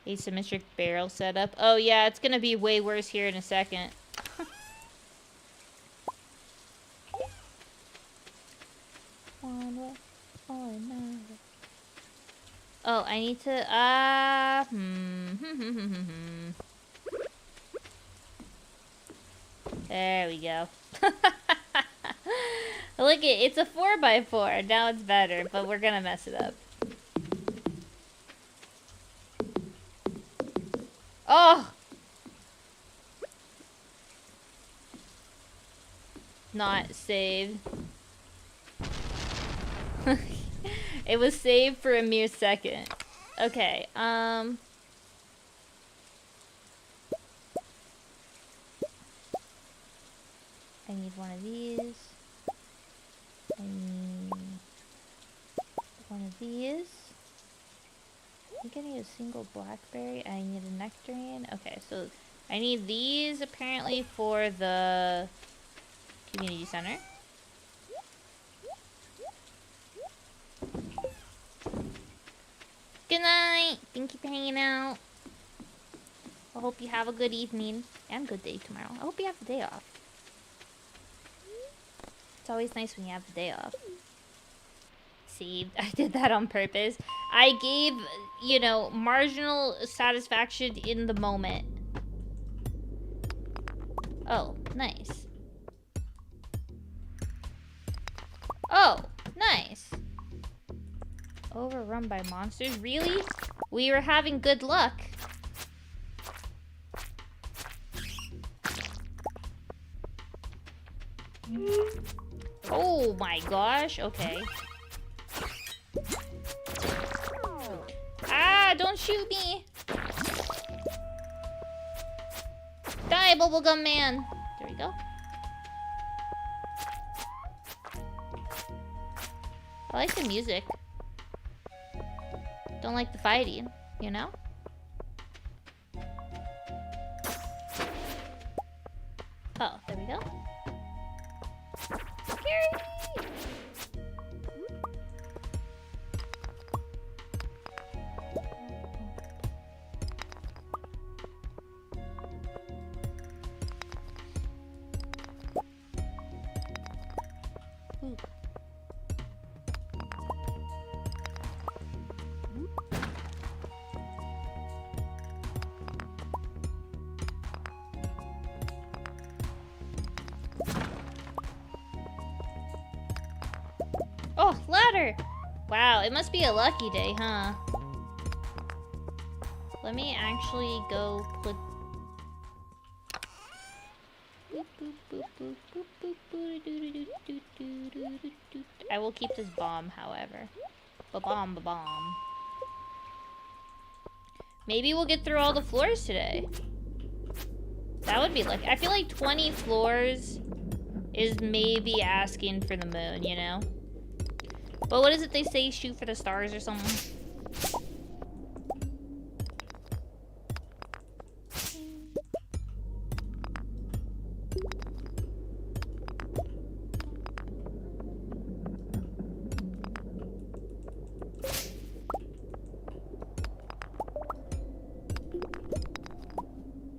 Asymmetric barrel setup. Oh, yeah, it's gonna be way worse here in a second. Oh, I need to, There we go. Look it's a 4x4. Now it's better, but we're gonna mess it up. Oh! Not saved. It was saved for a mere second. Okay, I need one of these. I need one of these. I think I need a single blackberry. I need a nectarine. Okay, so I need these apparently for the community center. Good night. Thank you for hanging out. I hope you have a good evening and good day tomorrow. I hope you have the day off. It's always nice when you have the day off. Saved. I did that on purpose. I gave, you know, marginal satisfaction in the moment. Oh, nice. Oh, nice. Overrun by monsters? Really? We were having good luck. Oh my gosh, okay. Ah, don't shoot me! Die, Bubblegum Man! There we go. I like the music. Don't like the fighting, you know? Oh, there we go. Scary! Ooh. Oh, ladder! Wow, it must be a lucky day, huh? Let me actually go put... I will keep this bomb, however. Ba-bomb, ba-bomb. Maybe we'll get through all the floors today. That would be lucky. I feel like 20 floors is maybe asking for the moon, you know? But what is it they say? Shoot for the stars or something?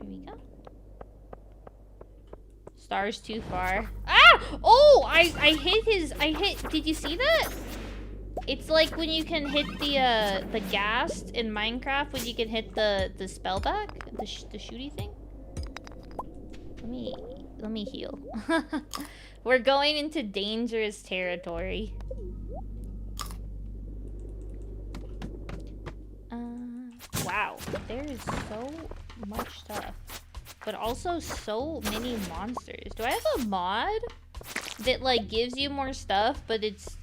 Here we go. Stars too far. Ah! Oh! I hit his... Did you see that? It's like when you can hit the ghast in Minecraft when you can hit the spellback, the shooty thing. Let me heal. We're going into dangerous territory. Wow, there is so much stuff, but also so many monsters. Do I have a mod that like gives you more stuff, but it's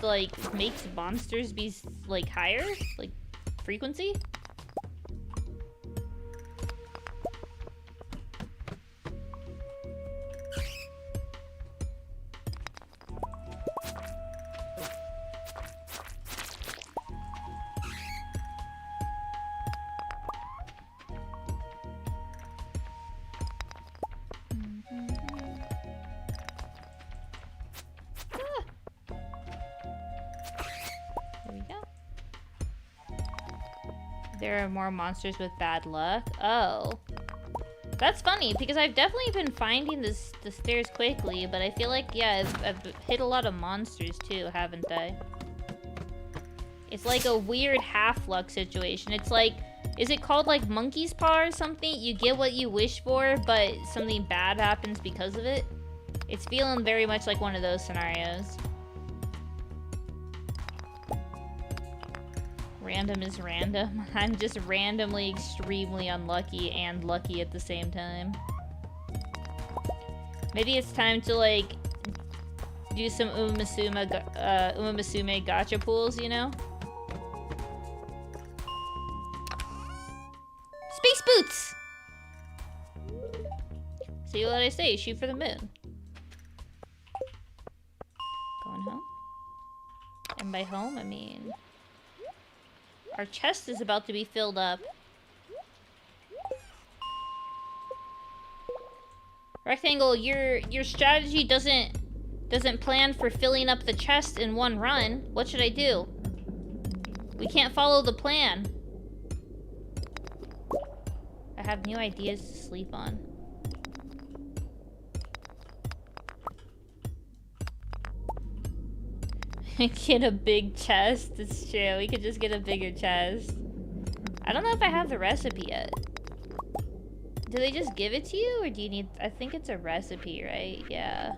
like makes monsters be like higher, like frequency? There are more monsters with bad luck. Oh. That's funny, because I've definitely been finding the stairs quickly, but I feel like, yeah, I've hit a lot of monsters too, haven't I? It's like a weird half-luck situation. It's like, is it called like monkey's paw or something? You get what you wish for, but something bad happens because of it? It's feeling very much like one of those scenarios. Random is random. I'm just randomly extremely unlucky and lucky at the same time. Maybe it's time to, like, do some Umasume gacha pools, you know? Space boots! See what I say, shoot for the moon. Going home? And by home, I mean... our chest is about to be filled up. Rectangle, your strategy doesn't plan for filling up the chest in one run. What should I do? We can't follow the plan. I have new ideas to sleep on. Get a big chest. It's true. We could just get a bigger chest. I don't know if I have the recipe yet. Do they just give it to you, or do you need... I think it's a recipe, right? Yeah.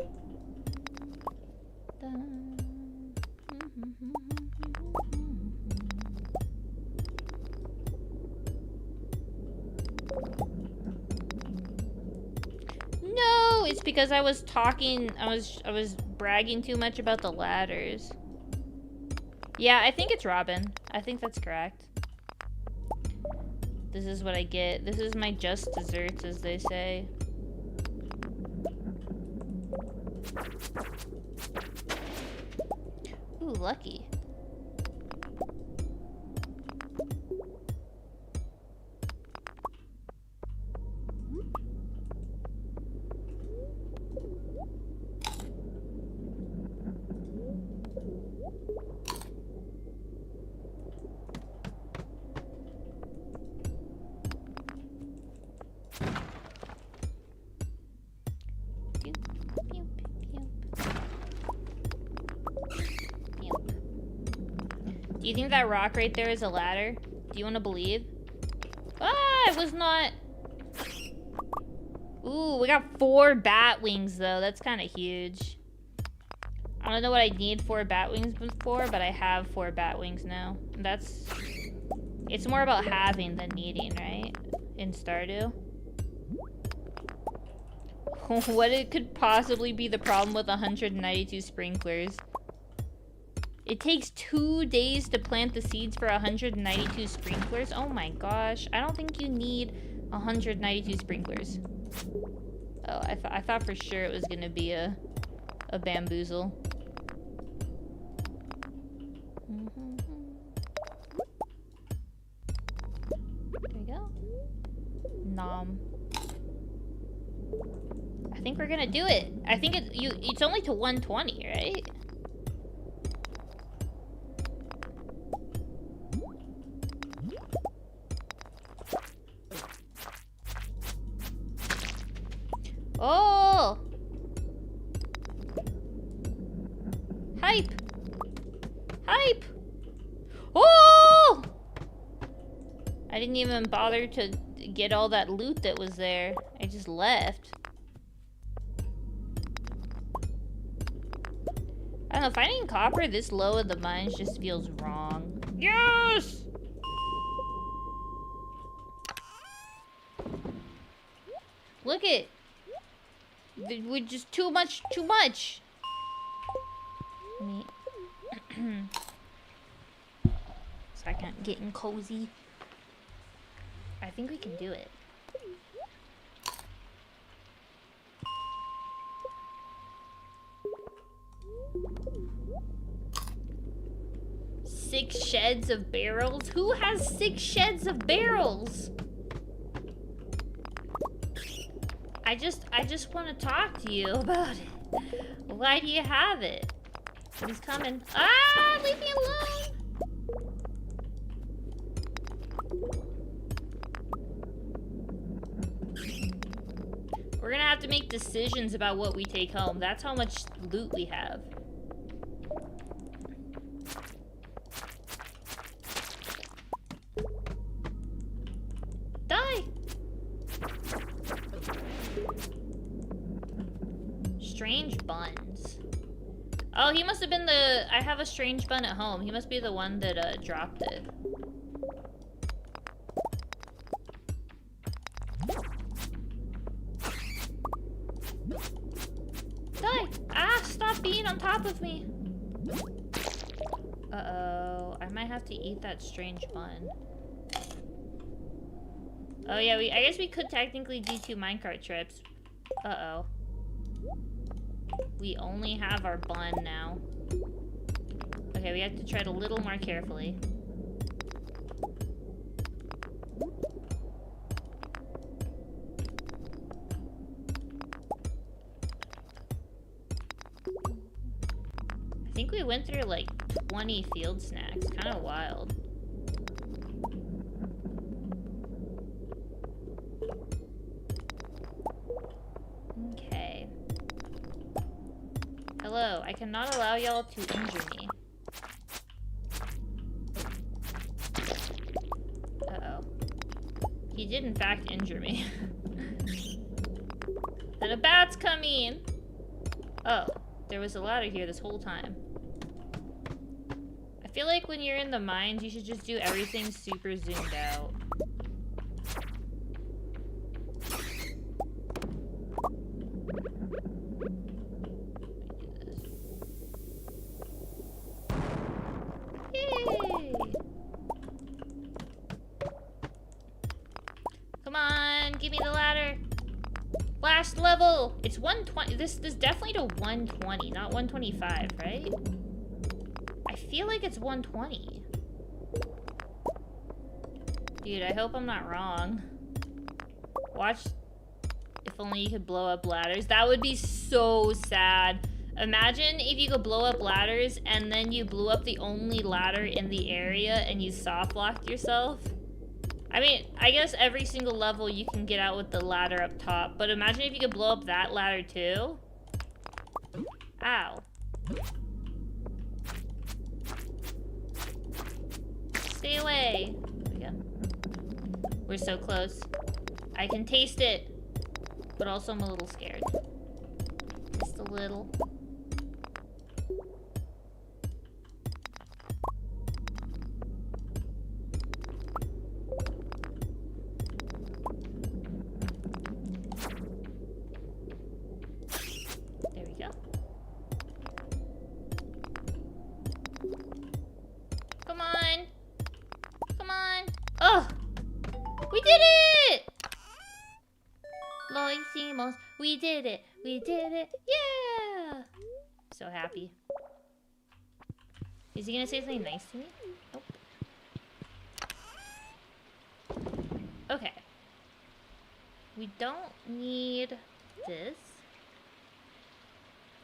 No, it's because I was talking... I was bragging too much about the ladders. Yeah, I think it's Robin. I think that's correct. This is what I get. This is my just desserts, as they say. Ooh, lucky. Do you think that rock right there is a ladder? Do you want to believe? Ah, it was not. Ooh, we got 4 bat wings though. That's kind of huge. I don't know what I need 4 bat wings for, but I have 4 bat wings now. That's... it's more about having than needing, right? In Stardew. What it could possibly be the problem with 192 sprinklers? It takes 2 days to plant the seeds for 192 sprinklers? Oh my gosh. I don't think you need 192 sprinklers. Oh, I thought for sure it was gonna be a bamboozle. There we go. Nom. I think we're gonna do it. I think it's only to 120, right? Oh! Hype! Hype! Oh! I didn't even bother to get all that loot that was there. I just left. I don't know, finding copper this low in the mines just feels wrong. Yes! Look it. We're just too much. Me. Second, getting cozy. I think we can do it. Six sheds of barrels? Who has 6 sheds of barrels? I just want to talk to you about it. Why do you have it? He's coming. Ah, leave me alone. We're gonna have to make decisions about what we take home. That's how much loot we have. Die! Strange buns. Oh, he must have been the... I have a strange bun at home. He must be the one that, dropped it. Die! Ah, stop being on top of me! Uh-oh. I might have to eat that strange bun. Oh yeah, I guess we could technically do 2 minecart trips. Uh-oh. We only have our bun now. Okay, we have to tread a little more carefully. I think we went through like 20 field snacks. Kind of wild. Okay. Hello, I cannot allow y'all to injure me. Uh-oh. He did in fact injure me. And a bat's coming! Oh, there was a ladder here this whole time. I feel like when you're in the mines, you should just do everything super zoomed out. Yay! Come on, give me the ladder. Last level! It's 120. This definitely to 120, not 125, right? I feel like it's 120. Dude, I hope I'm not wrong. Watch. If only you could blow up ladders. That would be so sad. Imagine if you could blow up ladders and then you blew up the only ladder in the area and you soft locked yourself. I mean, I guess every single level you can get out with the ladder up top, but imagine if you could blow up that ladder too. Ow. Stay away. There we go. We're so close. I can taste it, but also I'm a little scared. Just a little. We did it! We did it! Yeah! So happy. Is he gonna say something nice to me? Nope. Okay. We don't need this.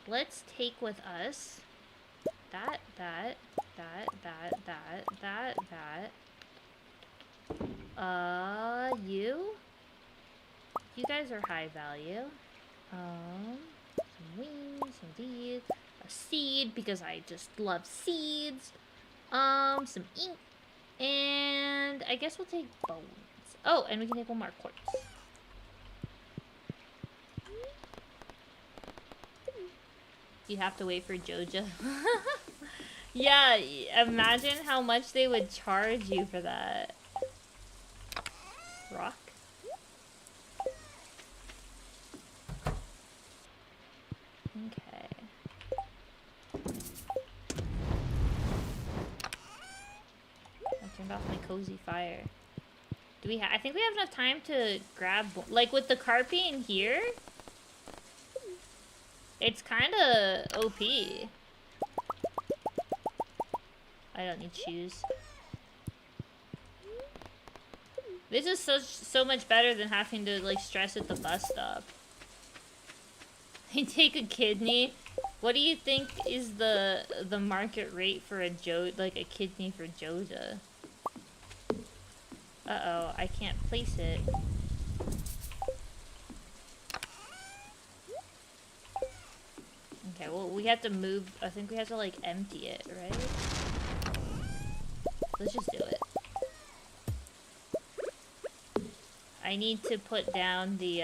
Let's take with us that. You guys are high value. Some wings, some these, a seed, because I just love seeds. Some ink, and I guess we'll take bones. Oh, and we can take one more quartz. You have to wait for Joja. Yeah, imagine how much they would charge you for that. Rock. Okay. I turned off my cozy fire. Do we I think we have enough time to grab, like with the carp being here, it's kind of OP. I don't need shoes. This is so much better than having to like stress at the bus stop. They take a kidney. What do you think is the market rate for a kidney for Joja? Uh-oh, I can't place it. Okay, well we have to move. I think we have to like empty it, right? Let's just do it. I need to put down the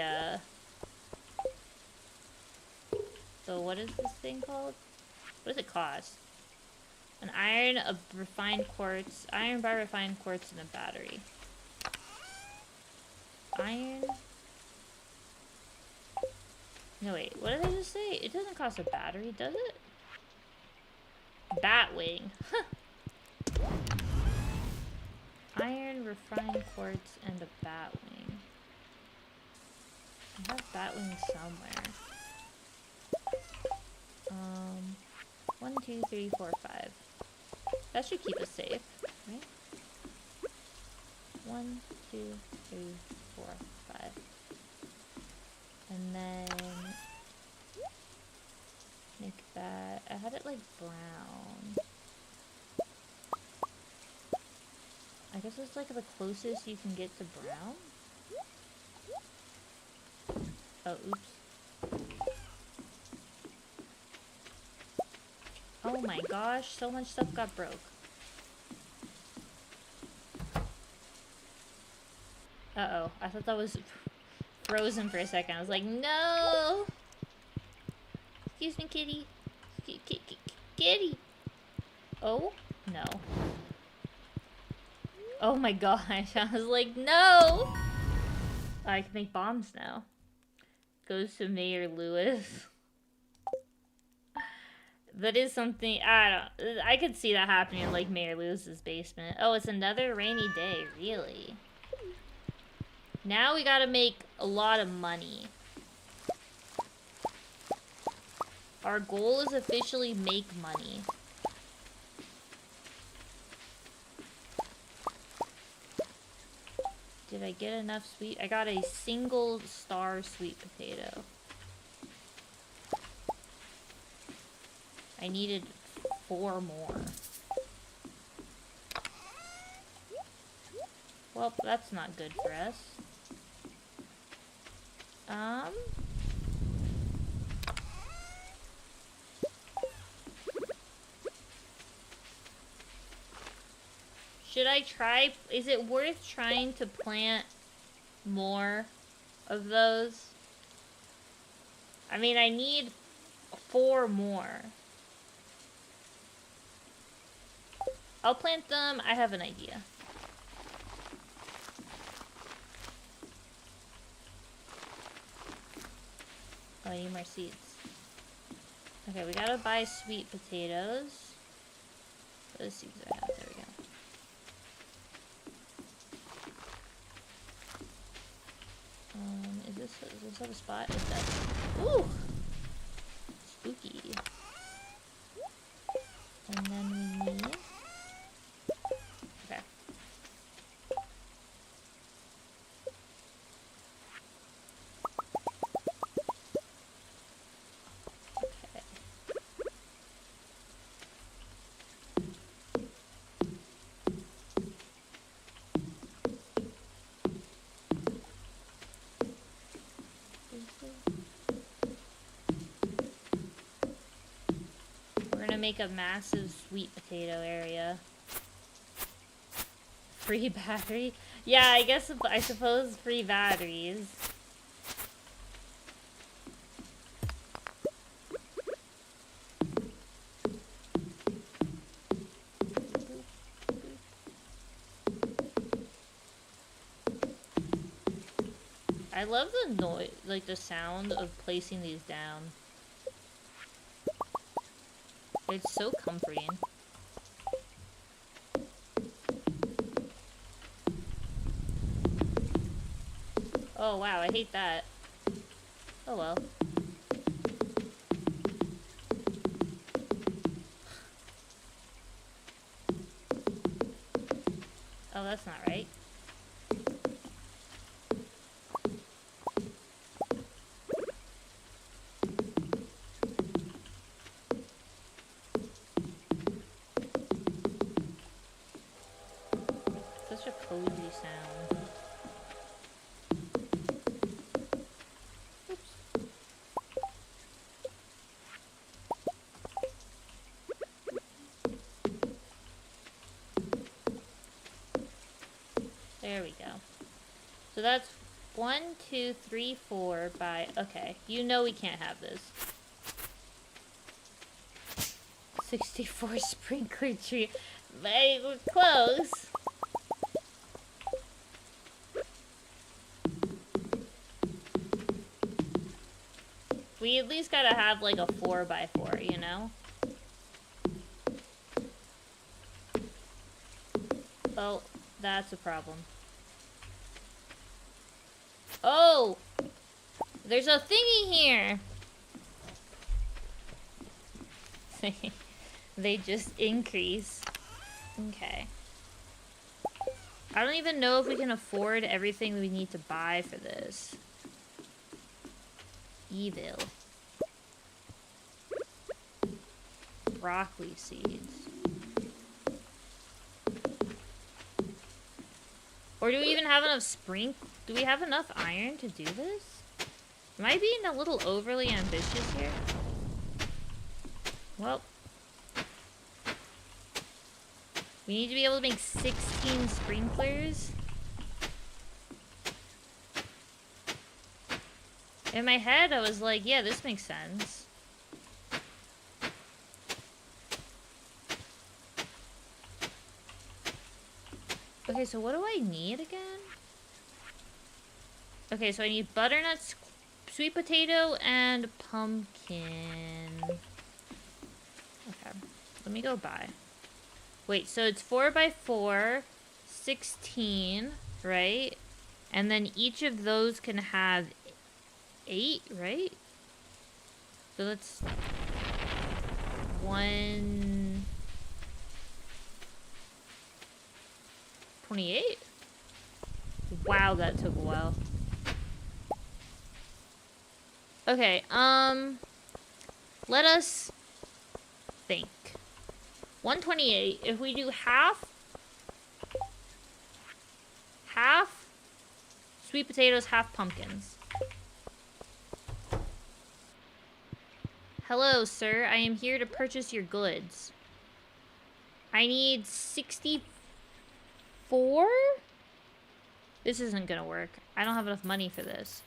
what is this thing called? What does it cost? An iron, a refined quartz, iron bar, refined quartz, and a battery. Iron. No, wait. What did I just say? It doesn't cost a battery, does it? Batwing. Huh. Iron, refined quartz, and a batwing. I have batwing somewhere. 1, 2, 3, 4, 5. That should keep us safe, right? 1, 2, 3, 4, 5. And then make that. I had it like brown. I guess it's like the closest you can get to brown. Oh, oops. Oh my gosh, so much stuff got broke. Uh-oh, I thought that was frozen for a second. I was like, no! Excuse me, kitty. Kitty! Oh? No. Oh my gosh, I was like, no! I can make bombs now. Goes to Mayor Lewis. That is something, I could see that happening in, like, Mayor Lewis's basement. Oh, it's another rainy day, really? Now we gotta make a lot of money. Our goal is officially make money. Did I get enough sweet? I got a single star sweet potato. I needed 4 more. Well, that's not good for us. Should I try? Is it worth trying to plant more of those? I mean, I need 4 more. I'll plant them. I have an idea. Oh, I need more seeds. Okay, we gotta buy sweet potatoes. Those seeds I have. There we go. Is this a spot? It does. Ooh! Spooky. And then we need... Okay. Okay. We're gonna make a massive sweet potato area. Free battery? Yeah, I suppose free batteries. I love the noise, like the sound of placing these down. It's so comforting. Oh wow, I hate that. Oh well. Oh, that's not right. Such a cozy sound. Oops. There we go. So that's 1, 2, 3, 4 by... Okay, you know we can't have this. 64 sprinkler tree. We're close. We at least gotta have like a 4x4, you know? Oh, that's a problem. Oh! There's a thingy here! They just increase. Okay. I don't even know if we can afford everything we need to buy for this. Evil. Broccoli seeds. Or do we even have enough do we have enough iron to do this? Am I being a little overly ambitious here? Well. We need to be able to make 16 sprinklers. In my head, I was like, yeah, this makes sense. Okay, so what do I need again? Okay, so I need butternut, sweet potato, and pumpkin. Okay, let me go buy. Wait, so it's 4x4, 16, right? And then each of those can have 8, right? So that's 128? Wow, that took a while. Okay, let us think. 128, if we do half sweet potatoes, half pumpkins. Hello, sir. I am here to purchase your goods. I need 64? This isn't gonna work. I don't have enough money for this.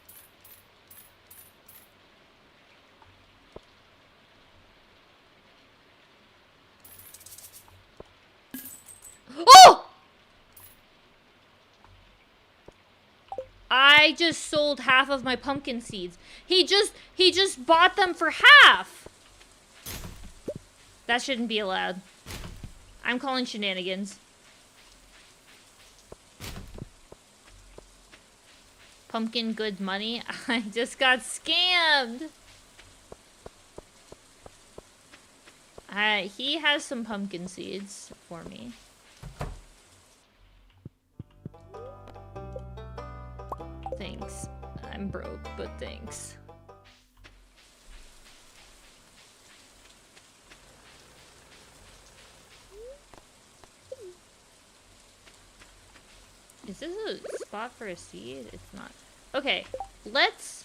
Oh! I just sold half of my pumpkin seeds. He just bought them for half. That shouldn't be allowed. I'm calling shenanigans. Pumpkin good money. I just got scammed. He has some pumpkin seeds for me. Thanks. I'm broke, but thanks. Is this a spot for a seed? It's not. Okay, let's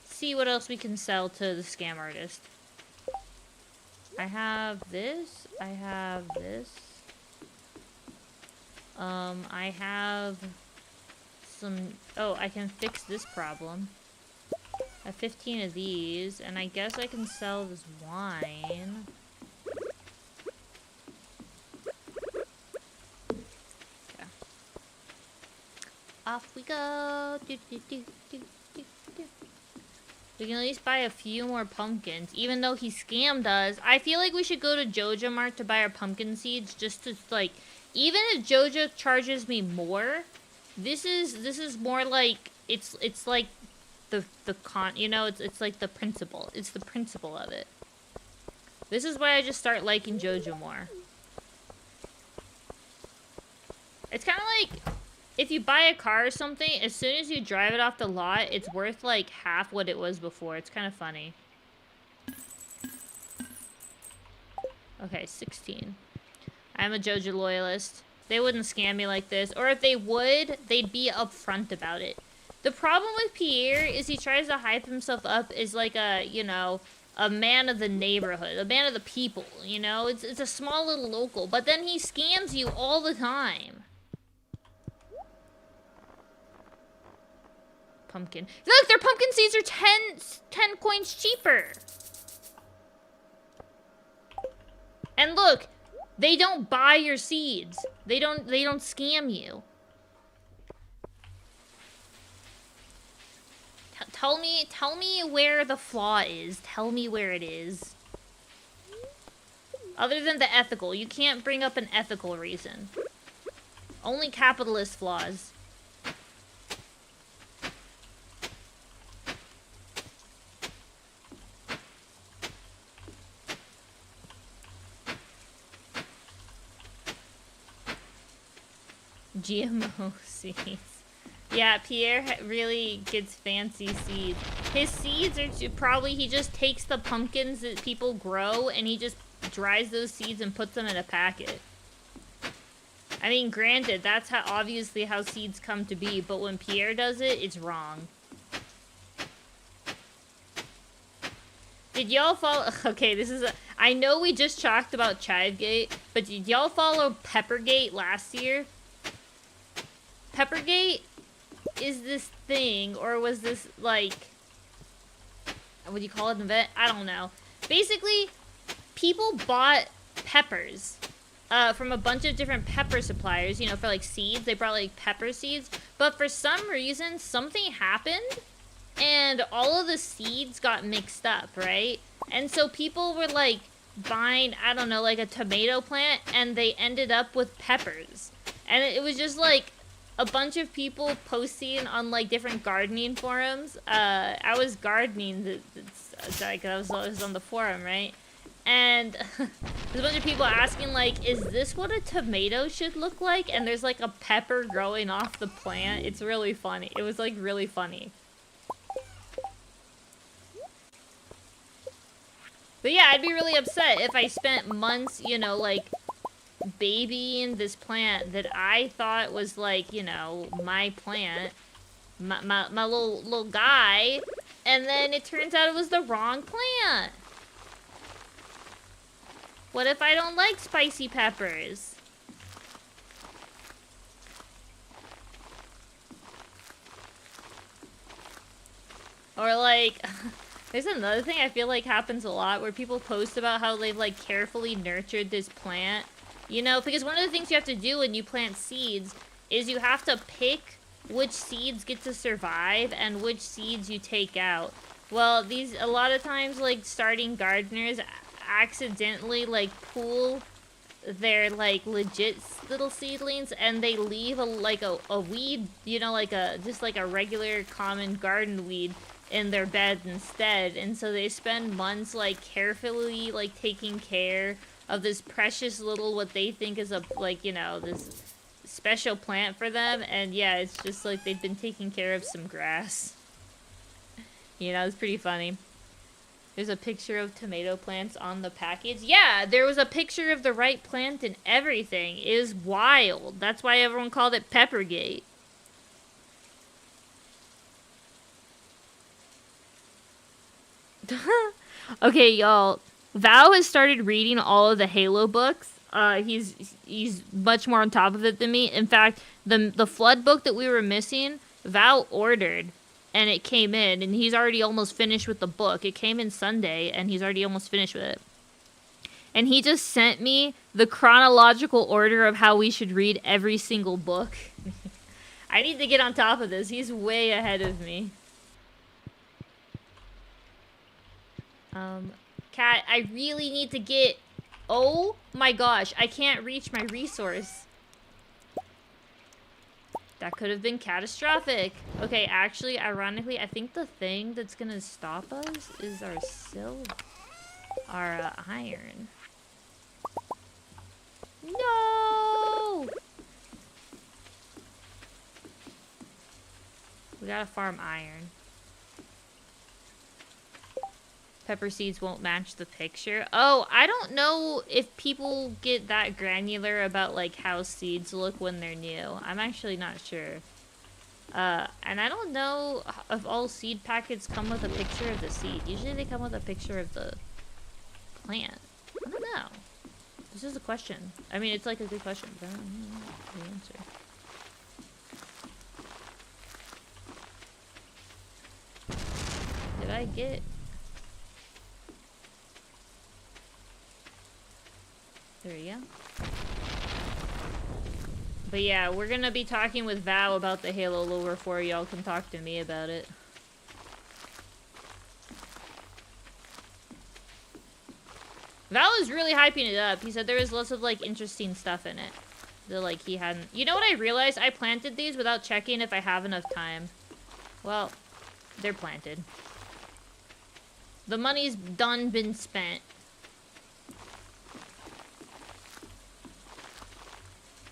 see what else we can sell to the scam artist. I have this. I have this. I have some... Oh, I can fix this problem. I have 15 of these, and I guess I can sell this wine. Okay. Off we go. We can at least buy a few more pumpkins, even though he scammed us. I feel like we should go to Joja Mart to buy our pumpkin seeds, just to, like, even if Joja charges me more, this is more like, it's like you know, it's like the principle. It's the principle of it. This is why I just start liking Joja more. It's kind of like, if you buy a car or something, as soon as you drive it off the lot, it's worth like half what it was before. It's kind of funny. Okay, 16. I'm a Joja loyalist. They wouldn't scam me like this. Or if they would, they'd be upfront about it. The problem with Pierre is he tries to hype himself up as like a, you know, a man of the neighborhood, a man of the people, you know? It's a small little local, but then he scams you all the time. Pumpkin. Look, their pumpkin seeds are 10 coins cheaper. And look, they don't buy your seeds. They don't scam you. Tell me where the flaw is. Tell me where it is. Other than the ethical. You can't bring up an ethical reason. Only capitalist flaws. GMO seeds. Yeah, Pierre really gets fancy seeds. His seeds are probably, he just takes the pumpkins that people grow and he just dries those seeds and puts them in a packet. I mean, granted, that's how obviously how seeds come to be, but when Pierre does it, it's wrong. Did y'all follow... Okay, this is a... I know we just talked about Chivegate, but did y'all follow Peppergate last year? Peppergate is this thing, or was this, like... What do you call it, an event? I don't know. Basically, people bought peppers from a bunch of different pepper suppliers, you know, for, like, seeds. They brought, like, pepper seeds. But for some reason, something happened, and all of the seeds got mixed up, right? And so people were, like, buying, I don't know, like, a tomato plant, and they ended up with peppers. And it was just, like... a bunch of people posting on, like, different gardening forums. I was gardening, like, I was on the forum, right? And there's a bunch of people asking, like, is this what a tomato should look like? And there's, like, a pepper growing off the plant. It's really funny. It was, like, really funny. But yeah, I'd be really upset if I spent months, you know, like... babying this plant that I thought was, like, you know, my plant, my little guy, and then it turns out it was the wrong plant. What if I don't like spicy peppers? Or, like, there's another thing I feel like happens a lot where people post about how they've, like, carefully nurtured this plant. You know, because one of the things you have to do when you plant seeds is you have to pick which seeds get to survive and which seeds you take out. Well, a lot of times, like, starting gardeners accidentally, like, pool their, like, legit little seedlings and they leave a weed, you know, like just like a regular common garden weed in their bed instead. And so they spend months, like, carefully, like, taking care of this precious little, what they think is a, like, you know, this special plant for them. And yeah, it's just like they've been taking care of some grass. You know, it's pretty funny. There's a picture of tomato plants on the package. Yeah, there was a picture of the right plant and everything. It was wild. That's why everyone called it Peppergate. Okay, y'all. Val has started reading all of the Halo books. He's much more on top of it than me. In fact, the Flood book that we were missing, Val ordered, and it came in, and he's already almost finished with the book. It came in Sunday, and he's already almost finished with it. And he just sent me the chronological order of how we should read every single book. I need to get on top of this. He's way ahead of me. Cat, I really need to get... Oh my gosh, I can't reach my resource. That could have been catastrophic. Okay, actually, ironically, I think the thing that's gonna stop us is our iron. No! We gotta farm iron. Pepper seeds won't match the picture. Oh, I don't know if people get that granular about, like, how seeds look when they're new. I'm actually not sure. And I don't know if all seed packets come with a picture of the seed. Usually they come with a picture of the plant. I don't know. This is a question. I mean, it's like a good question, but I don't know the answer. Did I get... There we go. But yeah, we're gonna be talking with Val about the Halo lore before y'all can talk to me about it. Val is really hyping it up. He said there was lots of, like, interesting stuff in it. That, like, he hadn't... You know what I realized? I planted these without checking if I have enough time. Well, they're planted. The money's been spent.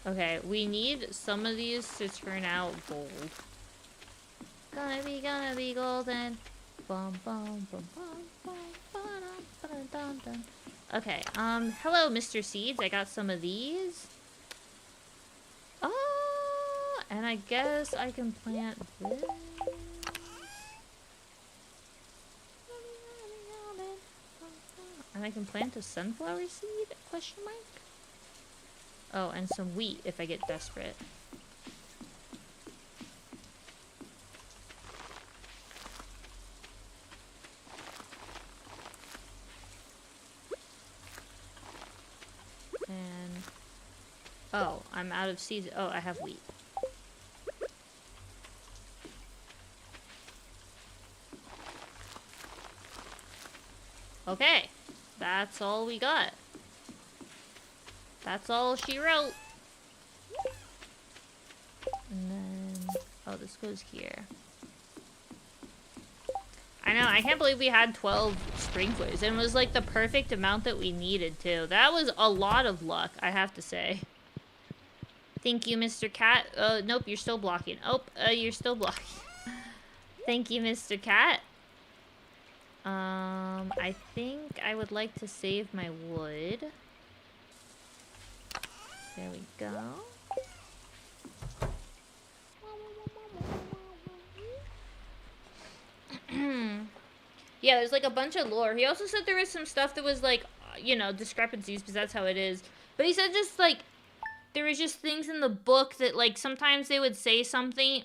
Okay, we need some of these to turn out gold. Gonna be golden. Bum, bum, bum, bum, bum, ba-dum, ba-dum, dum. Okay, hello, Mr. Seeds. I got some of these. Oh, and I guess I can plant this. And I can plant a sunflower seed? Question mark? Oh, and some wheat if I get desperate. And... Oh, I'm out of seeds. Oh, I have wheat. Okay. That's all we got. That's all she wrote. And then... Oh, this goes here. I know, I can't believe we had 12 sprinklers. And it was like the perfect amount that we needed, too. That was a lot of luck, I have to say. Thank you, Mr. Cat. Nope, you're still blocking. Oh, you're still blocking. Thank you, Mr. Cat. I think I would like to save my wood. There we go. Yeah, there's like a bunch of lore. He also said there was some stuff that was like, you know, discrepancies, because that's how it is. But he said just like, there was just things in the book that like, sometimes they would say something,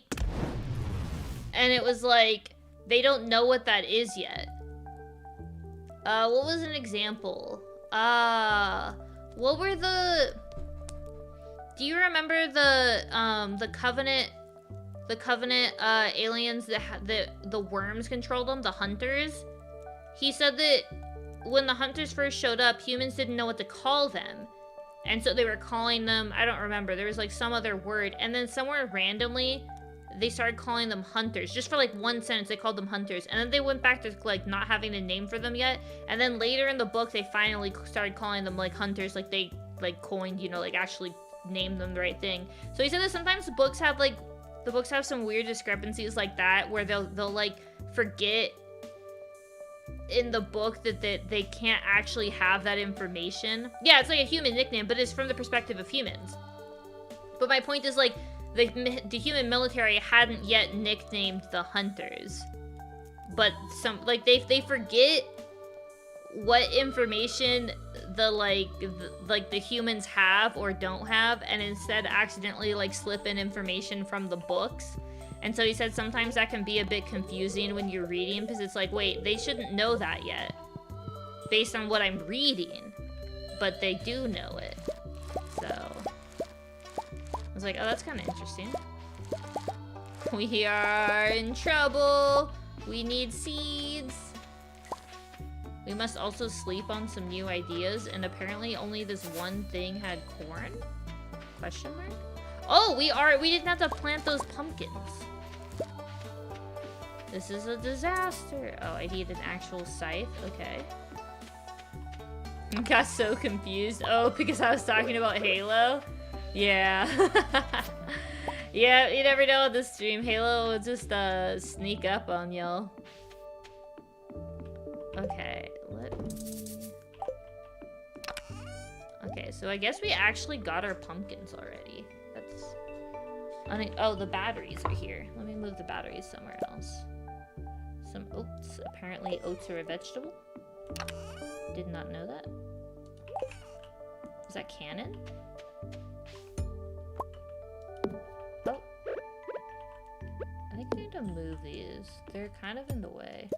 and it was like, they don't know what that is yet. What was an example? What were the... Do you remember the Covenant aliens that the worms controlled them, the hunters? He said that when the hunters first showed up, humans didn't know what to call them. And so they were calling them, I don't remember, there was like some other word. And then somewhere randomly, they started calling them hunters. Just for like one sentence, they called them hunters. And then they went back to like not having a name for them yet. And then later in the book, they finally started calling them like hunters. Like they like coined, you know, like actually named them the right thing. So he said that sometimes the books have like, some weird discrepancies like that, where they'll like forget in the book that they can't actually have that information. Yeah, it's like a human nickname, but it's from the perspective of humans. But my point is like, the human military hadn't yet nicknamed the hunters. But some, like, they forget what information the humans have or don't have, and instead accidentally like slip in information from the books. And so he said sometimes that can be a bit confusing when you're reading, because it's like, wait, they shouldn't know that yet based on what I'm reading, but they do know it. So I was like, oh, that's kind of interesting. We are in trouble. We need seeds. We must also sleep on some new ideas, and apparently only this one thing had corn? Question mark? Oh, we didn't have to plant those pumpkins. This is a disaster. Oh, I need an actual scythe. Okay. Got so confused. Oh, because I was talking about Halo? Yeah. Yeah, you never know with this stream. Halo will just sneak up on y'all. Okay, let me... Okay, so I guess we actually got our pumpkins already. That's... Oh, the batteries are here. Let me move the batteries somewhere else. Some oats. Apparently oats are a vegetable. Did not know that. Is that canon? Oh. I think I need to move these. They're kind of in the way.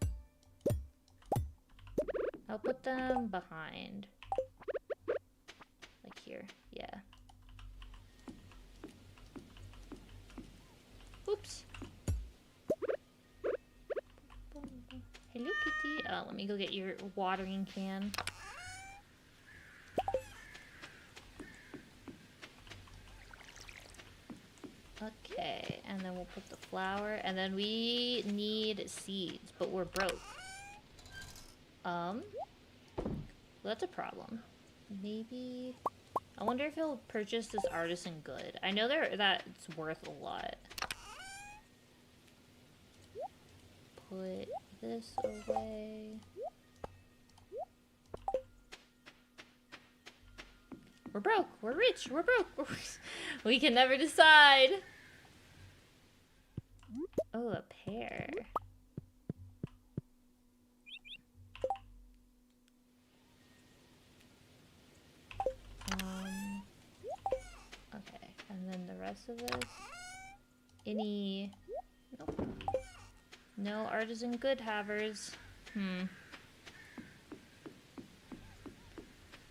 I'll put them behind. here. Yeah. Oops. Hello, kitty. Let me go get your watering can. Okay, and then we'll put the flour, and then we need seeds, but we're broke. Well, that's a problem. Maybe... I wonder if he'll purchase this artisan good. I know that's worth a lot. Put this away. We're broke. We're rich. We're broke. We can never decide. Oh, a pear. Okay, and then the rest of this. Any... Nope. No artisan good havers. I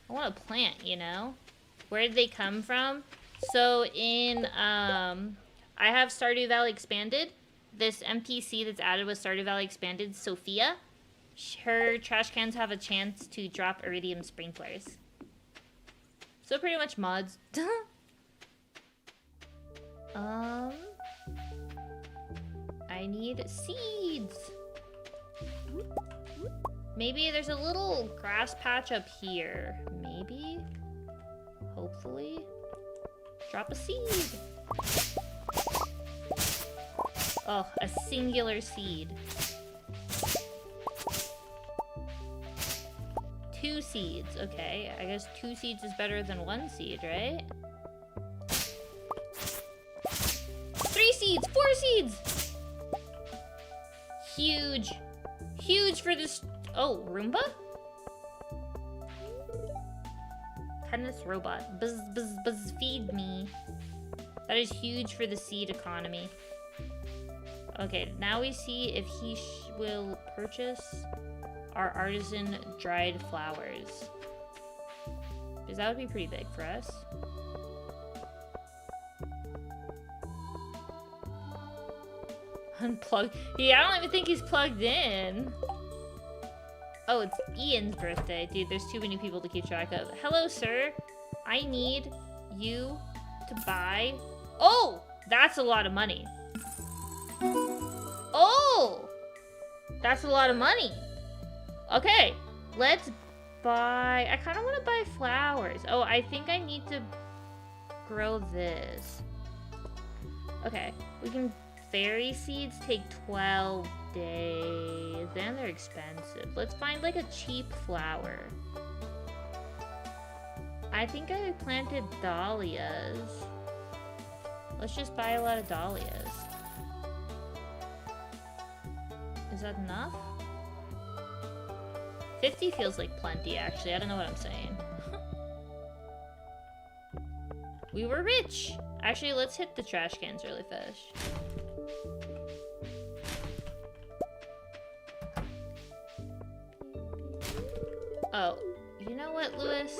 want a plant, you know? Where did they come from? So in, I have Stardew Valley Expanded. This NPC that's added with Stardew Valley Expanded, Sophia. Her trash cans have a chance to drop iridium sprinklers. So pretty much mods. I need seeds. Maybe there's a little grass patch up here. Maybe? Hopefully. Drop a seed. Oh, a singular seed. 2 seeds. Okay, I guess 2 seeds is better than 1 seed, right? 3 seeds! 4 seeds! Huge. Huge for this... Oh, Roomba? Tennis robot. Buzz, buzz, buzz, feed me. That is huge for the seed economy. Okay, now we see if he will purchase our artisan dried flowers. Because that would be pretty big for us. Unplugged. Yeah, I don't even think he's plugged in. Oh, it's Ian's birthday. Dude, there's too many people to keep track of. Hello, sir. I need you to buy... Oh! That's a lot of money. Oh! That's a lot of money. Okay, let's buy... I kind of want to buy flowers. Oh, I think I need to grow this. Okay, we can... Fairy seeds take 12 days, and they're expensive. Let's find like a cheap flower. I think I planted dahlias. Let's just buy a lot of dahlias. Is that enough? 50 feels like plenty, actually. I don't know what I'm saying. We were rich! Actually, let's hit the trash cans really fast. Oh, you know what, Lewis?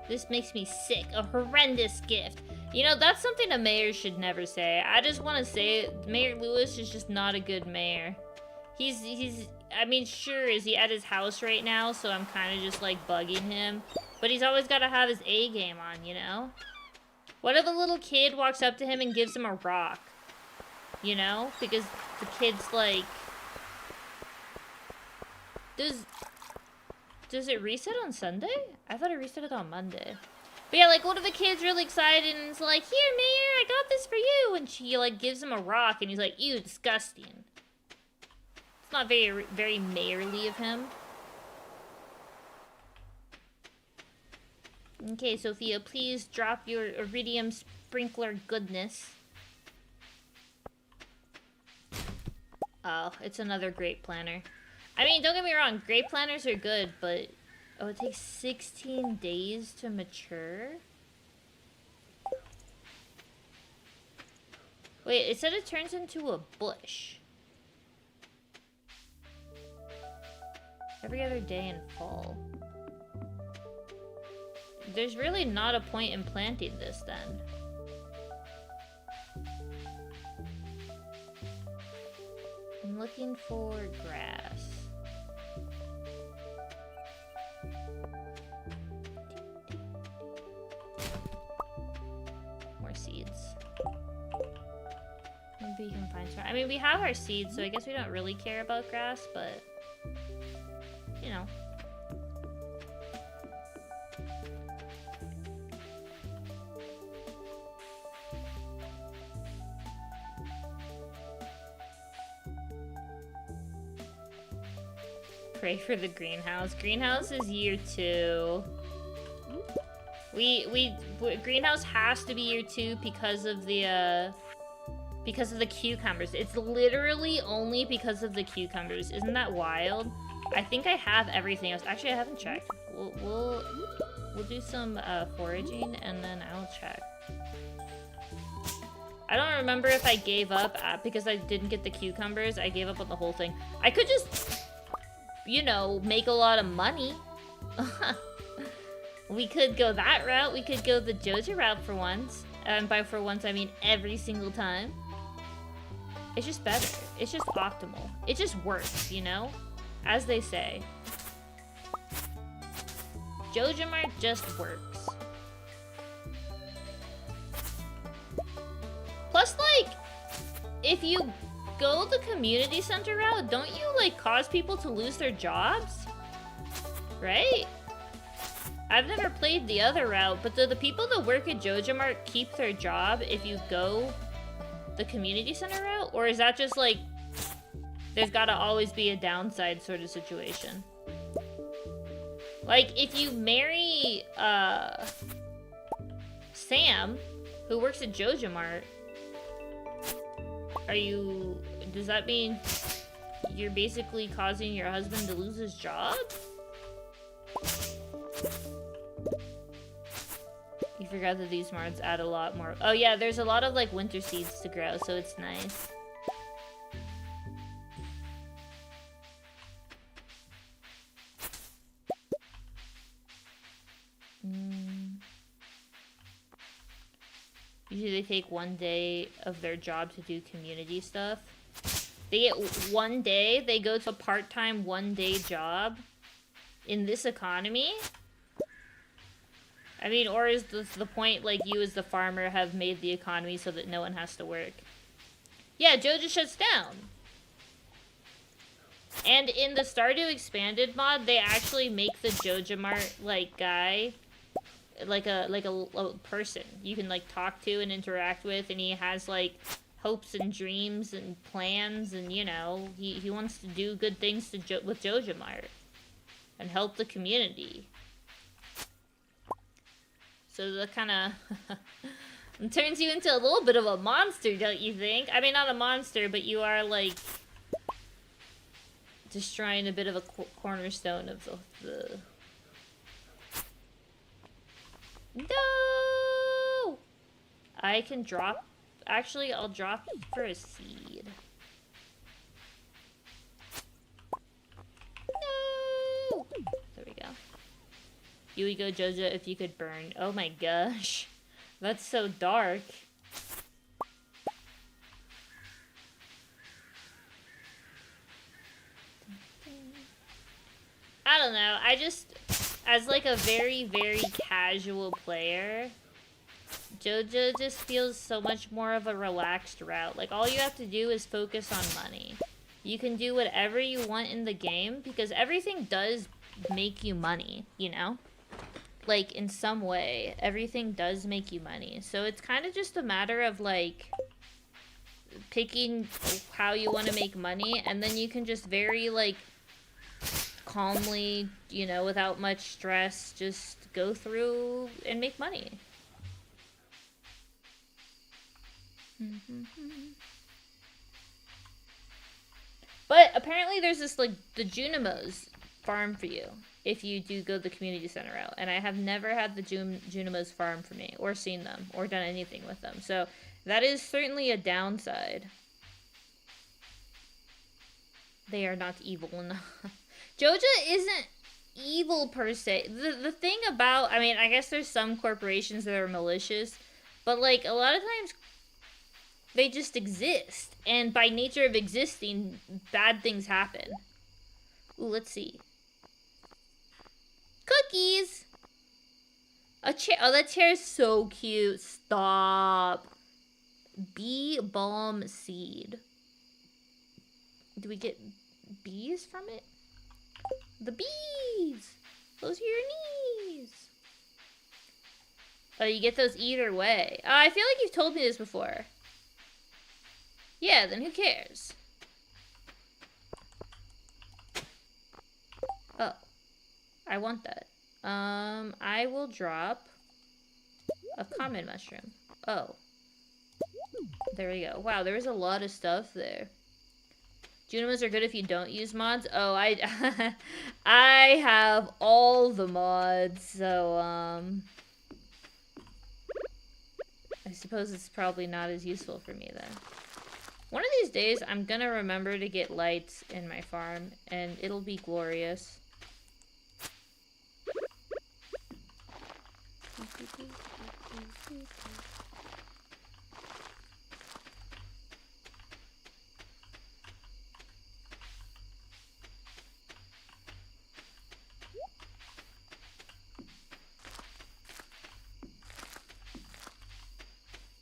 This makes me sick. A horrendous gift. You know, that's something a mayor should never say. I just want to say Mayor Lewis is just not a good mayor. He's, I mean, sure, is he at his house right now, so I'm kind of just, like, bugging him. But he's always got to have his A game on, you know? What if a little kid walks up to him and gives him a rock? You know? Because the kid's, like... Does it reset on Sunday? I thought it reset on Monday. But yeah, like, what if the kid's really excited and is like, here, Mayor, I got this for you. And she, like, gives him a rock and he's like, ew, disgusting. It's not very, very mayorly of him. Okay, Sophia, please drop your iridium sprinkler goodness. Oh, it's another grape planter. I mean, don't get me wrong, grape planters are good, but... Oh, it takes 16 days to mature? Wait, it said it turns into a bush. Every other day in fall. there's really not a point in planting this then. I'm looking for grass. More seeds. Maybe we can find some. I mean, we have our seeds, so I guess we don't really care about grass, but you know. Pray for the greenhouse. Greenhouse is year 2. Greenhouse has to be year 2 because of the cucumbers. It's literally only because of the cucumbers. Isn't that wild? I think I have everything else. Actually, I haven't checked. We'll do some foraging and then I'll check. I don't remember if I gave up because I didn't get the cucumbers. I gave up on the whole thing. I could just, you know, make a lot of money. We could go that route. We could go the Joja route for once. And by for once, I mean every single time. It's just better. It's just optimal. It just works, you know? As they say. Joja Mart just works. Plus, like, if you go the community center route, don't you, like, cause people to lose their jobs? Right? I've never played the other route, but do the people that work at Joja Mart keep their job if you go the community center route? Or is that just, like, there's gotta always be a downside sort of situation? Like, if you marry, Sam, who works at Joja Mart, does that mean you're basically causing your husband to lose his job? You forgot that these marts add a lot more. Oh yeah, there's a lot of like winter seeds to grow, so it's nice. Usually they take 1 day of their job to do community stuff. They get 1 day, they go to a part-time 1-day job in this economy? I mean, or is the point, like, you as the farmer have made the economy so that no one has to work? Yeah, Joja shuts down. And in the Stardew Expanded mod, they actually make the Joja Mart, like, guy like a person you can like talk to and interact with, and he has like hopes and dreams and plans, and you know he wants to do good things with Joja Mart and help the community. So that kind of turns you into a little bit of a monster, don't you think? I mean, not a monster, but you are like destroying a bit of a cornerstone of the No! I can drop... Actually, I'll drop for a seed. No! There we go. You would go, Joja, if you could burn. Oh my gosh. That's so dark. I don't know. I just... As like a very, very casual player, Joja just feels so much more of a relaxed route. Like, all you have to do is focus on money. You can do whatever you want in the game, because everything does make you money, you know? Like, in some way, everything does make you money. So it's kind of just a matter of, like, picking how you want to make money, and then you can just very, like, calmly, you know, without much stress, just go through and make money. But apparently there's this, like, the Junimos farm for you if you do go the community center route. And I have never had the Junimos farm for me, or seen them, or done anything with them. So that is certainly a downside. They are not evil enough. Joja isn't evil per se. The thing about, I mean, I guess there's some corporations that are malicious, but like a lot of times they just exist, and by nature of existing, bad things happen. Ooh, let's see. Cookies! A chair. Oh, that chair is so cute. Stop. Bee balm seed. Do we get bees from it? The bees! Those are your knees. Oh, you get those either way. Oh, I feel like you've told me this before. Yeah, then who cares? Oh. I want that. I will drop a common mushroom. Oh. There we go. Wow, there was a lot of stuff there. Junimas are good if you don't use mods. Oh, I I have all the mods, so I suppose it's probably not as useful for me then. One of these days, I'm gonna remember to get lights in my farm, and it'll be glorious.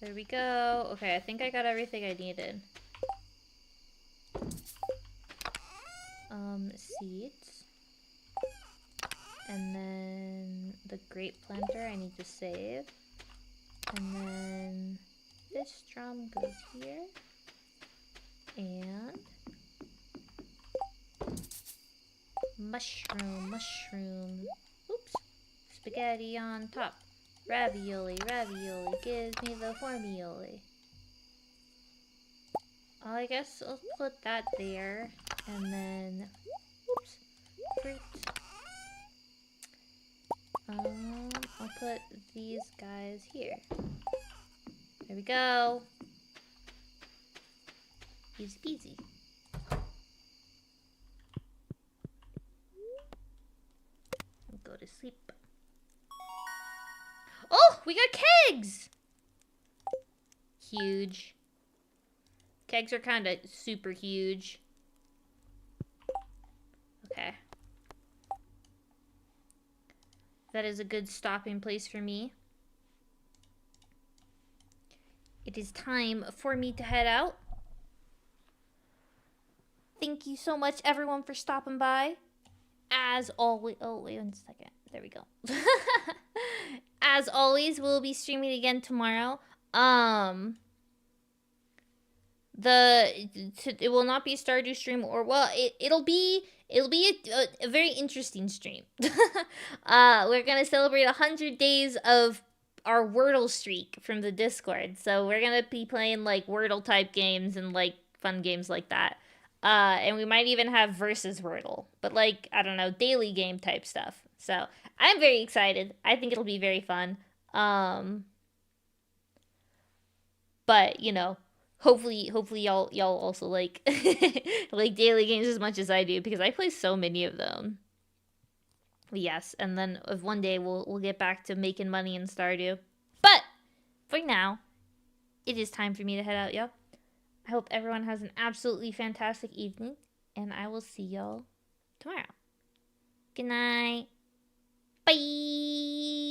There we go. Okay, I think I got everything I needed. Seeds. And then the grape planter I need to save. And then this drum goes here. And mushroom. Oops. Spaghetti on top. Ravioli, gives me the formioli. I guess I'll put that there. And then, oops, fruit. I'll put these guys here. There we go. Easy peasy. Go to sleep. Oh, we got kegs! Huge. Kegs are kind of super huge. Okay. That is a good stopping place for me. It is time for me to head out. Thank you so much, everyone, for stopping by. As always... Oh, wait 1 second. There we go. As always, we'll be streaming again tomorrow. It will not be a Stardew stream, or well, it'll be a very interesting stream. We're gonna celebrate 100 days of our Wordle streak from the Discord, so we're gonna be playing like Wordle type games and like fun games like that. And we might even have versus Wordle, but like I don't know, daily game type stuff. So I'm very excited. I think it'll be very fun. But you know. Hopefully y'all also like like daily games as much as I do, because I play so many of them. Yes, and then if one day we'll get back to making money in Stardew. But for now, it is time for me to head out, y'all. I hope everyone has an absolutely fantastic evening, and I will see y'all tomorrow. Good night. Bye.